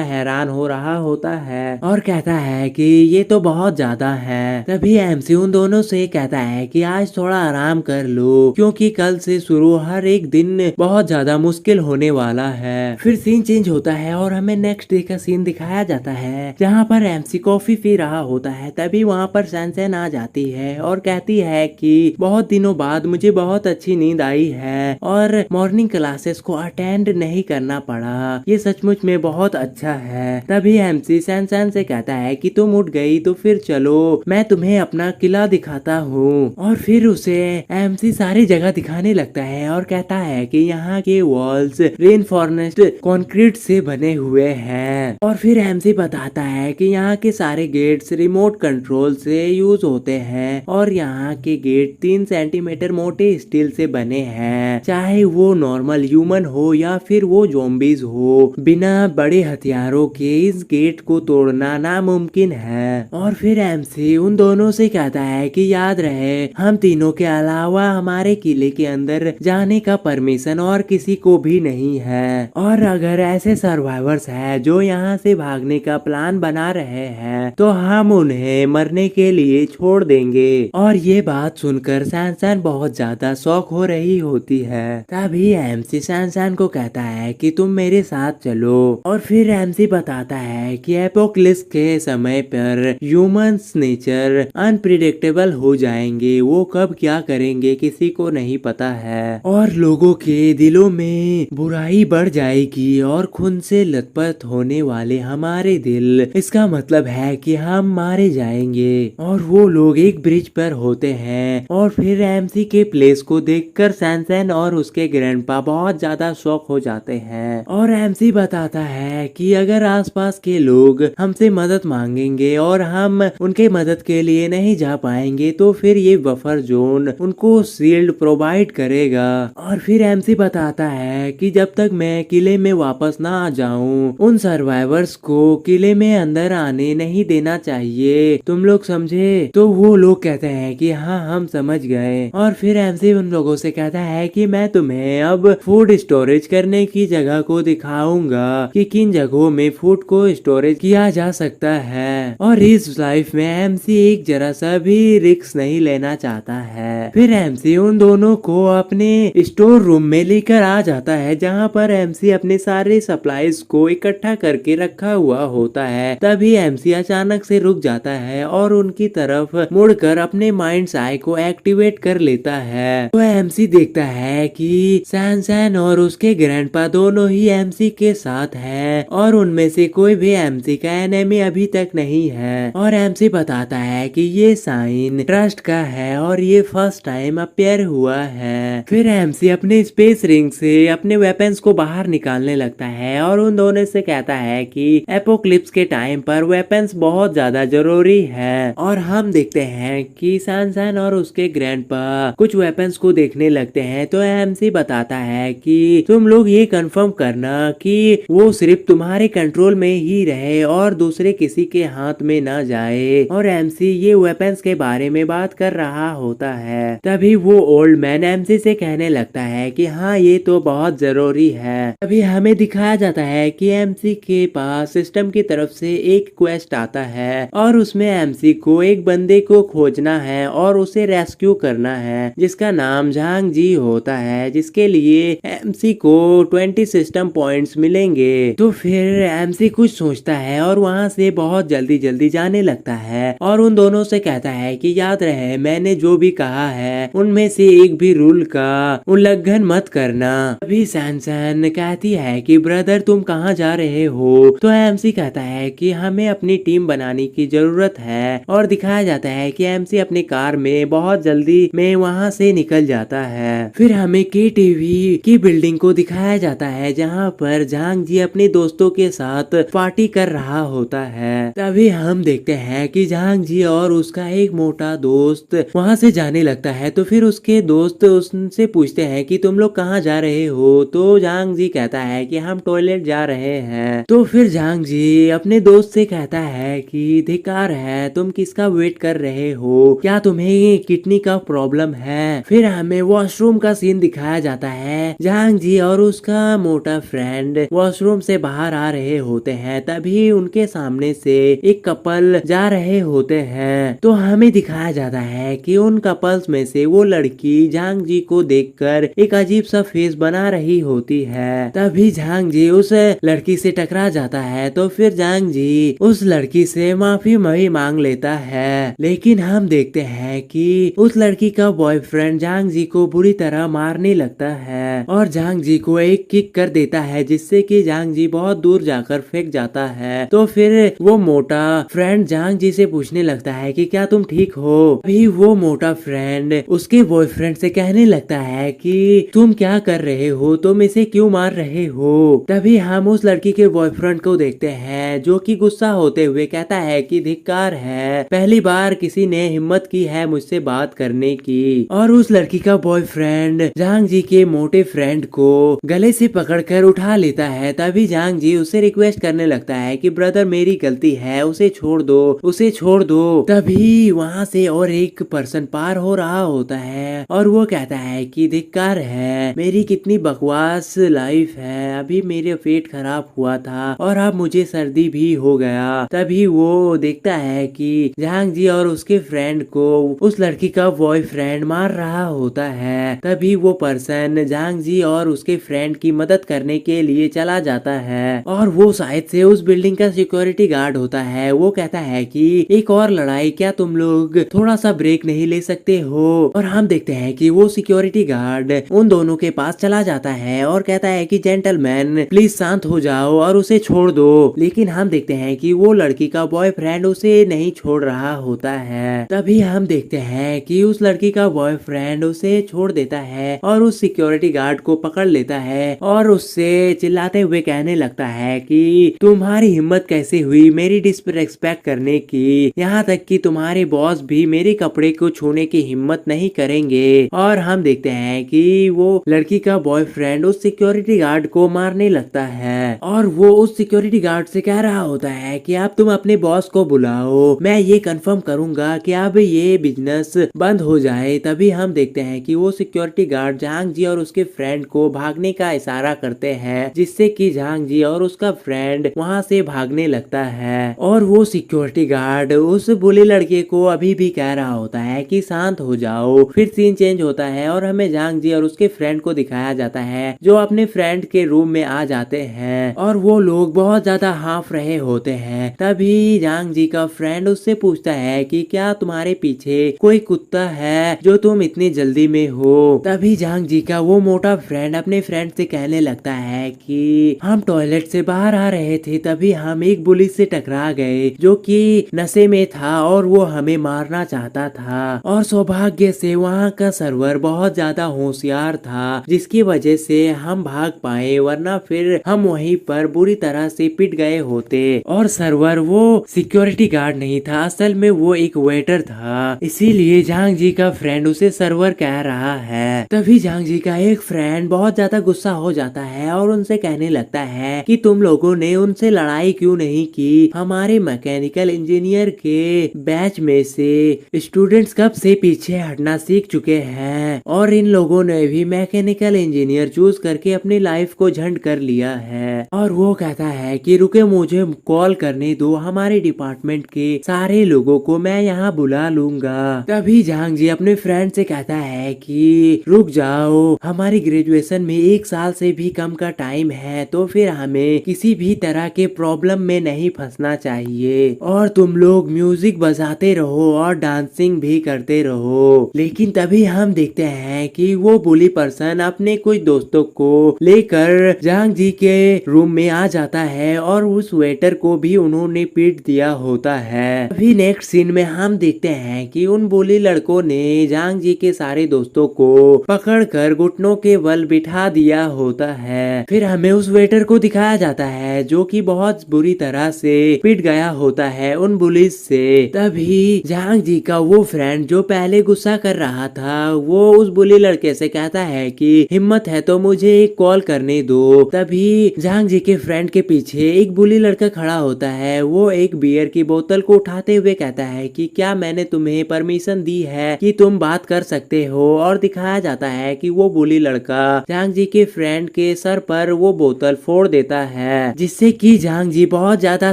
हैरान हो रहा होता है और कहता है कि ये तो बहुत ज्यादा है। तभी एमसी उन दोनों से कहता है कि आज थोड़ा आराम कर लो, क्योंकि कल से शुरू हर एक दिन बहुत ज्यादा मुश्किल होने वाला है। फिर सीन चेंज होता है और हमें नेक्स्ट डे का सीन दिखाया जाता है जहाँ पर एमसी कॉफी पी रहा होता है। तभी वहाँ पर सैनसैन आ जाती है और कहती है कि बहुत दिनों बाद मुझे बहुत अच्छी नींद आई है और मॉर्निंग क्लासेस को अटेंड नहीं करना पड़ा। ये सचमुच में बहुत अच्छा है। तभी एमसी सैन से कहता है कि तुम उठ गई तो फिर चलो मैं तुम्हें अपना किला दिखाता हूँ। और फिर उसे एमसी सारी जगह दिखाने लगता है और कहता है कि यहाँ के वॉल्स रेनफॉरेस्ट कंक्रीट से बने हुए हैं। और फिर एमसी बताता है कि यहाँ के सारे गेट्स रिमोट कंट्रोल से यूज होते हैं और यहाँ के गेट 3 सेंटीमीटर मोटे स्टील से बने हैं। चाहे वो नॉर्मल ह्यूमन हो या फिर वो ज़ॉम्बीज हो, बिना बड़े हथियारों के इस गेट को तोड़ना नामुमकिन है। और फिर एमसी उन दोनों से कहता है कि याद रहे हम तीनों के अलावा हमारे किले के अंदर जाने का परमिशन और किसी को भी नहीं है। और अगर ऐसे सर्वाइवर्स हैं जो यहाँ से भागने का प्लान बना रहे हैं तो हम उन्हें मरने के लिए छोड़ देंगे। और ये बात सुनकर सैन बहुत ज्यादा शॉक हो रही होती है। तभी एमसी सैन को कहता है कि तुम मेरे साथ चलो। और फिर एमसी बताता है कि एपोक्लिप्स के समय पर ह्यूमंस नेचर अनप्रिडिक्टेबल हो जाएंगे। वो कब क्या करेंगे किसी को नहीं पता है और लोगों के दिलों में बुराई बढ़ जाएगी और खून से लथपथ होने वाले हमारे दिल, इसका मतलब है कि हम मारे जाएंगे। और वो लोग एक ब्रिज पर होते हैं और फिर एमसी के प्लेस को देखकर सैन और उसके ग्रैंडपा बहुत ज्यादा शॉक हो जाते हैं। और एमसी बताता है कि अगर आसपास के लोग हमसे मदद मांगेंगे और हम उनके मदद के लिए नहीं जा पाएंगे तो फिर ये बफर जोन उनको शील्ड प्रोवाइड करेगा। और फिर एमसी बताता है कि जब तक मैं किले में वापस ना आ जाऊं उन सर्वाइवर्स को किले में अंदर आने नहीं देना चाहिए, तुम लोग समझे? तो वो लोग कहते हैं कि हाँ हम समझ गए। और फिर एमसी उन लोगों से कहता है कि मैं तुम्हें अब फूड स्टोरेज करने की जगह को दिखाऊंगा कि किन जगहों में फूड को स्टोरेज किया जा सकता है। और इस लाइफ में एमसी एक जरा सा भी रिस्क नहीं लेना चाहता है। फिर एमसी उन दोनों को अपने स्टोर रूम में लेकर आ जाता है जहाँ पर एमसी अपने सारे सप्लाईज को इकट्ठा करके रखा हुआ होता है। तभी एमसी अचानक से रुक जाता है और उनकी तरफ मुड़कर अपने माइंड आई को एक्टिवेट कर लेता है। तो एमसी देखता है कि सैन और उसके ग्रैंडपा दोनों ही एमसी के साथ हैं और उनमें से कोई भी एमसी का एनिमी अभी तक नहीं है। और एमसी बताता है कि ये साइन ट्रस्ट का है और ये फर्स्ट टाइम अपेयर हुआ है। फिर एमसी अपने स्पेस रिंग से अपने वेपन्स को बाहर निकालने लगता है और उन दोनों से कहता है कि एपोक्लिप्स के टाइम पर वेपन्स बहुत ज्यादा जरूरी है। और हम देखते हैं कि सैन और उसके ग्रैंडपा कुछ वेपन्स को देखने लगते हैं। तो एमसी बताता है कि तुम लोग ये कंफर्म करना कि वो सिर्फ तुम्हारे कंट्रोल में ही रहे और दूसरे किसी के हाथ में ना जाए। और एमसी ये वेपन्स के बारे में बात कर रहा होता है। तभी वो ओल्ड मैन एमसी से कहने लगता है कि हाँ ये तो बहुत जरूरी है। तभी हमें दिखाया जाता है कि एमसी के पास सिस्टम की तरफ से एक क्वेस्ट आता है और उसमें एमसी को एक बंदे को खोजना है और उसे रेस्क्यू करना है जिसका नाम झांग जी होता है, जिसके लिए एमसी को 20 सिस्टम पॉइंट्स मिलेंगे। तो फिर एमसी कुछ सोचता है और वहाँ से बहुत जल्दी जाने लगता है और उन दोनों से कहता है कि याद रहे मैंने जो भी कहा है उनमें से एक भी रूल का उल्लंघन मत करना। अभी सैन कहती है कि ब्रदर तुम कहाँ जा रहे हो? तो एमसी कहता है कि हमें अपनी टीम बनाने की जरूरत है और दिखाया जाता है कि एमसी अपनी कार में बहुत जल्दी में वहाँ से निकल जाता है। फिर हमें केटीवी की बिल्डिंग को दिखाया जाता है जहाँ पर झांग जी अपने दोस्तों के साथ पार्टी कर रहा होता है। तभी हम देखते हैं कि झांग जी और उसका एक मोटा दोस्त वहाँ से जाने लगता है। तो फिर उसके दोस्त उससे पूछते हैं कि तुम लोग कहाँ जा रहे हो? तो झांग जी कहता है कि हम टॉयलेट जा रहे हैं। तो फिर झांग जी अपने दोस्त से कहता है कि धिक्कार है, तुम किसका वेट कर रहे हो? क्या तुम्हें किडनी का प्रॉब्लम है? फिर हमें वॉशरूम का सीन दिखाया जाता है। झांग जी और उसका मोटा फ्रेंड वॉशरूम से बाहर आ रहे होते हैं। तभी उनके सामने से एक कपल जा रहे होते हैं। तो हमें दिखाया जाता है कि उन कपल्स में से वो लड़की झांग जी को देखकर एक अजीब सा फेस बना रही होती है। तभी झांग जी उस लड़की से टकरा जाता है। तो फिर झांग जी उस लड़की से माफी मांग लेता है। लेकिन हम देखते हैं कि उस लड़की का बॉयफ्रेंड झांग जी को बुरी तरह मारने लगता है और जांग जी को एक किक कर देता है, जिससे कि जांग जी बहुत दूर जाकर फेंक जाता है। तो फिर वो मोटा फ्रेंड जांग जी से पूछने लगता है कि क्या तुम ठीक हो। अभी वो मोटा फ्रेंड उसके बॉयफ्रेंड से कहने लगता है कि तुम क्या कर रहे हो, तुम इसे क्यों मार रहे हो। तभी हम उस लड़की के बॉयफ्रेंड को देखते हैं, जो कि गुस्सा होते हुए कहता है कि धिक्कार है, पहली बार किसी ने हिम्मत की है मुझसे बात करने की। और उस लड़की का बॉयफ्रेंड जांग जी के मोटे फ्रेंड को गले से पकड़कर उठा लेता है। तभी जांग जी उसे रिक्वेस्ट करने लगता है कि ब्रदर मेरी गलती है, उसे छोड़ दो, उसे छोड़ दो। तभी वहाँ से और एक पर्सन पार हो रहा होता है और वो कहता है कि धिक्कार है, मेरी कितनी बकवास लाइफ है, अभी मेरे पेट खराब हुआ था और अब मुझे सर्दी भी हो गया। तभी वो देखता है कि जांग जी और उसके फ्रेंड को उस लड़की का बॉयफ्रेंड मार रहा होता है। तभी वो पर्सन जांग जी और उसके फ्रेंड की मदद करने के लिए चला जाता है और वो शायद से उस बिल्डिंग का सिक्योरिटी गार्ड होता है। वो कहता है कि एक और लड़ाई, क्या तुम लोग थोड़ा सा ब्रेक नहीं ले सकते हो। और हम देखते हैं कि वो सिक्योरिटी गार्ड उन दोनों के पास चला जाता है और कहता है कि जेंटलमैन प्लीज शांत हो जाओ और उसे छोड़ दो। लेकिन हम देखते हैं कि वो लड़की का बॉयफ्रेंड उसे नहीं छोड़ रहा होता है। तभी हम देखते हैं कि उस लड़की का बॉयफ्रेंड उसे छोड़ देता है और उस सिक्योरिटी गार्ड को पकड़ लेता है और उससे चिल्लाते हुए कहने लगता है कि तुम्हारी हिम्मत कैसे हुई मेरी डिसरिस्पेक्ट करने की, यहाँ तक कि तुम्हारे बॉस भी मेरे कपड़े को छूने की हिम्मत नहीं करेंगे। और हम देखते हैं कि वो लड़की का बॉयफ्रेंड उस सिक्योरिटी गार्ड को मारने लगता है और वो उस सिक्योरिटी गार्ड से कह रहा होता है कि आप तुम अपने बॉस को बुलाओ, मैं ये कंफर्म करूंगा कि अब ये बिजनेस बंद हो जाए। तभी हम देखते हैं कि वो सिक्योरिटी गार्ड जांग जी और उसके फ्रेंड को भागने का इशारा करते हैं, जिससे कि जांग जी और उसका फ्रेंड वहां से भागने लगता है। और वो सिक्योरिटी गार्ड उस बुले लड़के को अभी भी कह रहा होता है कि शांत हो जाओ। फिर सीन चेंज होता है और हमें जांग जी और उसके फ्रेंड को दिखाया जाता है, जो अपने फ्रेंड के रूम में आ जाते हैं और वो लोग बहुत ज्यादा हाफ रहे होते हैं। तभी जांग जी का फ्रेंड उससे पूछता है कि क्या तुम्हारे पीछे कोई कुत्ता है जो तुम इतनी जल्दी में हो। तभी जांग जी का वो मोटा फ्रेंड अपने फ्रेंड से कहने लगता है कि हम टॉयलेट से बाहर आ रहे थे, तभी हम एक पुलिस से टकरा गए जो कि नशे में था और वो हमें मारना चाहता था। और सौभाग्य से वहाँ का सर्वर बहुत ज्यादा होशियार था, जिसकी वजह से हम भाग पाए, वरना फिर हम वहीं पर बुरी तरह से पिट गए होते। और सर्वर वो सिक्योरिटी गार्ड नहीं था, असल में वो एक वेटर था, इसीलिए जांग जी का फ्रेंड उसे सर्वर कह रहा है। तभी जांग जी का एक फ्रेंड बहुत ज्यादा गुस्सा हो जाता है और उनसे कहने लगता है कि तुम लोगों ने उनसे लड़ाई क्यों नहीं की, हमारे मैकेनिकल इंजीनियर के बैच में से स्टूडेंट्स कब से पीछे हटना सीख चुके हैं और इन लोगों ने भी मैकेनिकल इंजीनियर चूज करके अपनी लाइफ को झंड कर लिया है। और वो कहता है कि रुके, मुझे कॉल करने दो, हमारे डिपार्टमेंट के सारे लोगों को मैं यहाँ बुला लूंगा। तभी जांग जी अपने फ्रेंड से कहता है कि रुक जाओ, हमारी ग्रेजुएशन में 1 साल से भी कम का टाइम है, तो फिर हमें किसी भी तरह के प्रॉब्लम में नहीं फंसना चाहिए और तुम लोग म्यूजिक बजाते रहो और डांसिंग भी करते रहो। लेकिन तभी हम देखते हैं कि वो बुली पर्सन अपने कुछ दोस्तों को लेकर जांग जी के रूम में आ जाता है और उस वेटर को भी उन्होंने पीट दिया होता है। अभी नेक्स्ट सीन में हम देखते हैं कि उन बुली लड़कों ने जांग जी के सारे दोस्तों को पकड़कर घुटनों के बल बिठा दिया होता है। फिर हमें उस वेटर को दिखाया जाता है जो कि बहुत बुरी तरह से पिट गया होता है उन बुलिस से। तभी जांग जी का वो फ्रेंड जो पहले गुस्सा कर रहा था, वो उस बुली लड़के से कहता है कि हिम्मत है तो मुझे एक कॉल करने दो। तभी जांग जी के फ्रेंड के पीछे एक बुली लड़का खड़ा होता है, वो एक बियर की बोतल को उठाते हुए कहता है कि क्या मैंने तुम्हें परमिशन दी है कि तुम बात कर सकते हो। और दिखाया जाता है कि वो बुली लड़का जांग जी के फ्रेंड के सर पर वो बोतल फोड़ देता है, जिससे कि जांग जी बहुत ज्यादा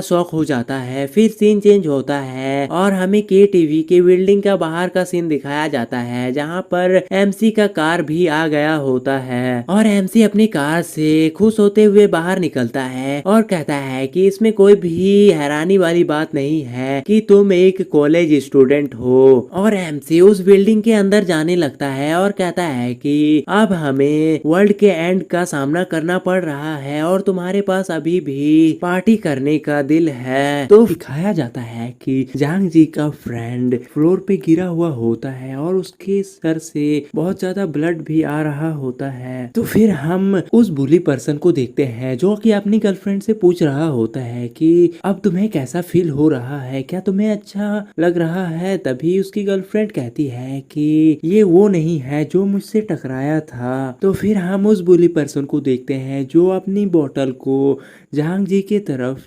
शॉक हो जाता है। फिर सीन चेंज होता है और हमें के टीवी के बिल्डिंग का बाहर का सीन दिखाया जाता है, जहाँ पर एमसी का कार भी आ गया होता है और एमसी अपनी कार से खुश होते हुए बाहर निकलता है और कहता है कि इसमें कोई भी हैरानी वाली बात नहीं है कि तुम एक कॉलेज स्टूडेंट हो। और एमसी उस बिल्डिंग के अंदर जाने लगता है और कहता है कि अब हमें वर्ल्ड के एंड का सामना करना पड़ रहा है और तुम्हारे पास अभी भी पार्टी करने का दिल है। तो दिखाया जाता है कि जांग जी का फ्रेंड फ्लोर पे गिरा हुआ होता है और उसके सर से बहुत ज्यादा ब्लड भी आ रहा होता है। तो फिर हम उस बुली पर्सन को देखते हैं जो कि अपनी गर्लफ्रेंड से पूछ रहा होता है कि अब तुम्हें कैसा फील हो रहा है, क्या तुम्हें अच्छा लग रहा है। तभी उसकी गर्लफ्रेंड कहती है कि ये वो नहीं है जो मुझसे टकराया था। तो फिर हम उस बुली पर्सन को देखते हैं जो अपनी बोतल को जांग जी की तरफ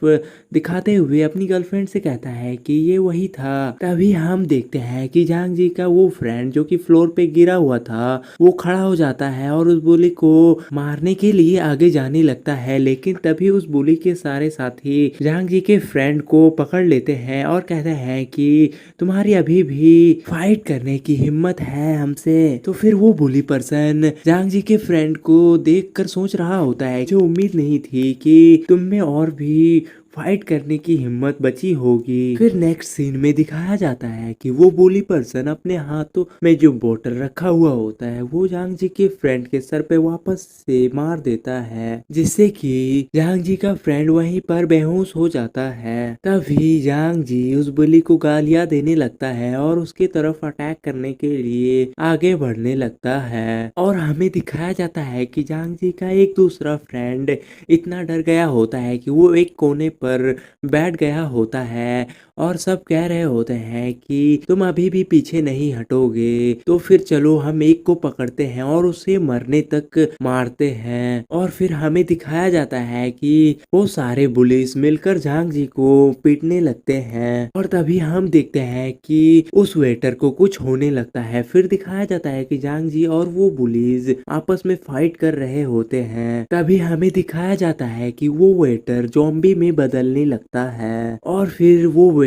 दिखाते हुए अपनी गर्लफ्रेंड से कहता है कि ये वही था। तभी हम देखते हैं कि जांग जी का वो फ्रेंड जो कि फ्लोर पे गिरा हुआ था वो खड़ा हो जाता है और उस बुली को मारने के लिए आगे जाने लगता है, लेकिन तभी उस बुली के सारे साथी जांग जी के फ्रेंड को पकड़ लेते हैं और कहते हैं कि तुम्हारी अभी भी फाइट करने की हिम्मत है हमसे। तो फिर वो बुली पर्सन जांग जी के फ्रेंड को देखकर सोच रहा होता है जो उम्मीद नहीं थी कि तुम में और भी फाइट करने की हिम्मत बची होगी। फिर नेक्स्ट सीन में दिखाया जाता है कि वो बुली पर्सन अपने हाथों में जो बोतल रखा हुआ होता है वो जांग जी के फ्रेंड के सर पे वापस से मार देता है, जिससे कि जांग जी का फ्रेंड वहीं पर बेहोश हो जाता है। तभी जांग जी उस बुली को गालियां देने लगता है और उसके तरफ अटैक करने के लिए आगे बढ़ने लगता है। और हमें दिखाया जाता है कि जांग जी का एक दूसरा फ्रेंड इतना डर गया होता है कि वो एक कोने पर बैठ गया होता है और सब कह रहे होते हैं कि तुम अभी भी पीछे नहीं हटोगे। तो फिर चलो हम एक को पकड़ते हैं और उसे मरने तक मारते हैं। और फिर हमें दिखाया जाता है कि वो सारे बुलिस मिलकर जांग जी को पीटने लगते हैं और तभी हम देखते हैं कि उस वेटर को कुछ होने लगता है। फिर दिखाया जाता है कि जांग जी और वो बुलिस आपस में फाइट कर रहे होते हैं। तभी हमें दिखाया जाता है कि वो वेटर ज़ॉम्बी में बदलने लगता है और फिर वो वेटर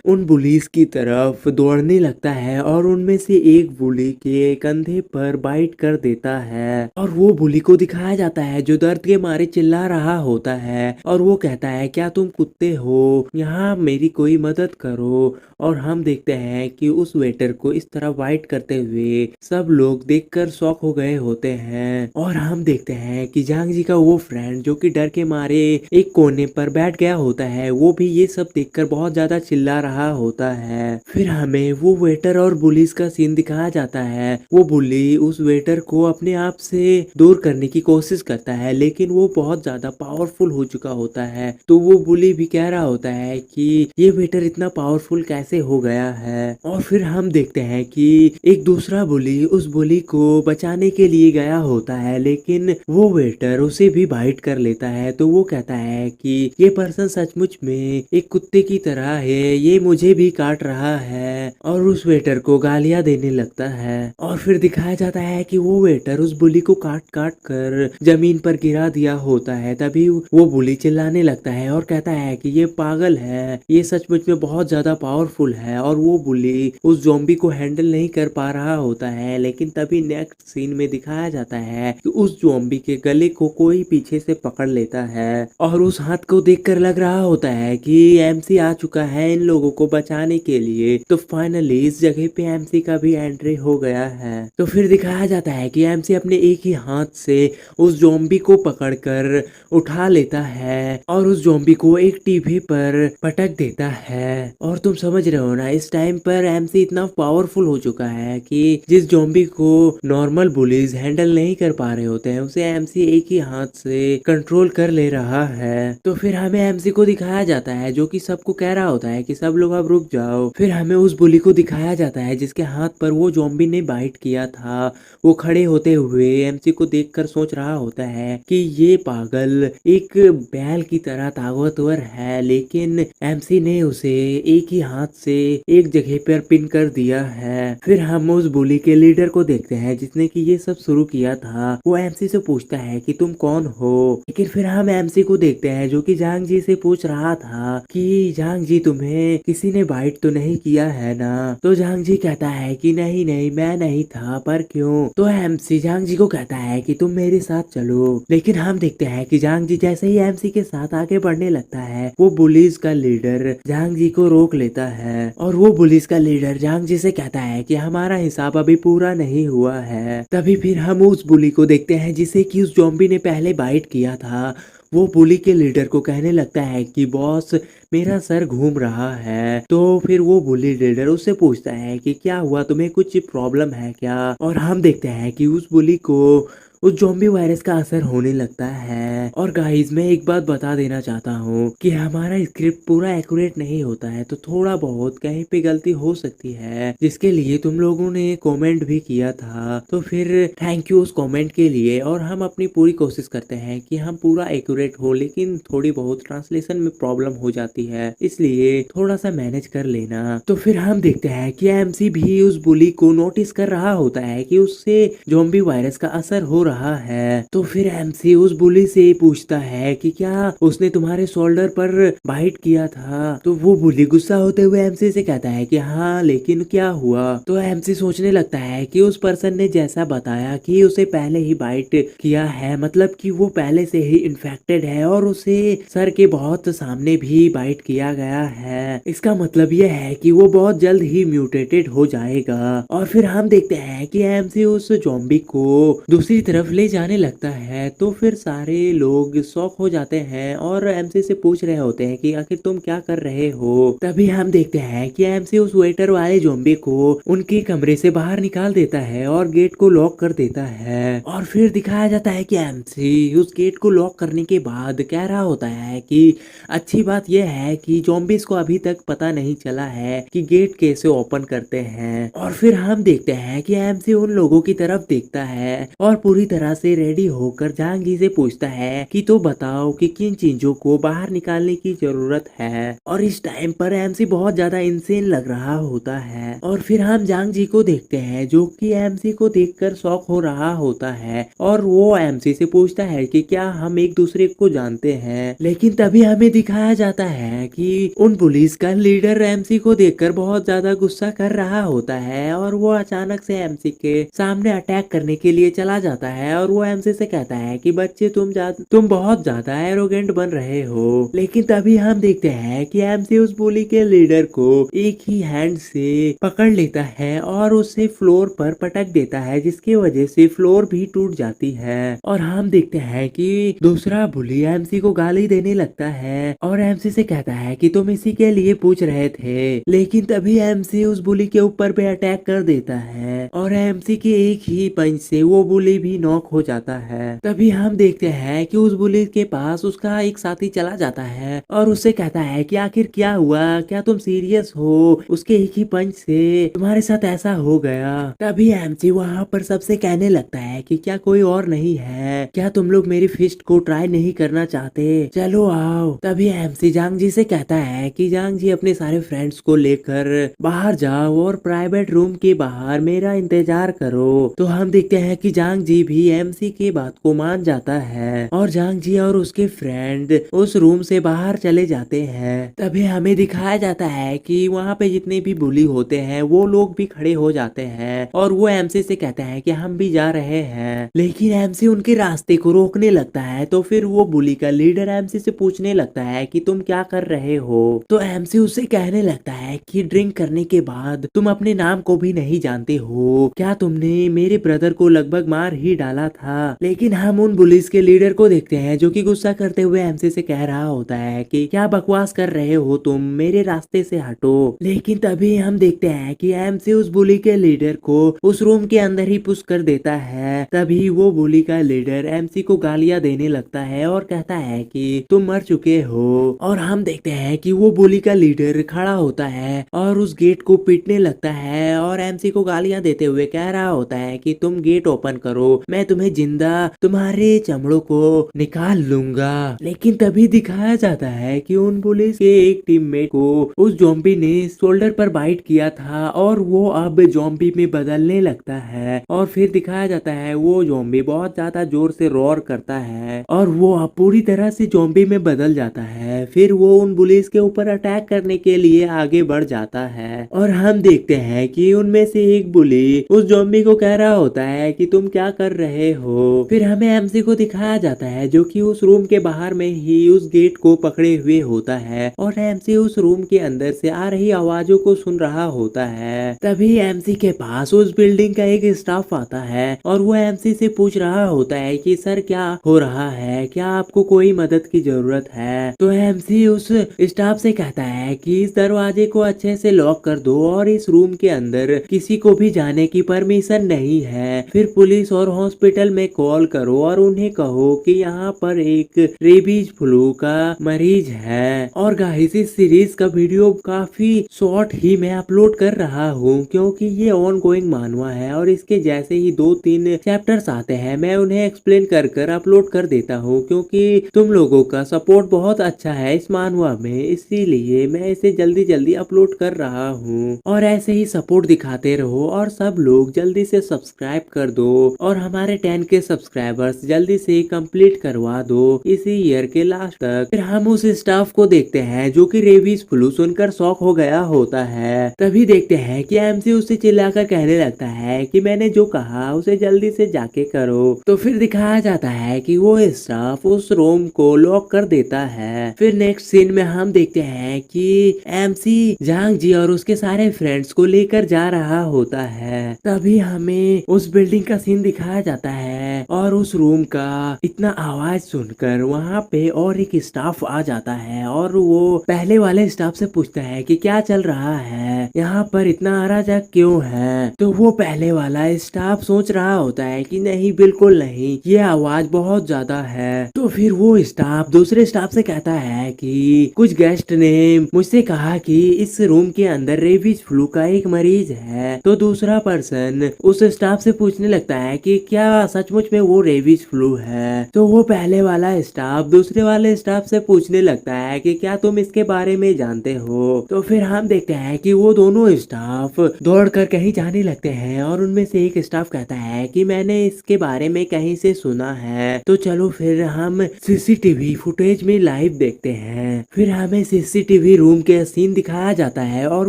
उन बुलीज की तरफ दौड़ने लगता है और उनमें से एक बुली के कंधे पर बाइट कर देता है और वो बुली को दिखाया जाता है जो दर्द के मारे चिल्ला रहा होता है और वो कहता है क्या तुम कुत्ते हो, यहाँ मेरी कोई मदद करो। और हम देखते हैं कि उस वेटर को इस तरह बाइट करते हुए सब लोग देखकर शॉक हो गए होते हैं। और हम देखते हैं कि जांग जी का वो फ्रेंड जो कि डर के मारे एक कोने पर बैठ गया होता है वो भी ये सब देखकर बहुत ज्यादा चिल्ला रहा होता है। फिर हमें वो वेटर और बुलिस का सीन दिखाया जाता है। वो बुली उस वेटर को अपने आप से दूर करने की कोशिश करता है, लेकिन वो बहुत ज्यादा पावरफुल हो चुका होता है। तो वो बुली भी कह रहा होता है कि ये वेटर इतना पावरफुल कैसे हो गया है। और फिर हम देखते हैं कि एक दूसरा बुली उस बुली को बचाने के लिए गया होता है, लेकिन वो वेटर उसे भी बाइट कर लेता है। तो वो कहता है कि ये पर्सन सचमुच में एक कुत्ते की तरह है, ये मुझे भी काट रहा है और उस वेटर को गालियां देने लगता है। और फिर दिखाया जाता है कि वो वेटर उस बुली को काट काट कर जमीन पर गिरा दिया होता है। तभी वो बुली चिल्लाने लगता है और कहता है कि ये पागल है, ये सचमुच में बहुत ज्यादा पावरफुल है। और वो बुली उस ज़ॉम्बी को हैंडल नहीं कर पा रहा होता है, लेकिन तभी नेक्स्ट सीन में दिखाया जाता है कि उस ज़ॉम्बी के गले को कोई पीछे से पकड़ लेता है और उस हाथ को देखकर लग रहा होता है कि एमसी आ चुका है इन लोगों को बचाने के लिए। तो फाइनली इस जगह पे एमसी का भी एंट्री हो गया है। तो फिर दिखाया जाता है कि एमसी अपने एक ही हाथ से उस ज़ॉम्बी को पकड़कर उठा लेता है और उस ज़ॉम्बी को एक टीवी पर पटक देता है। और तुम समझ रहे हो ना, इस टाइम पर एमसी इतना पावरफुल हो चुका है कि जिस ज़ॉम्बी को नॉर्मल बुलीज हैंडल नहीं कर पा रहे होते हैं उसे एमसी एक ही हाथ से कंट्रोल कर ले रहा है। तो फिर हमें एमसी को दिखाया जाता है जो कि सबको कह रहा होता है कि सब लोग अब रुक जाओ। फिर हमें उस बुली को दिखाया जाता है जिसके हाथ पर वो ज़ॉम्बी ने बाइट किया था। वो खड़े होते हुए एमसी को देखकर सोच रहा होता है कि ये पागल एक बैल की तरह ताकतवर है, लेकिन एमसी ने उसे एक ही हाथ से एक जगह पर पिन कर दिया है। फिर हम उस बुली के लीडर को देखते हैं जिसने कि ये सब शुरू किया था। वो एमसी से पूछता है कि तुम कौन हो, लेकिन फिर हम एमसी को देखते हैं जो कि जांग जांग जी से पूछ रहा था कि जांग जी तुम्हें किसी ने बाइट तो नहीं किया है ना। तो जांग जी कहता है कि नहीं नहीं मैं नहीं था, पर क्यों। तो एमसी जांग जी को कहता है कि तुम मेरे साथ चलो। लेकिन हम देखते हैं कि जांग जी जैसे ही एमसी के साथ आगे बढ़ने लगता है, वो पुलिस का लीडर जांग जी को रोक लेता है और वो पुलिस का लीडर जांग जी से कहता है कि हमारा हिसाब अभी पूरा नहीं हुआ है। तभी फिर हम उस बुली को देखते हैं जिसे कि उस ज़ॉम्बी ने पहले बाइट किया था। वो बुली के लीडर को कहने लगता है कि बॉस मेरा सर घूम रहा है। तो फिर वो बुली लीडर उससे पूछता है कि क्या हुआ, तुम्हें कुछ प्रॉब्लम है क्या। और हम देखते हैं कि उस बुली को उस ज़ॉम्बी वायरस का असर होने लगता है। और गाइस मैं एक बात बता देना चाहता हूँ कि हमारा स्क्रिप्ट पूरा एक्यूरेट नहीं होता है, तो थोड़ा बहुत कहीं पे गलती हो सकती है, जिसके लिए तुम लोगों ने कमेंट भी किया था। तो फिर थैंक यू उस कमेंट के लिए। और हम अपनी पूरी कोशिश करते हैं कि हम पूरा एक्यूरेट हो, लेकिन थोड़ी बहुत ट्रांसलेशन में प्रॉब्लम हो जाती है, इसलिए थोड़ा सा मैनेज कर लेना। तो फिर हम देखते हैं कि एमसी भी उस बुली को नोटिस कर रहा होता है कि उससे ज़ॉम्बी वायरस का असर हो रहा है। तो फिर एमसी उस बुली से पूछता है कि क्या उसने तुम्हारे शोल्डर पर बाइट किया था। तो वो बुली गुस्सा होते हुए एमसी से कहता है कि हाँ, लेकिन क्या हुआ। तो एमसी सोचने लगता है कि उस पर्सन ने जैसा बताया कि उसे पहले ही बाइट किया है, मतलब कि वो पहले से ही इन्फेक्टेड है और उसे सर के बहुत सामने भी बाइट किया गया है। इसका मतलब यह है कि वो बहुत जल्द ही म्यूटेटेड हो जाएगा। और फिर हम देखते हैं कि एमसी उस ज़ॉम्बी को दूसरी तरफ ले जाने लगता है। तो फिर सारे लोग शॉक हो जाते हैं और एमसी से पूछ रहे होते हैं कि आखिर तुम क्या कर रहे हो। तभी हम देखते हैं कि एमसी उस वेटर वाले ज़ॉम्बी को उनके कमरे से बाहर निकाल देता है और गेट को लॉक कर देता है। और फिर दिखाया जाता है कि एमसी उस गेट को लॉक करने के बाद कह रहा होता है कि अच्छी बात यह है कि ज़ॉम्बीज़ को अभी तक पता नहीं चला है कि गेट कैसे ओपन करते हैं। और फिर हम देखते हैं कि एमसी उन लोगों की तरफ देखता है और पूरी तरह से रेडी होकर जांग जी से पूछता है कि तो बताओ कि किन चीजों को बाहर निकालने की जरूरत है। और इस टाइम पर एमसी बहुत ज्यादा इंसेन लग रहा होता है। और फिर हम जांग जी को देखते हैं जो कि एमसी को देखकर शॉक हो रहा होता है और वो एमसी से पूछता है कि क्या हम एक दूसरे को जानते हैं। लेकिन तभी हमें दिखाया जाता है कि उन पुलिस का लीडर एमसी को देखकर बहुत ज्यादा गुस्सा कर रहा होता है और वो अचानक से एमसी के सामने अटैक करने के लिए चला जाता है। और वो एमसी से कहता है कि बच्चे तुम बहुत ज्यादा एरोगेंट बन रहे हो। लेकिन तभी हम देखते हैं कि एमसी उस बुली के लीडर को एक ही हैंड से पकड़ लेता है और उसे फ्लोर पर पटक देता है, जिसकी वजह से फ्लोर भी टूट जाती है। और हम देखते हैं कि दूसरा बुली एमसी को गाली देने लगता है और एमसी से कहता है कि तुम इसी के लिए पूछ रहे थे। लेकिन तभी एमसी उस बुली के ऊपर पे अटैक कर देता है और एमसी के एक ही पंच से वो बुली भी नॉक हो जाता है। तभी हम देखते हैं कि उस बुली के पास उसका एक साथी चला जाता है और उससे कहता है कि आखिर क्या हुआ, क्या तुम सीरियस हो, उसके एक ही पंच से तुम्हारे साथ ऐसा हो गया। तभी एमसी वहाँ पर सबसे कहने लगता है कि क्या कोई और नहीं है, क्या तुम लोग मेरी फिस्ट को ट्राई नहीं करना चाहते, चलो आओ। तभी एमसी जांग जी से कहता है कि जांग जी अपने सारे फ्रेंड्स को लेकर बाहर जाओ और प्राइवेट रूम के बाहर मेरा इंतजार करो। तो हम देखते हैं कि जांग जी भी एमसी के बात को मान जाता है और जांग जी और उसके फ्रेंड उस रूम से बाहर चले जाते हैं। तभी हमें दिखाया जाता है कि वहाँ पे जितने भी बुली होते हैं वो लोग भी खड़े हो जाते हैं और वो एमसी से कहते हैं कि हम भी जा रहे हैं। लेकिन एमसी उनके रास्ते को रोकने लगता है। तो फिर वो बुली का लीडर एमसी से पूछने लगता है कि तुम क्या कर रहे हो। तो एमसी उससे कहने लगता है कि ड्रिंक करने के बाद तुम अपने नाम को भी नहीं जानते हो, क्या तुमने मेरे ब्रदर को लगभग मार ही डाला था। लेकिन हम उन पुलिस के लीडर को देखते हैं जो कि गुस्सा करते हुए एमसी से कह रहा होता है कि क्या बकवास कर रहे हो तुम, मेरे रास्ते से हटो। लेकिन तभी हम देखते हैं कि एमसी उस बुली के लीडर को उस रूम के अंदर ही पुश कर देता है। तभी वो बुली का लीडर एमसी को गालियां देने लगता है और कहता है कि तुम मर चुके हो। और हम देखते हैं कि वो बुली का लीडर खड़ा होता है और उस गेट को पीटने लगता है और एमसी को गालियां देते हुए कह रहा होता है कि तुम गेट ओपन करो, मैं तुम्हें जिंदा तुम्हारे चमड़ों को निकाल लूंगा। लेकिन तभी दिखाया जाता है कि उन पुलिस के एक टीममेट को उस ज़ॉम्बी ने शोल्डर पर बाइट किया था और वो अब ज़ॉम्बी में बदलने लगता है। और फिर दिखाया जाता है वो ज़ॉम्बी बहुत ज्यादा जोर से रोर करता है और वो अब पूरी तरह से ज़ॉम्बी में बदल जाता है। फिर वो उन पुलिस के ऊपर अटैक करने के लिए आगे बढ़ जाता है और हम देखते हैं कि उनमें से एक बुली उस ज़ॉम्बी को कह रहा होता है कि तुम क्या कर रहे हो। फिर हमें एमसी को दिखाया जाता है जो कि उस रूम के बाहर में ही उस गेट को पकड़े हुए होता है और एमसी उस रूम के अंदर से आ रही आवाजों को सुन रहा होता है। तभी एमसी के पास उस बिल्डिंग का एक स्टाफ आता है और वो एमसी से पूछ रहा होता है कि सर क्या हो रहा है, क्या आपको कोई मदद की जरूरत है। तो एमसी उस स्टाफ से कहता है कि इस दरवाजे को अच्छे से लॉक कर दो और इस रूम के अंदर किसी को भी जाने की परमिशन नहीं है। फिर पुलिस और हॉस्पिटल में कॉल करो और उन्हें कहो कि यहाँ पर एक रेबीज फ्लू का मरीज है। और गाइस इस सीरीज का वीडियो काफी शॉर्ट ही मैं अपलोड कर रहा हूँ क्योंकि ये ऑन गोइंग मानवा है और इसके जैसे ही 2-3 चैप्टर्स आते हैं मैं उन्हें एक्सप्लेन कर कर अपलोड कर देता हूँ क्योंकि तुम लोगों का सपोर्ट बहुत अच्छा है इस मानवा में, इसीलिए मैं इसे जल्दी जल्दी अपलोड कर रहा हूँ। और ऐसे ही सपोर्ट दिखाते रहो और सब लोग जल्दी से सब्सक्राइब कर दो और हमारे 10 के सब्सक्राइबर्स जल्दी से कंप्लीट करवा दो इसी ईयर के लास्ट तक। फिर हम उस स्टाफ को देखते हैं जो कि रेबीज फ्लू सुनकर शॉक हो गया होता है। तभी देखते हैं कि एमसी उससे चिल्लाकर कहने लगता है कि मैंने जो कहा उसे जल्दी से जाके करो। तो फिर दिखाया जाता है कि वो स्टाफ उस रूम को लॉक कर देता है। फिर नेक्स्ट सीन में हम देखते हैं कि एमसी जांग जी और उसके सारे फ्रेंड्स को लेकर जा रहा होता है। तभी हमें उस बिल्डिंग का सीन दिखाया जाता है और उस रूम का इतना आवाज सुनकर वहाँ पे और एक स्टाफ आ जाता है और वो पहले वाले स्टाफ से पूछता है कि क्या चल रहा है, यहाँ पर इतना अराजक क्यों है। तो वो पहले वाला स्टाफ सोच रहा होता है कि नहीं बिल्कुल नहीं, ये आवाज बहुत ज्यादा है। तो फिर वो स्टाफ दूसरे स्टाफ से कहता है कि कुछ गेस्ट ने मुझसे कहा कि इस रूम के अंदर रेबीज फ्लू का एक मरीज है। तो दूसरा पर्सन उस स्टाफ से पूछने लगता है कि क्या सचमुच में वो रेबीज फ्लू है। तो वो पहले वाला स्टाफ दूसरे वाले स्टाफ से पूछने लगता है कि क्या तुम इसके बारे में जानते हो। तो फिर हम देखते हैं कि वो दोनों स्टाफ दौड़कर कहीं जाने लगते हैं और उनमें से एक स्टाफ कहता है कि मैंने इसके बारे में कहीं से सुना है। तो चलो फिर हम सीसीटीवी फुटेज में लाइव देखते हैं। फिर हमें सीसीटीवी रूम के सीन दिखाया जाता है और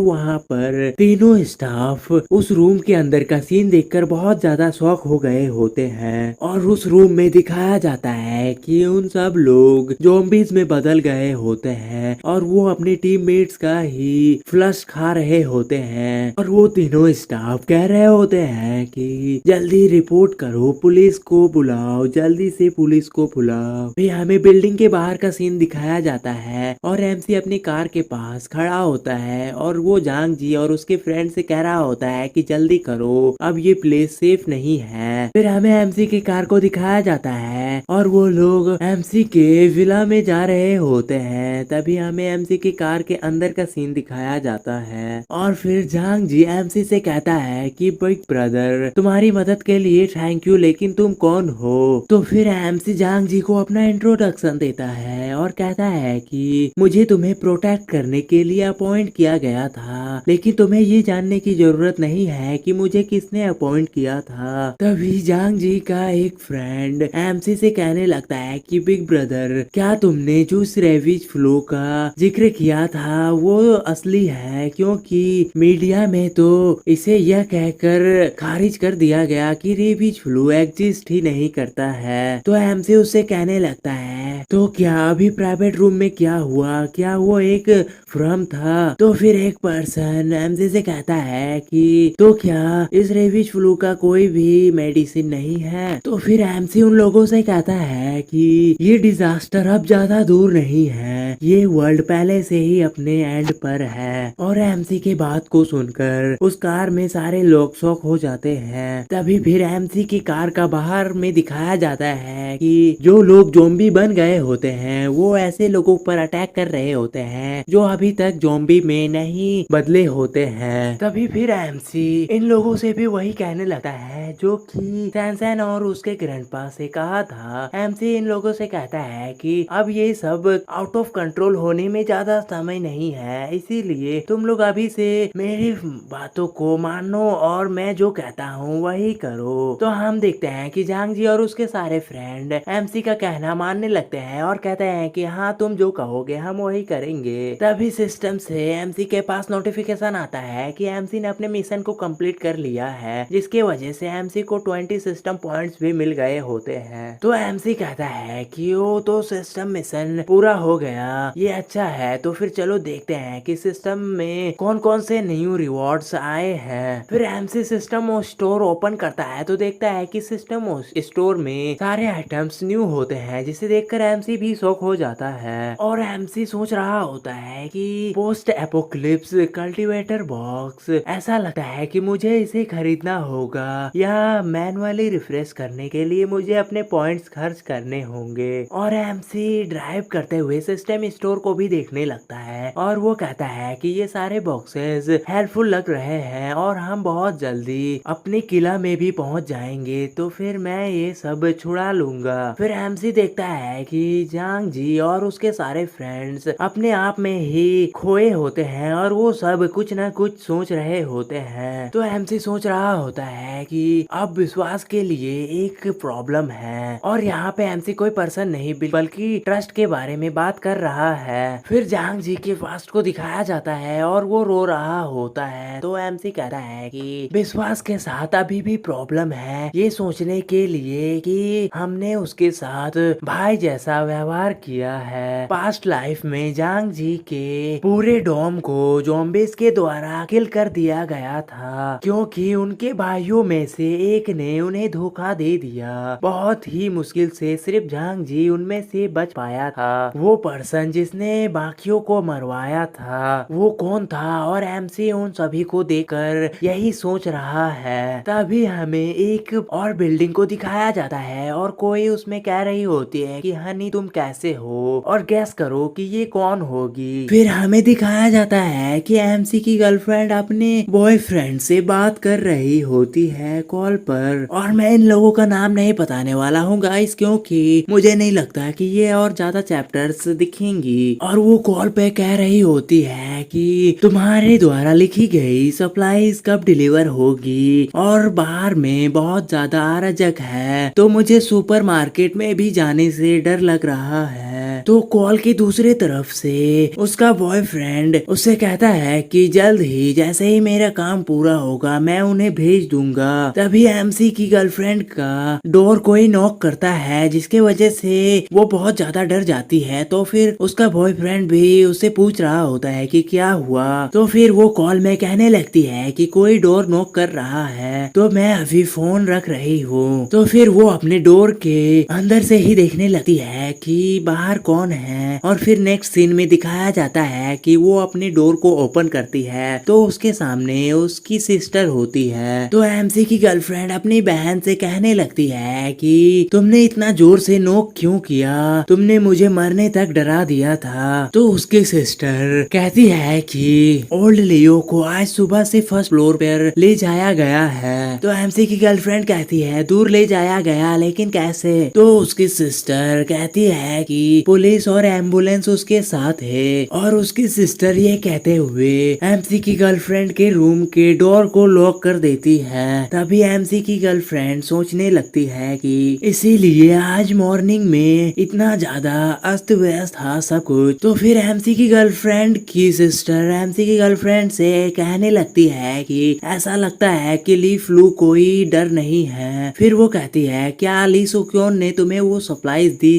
वहाँ पर तीनों स्टाफ उस रूम के अंदर का सीन देखकर बहुत ज्यादा शॉक हो गए होते हैं। और उस रूम में दिखाया जाता है कि उन सब लोग ज़ॉम्बीज में बदल गए होते हैं और वो अपने टीममेट्स का ही फ्लश खा रहे होते हैं। और वो तीनों स्टाफ कह रहे होते हैं कि जल्दी रिपोर्ट करो, पुलिस को बुलाओ, जल्दी से पुलिस को बुलाओ। फिर हमें बिल्डिंग के बाहर का सीन दिखाया जाता है और एमसी अपनी कार के पास खड़ा होता है और वो जांग जी और उसके फ्रेंड से कह रहा होता है कि जल्दी करो, अब ये प्लेस सेफ नहीं है। फिर हमें एमसी की कार को दिखाया जाता है और वो लोग एमसी के विला में जा रहे होते हैं। तभी हमें एमसी की कार के अंदर का सीन दिखाया जाता है और फिर जांग जी एमसी से कहता है कि बिग ब्रदर तुम्हारी मदद के लिए थैंक यू, लेकिन तुम कौन हो। तो फिर एमसी जांग जी को अपना इंट्रोडक्शन देता है और कहता है कि मुझे तुम्हें प्रोटेक्ट करने के लिए अपॉइंट किया गया था, लेकिन तुम्हें ये जानने की जरूरत नहीं है कि मुझे किसने अपॉइंट किया था। तभी जांग जी का एक फ्रेंड एमसी से कहने लगता है कि बिग ब्रदर क्या तुमने जो इस रेबीज फ्लू का जिक्र किया था वो असली है, क्योंकि मीडिया में तो इसे यह कहकर खारिज कर दिया गया कि रेबीज फ्लू एग्जिस्ट ही नहीं करता है। तो एमसी उससे कहने लगता है तो क्या अभी प्राइवेट रूम में क्या हुआ, क्या वो एक भ्रम था। तो फिर एक पर्सन एमसी से कहता है कि तो क्या इस रेबीज फ्लू का कोई भी मेडिसिन नहीं है। तो फिर एमसी उन लोगों से कहता है कि ये डिजास्टर अब ज्यादा दूर नहीं है, ये वर्ल्ड पहले से ही अपने एंड पर है। और एमसी के बात को सुनकर उस कार में सारे लोग शॉक हो जाते हैं। तभी फिर एमसी की कार का बाहर में दिखाया जाता है कि जो लोग ज़ॉम्बी बन गए होते हैं वो ऐसे लोगों पर अटैक कर रहे होते हैं जो अभी तक ज़ॉम्बी में नहीं बदले होते हैं। तभी फिर एमसी इन लोगों से भी वही कहने लगता है जो कि सैनसन और उसके ग्रैंडपा से कहा था। एमसी इन लोगों से कहता है कि अब ये सब आउट ऑफ कंट्रोल होने में ज्यादा समय नहीं है, इसीलिए तुम लोग अभी से मेरी बातों को मानो और मैं जो कहता हूँ वही करो। तो हम देखते हैं कि जांग जी और उसके सारे फ्रेंड एमसी का कहना मानने लगते हैं और कहते हैं कि हाँ तुम जो कहोगे हम वही करेंगे। तभी सिस्टम से एमसी के पास नोटिफिकेशन आता है कि एमसी ने अपने मिशन को कंप्लीट कर लिया है, जिसके वजह से एमसी को 20 सिस्टम पॉइंट्स भी मिल गए होते हैं। तो एमसी कहता है कि वो तो सिस्टम मिशन पूरा हो गया, ये अच्छा है। तो फिर चलो देखते हैं कि सिस्टम में कौन कौन से न्यू रिवॉर्ड्स आए हैं। फिर एमसी सिस्टम स्टोर ओपन करता है तो देखता है कि सिस्टम स्टोर में सारे आइटम्स न्यू होते हैं, जिसे देखकर एमसी भी शॉक हो जाता है। और एमसी सोच रहा होता है कि पोस्ट एपोक्लिप्स कल्टीवेटर बॉक्स, ऐसा लगता है कि मुझे इसे खरीदना होगा या मैनुअली रिफ्रेश करने के लिए मुझे अपने पॉइंट्स खर्च करने होंगे। और एमसी ड्राइव करते हुए सिस्टम स्टोर को भी देखने लगता है और वो कहता है कि ये सारे बॉक्सेस हेल्पफुल लग रहे हैं और हम बहुत जल्दी अपनी किला में भी पहुंच जाएंगे, तो फिर मैं ये सब छुड़ा लूंगा। फिर एमसी देखता है कि जांग जी और उसके सारे फ्रेंड्स अपने आप में ही खोए होते हैं और वो सब कुछ न कुछ सोच रहे होते हैं। तो एमसी सोच रहा होता है कि अब विश्वास के लिए एक प्रॉब्लम है और यहाँ पे एमसी कोई पर्सन नहीं बल्कि ट्रस्ट के बारे में बात कर रहा है। फिर जांग जी के पास्ट को दिखाया जाता है और वो रो रहा होता है। तो एमसी कहता है कि विश्वास के साथ अभी भी प्रॉब्लम है, ये सोचने के लिए कि हमने उसके साथ भाई जैसा व्यवहार किया है। पास्ट लाइफ में जांग जी के पूरे डोम को ज़ॉम्बीज के द्वारा किल कर दिया गया था, क्योंकि उनके भाइयों में से एक ने उन्हें धोखा दे दिया। बहुत ही मुश्किल से सिर्फ जांग जी उनमें से बच पाया था। वो पर्सन जिसने बाकियों को मरवाया था वो कौन था? और एमसी उन सभी को देखकर यही सोच रहा है। तभी हमें एक और बिल्डिंग को दिखाया जाता है और कोई उसमें कह रही होती है कि हनी तुम कैसे हो, और गैस करो कि ये कौन होगी। फिर हमें दिखाया जाता है कि एमसी की गर्लफ्रेंड अपने बॉयफ्रेंड से बात कर रही होती है कॉल पर। और मैं इन लोगों का नाम नहीं बताने वाला हूँ गाइस, क्योंकि मुझे नहीं लगता कि ये और ज्यादा चैप्टर्स दिखेंगी। और वो कॉल पे कह रही होती है कि तुम्हारे द्वारा लिखी गई सप्लाईज कब डिलीवर होगी, और बाहर में बहुत ज्यादा अराजक है तो मुझे सुपरमार्केट में भी जाने से डर लग रहा है। तो कॉल की दूसरी तरफ से उसका बॉयफ्रेंड उससे कहता है कि जल्द ही जैसे ही मेरा काम पूरा होगा मैं उन्हें भेज दूंगा। तभी एमसी की गर्लफ्रेंड का डोर कोई नॉक करता है, जिसके वजह से वो बहुत ज्यादा डर जाती है। तो फिर उसका बॉयफ्रेंड भी उससे पूछ रहा होता है कि क्या हुआ। तो फिर वो कॉल में कहने लगती है कि कोई डोर नॉक कर रहा है तो मैं अभी फोन रख रही हूँ। तो फिर वो अपने डोर के अंदर से ही देखने लगती है कि बाहर कौन है। और फिर नेक्स्ट सीन में दिखाया जाता है कि वो अपने डोर को ओपन करती है तो उसके सामने उसकी सिस्टर होती है। तो एमसी की गर्लफ्रेंड अपनी बहन से कहने लगती है कि तुमने इतना जोर से नॉक क्यों किया, तुमने मुझे मरने तक डरा दिया था। तो उसकी सिस्टर कहती है कि ओल्ड लियो को आज सुबह से फर्स्ट फ्लोर पर ले जाया गया है। तो एमसी की गर्लफ्रेंड कहती है दूर ले जाया गया, लेकिन कैसे? तो उसकी सिस्टर कहती है कि पुलिस और एम्बुलेंस उसके साथ है। और उसकी सिस्टर ये कहते हुए एमसी की गर्लफ्रेंड के रूम के डोर को लॉक कर देती है। तभी एमसी की गर्लफ्रेंड सोचने लगती है कि इसीलिए आज मॉर्निंग में इतना ज्यादा अस्त व्यस्त था सब कुछ। तो फिर एमसी की गर्लफ्रेंड की सिस्टर एमसी की गर्लफ्रेंड से कहने लगती है कि ऐसा लगता है कि ली फ्लू कोई डर नहीं है। फिर वो कहती है क्या ली सुक्योन ने तुम्हें वो सप्लाईज दी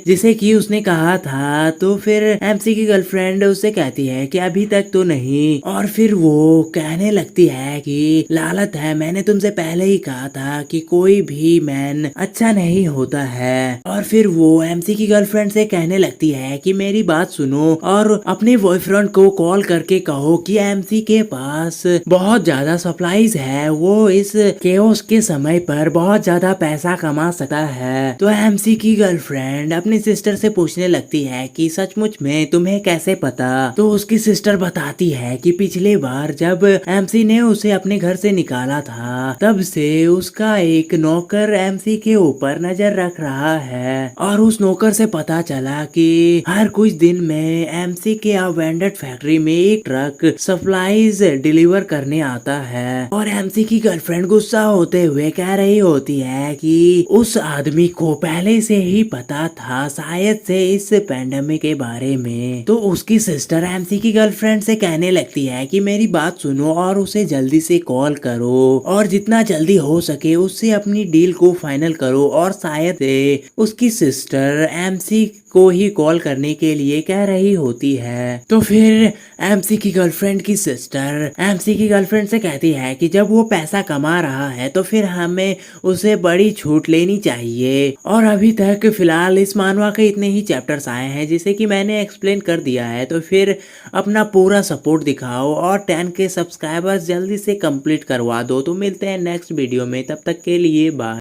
जिसे कि उसने कहा था? तो फिर एमसी की गर्लफ्रेंड उससे कहती है कि अभी तक तो नहीं। और फिर वो कहने लगती है कि लालत है, मैंने तुमसे पहले ही कहा था कि कोई भी मैन अच्छा नहीं होता है। और फिर वो एमसी की गर्लफ्रेंड से कहने लगती है है कि मेरी बात सुनो और अपने बॉयफ्रेंड को कॉल करके कहो कि एमसी के पास बहुत ज्यादा सप्लाईज है, वो इस केओस के समय पर बहुत ज्यादा पैसा कमा सकता है। तो एमसी की गर्लफ्रेंड अपनी सिस्टर से पूछने लगती है कि सचमुच में तुम्हें कैसे पता। तो उसकी सिस्टर बताती है कि पिछले बार जब एमसी ने उसे अपने घर से निकाला था तब से उसका एक नौकर एमसी के ऊपर नजर रख रहा है और उस नौकर से पता चला कि हर कुछ दिन में एमसी के अबैंडन्ड फैक्ट्री में एक ट्रक सप्लाईज डिलीवर करने आता है। और एमसी की गर्लफ्रेंड गुस्सा होते हुए कह रही होती है कि उस आदमी को पहले से ही पता था शायद से इस पेंडेमिक के बारे में। तो उसकी सिस्टर एमसी की गर्लफ्रेंड से कहने लगती है कि मेरी बात सुनो और उसे जल्दी से कॉल करो और जितना जल्दी हो सके उससे अपनी डील को फाइनल करो। और शायद से उसकी सिस्टर एमसी को ही कॉल करने के लिए कह रही होती है। तो फिर एमसी की गर्लफ्रेंड की सिस्टर एमसी की गर्लफ्रेंड से कहती है कि जब वो पैसा कमा रहा है तो फिर हमें उसे बड़ी छूट लेनी चाहिए। और अभी तक फिलहाल इस मानवा के इतने ही चैप्टर्स आए हैं जिसे कि मैंने एक्सप्लेन कर दिया है। तो फिर अपना पूरा सपोर्ट दिखाओ और 10 के सब्सक्राइबर्स जल्दी से कंप्लीट करवा दो। तो मिलते हैं नेक्स्ट वीडियो में, तब तक के लिए बाय।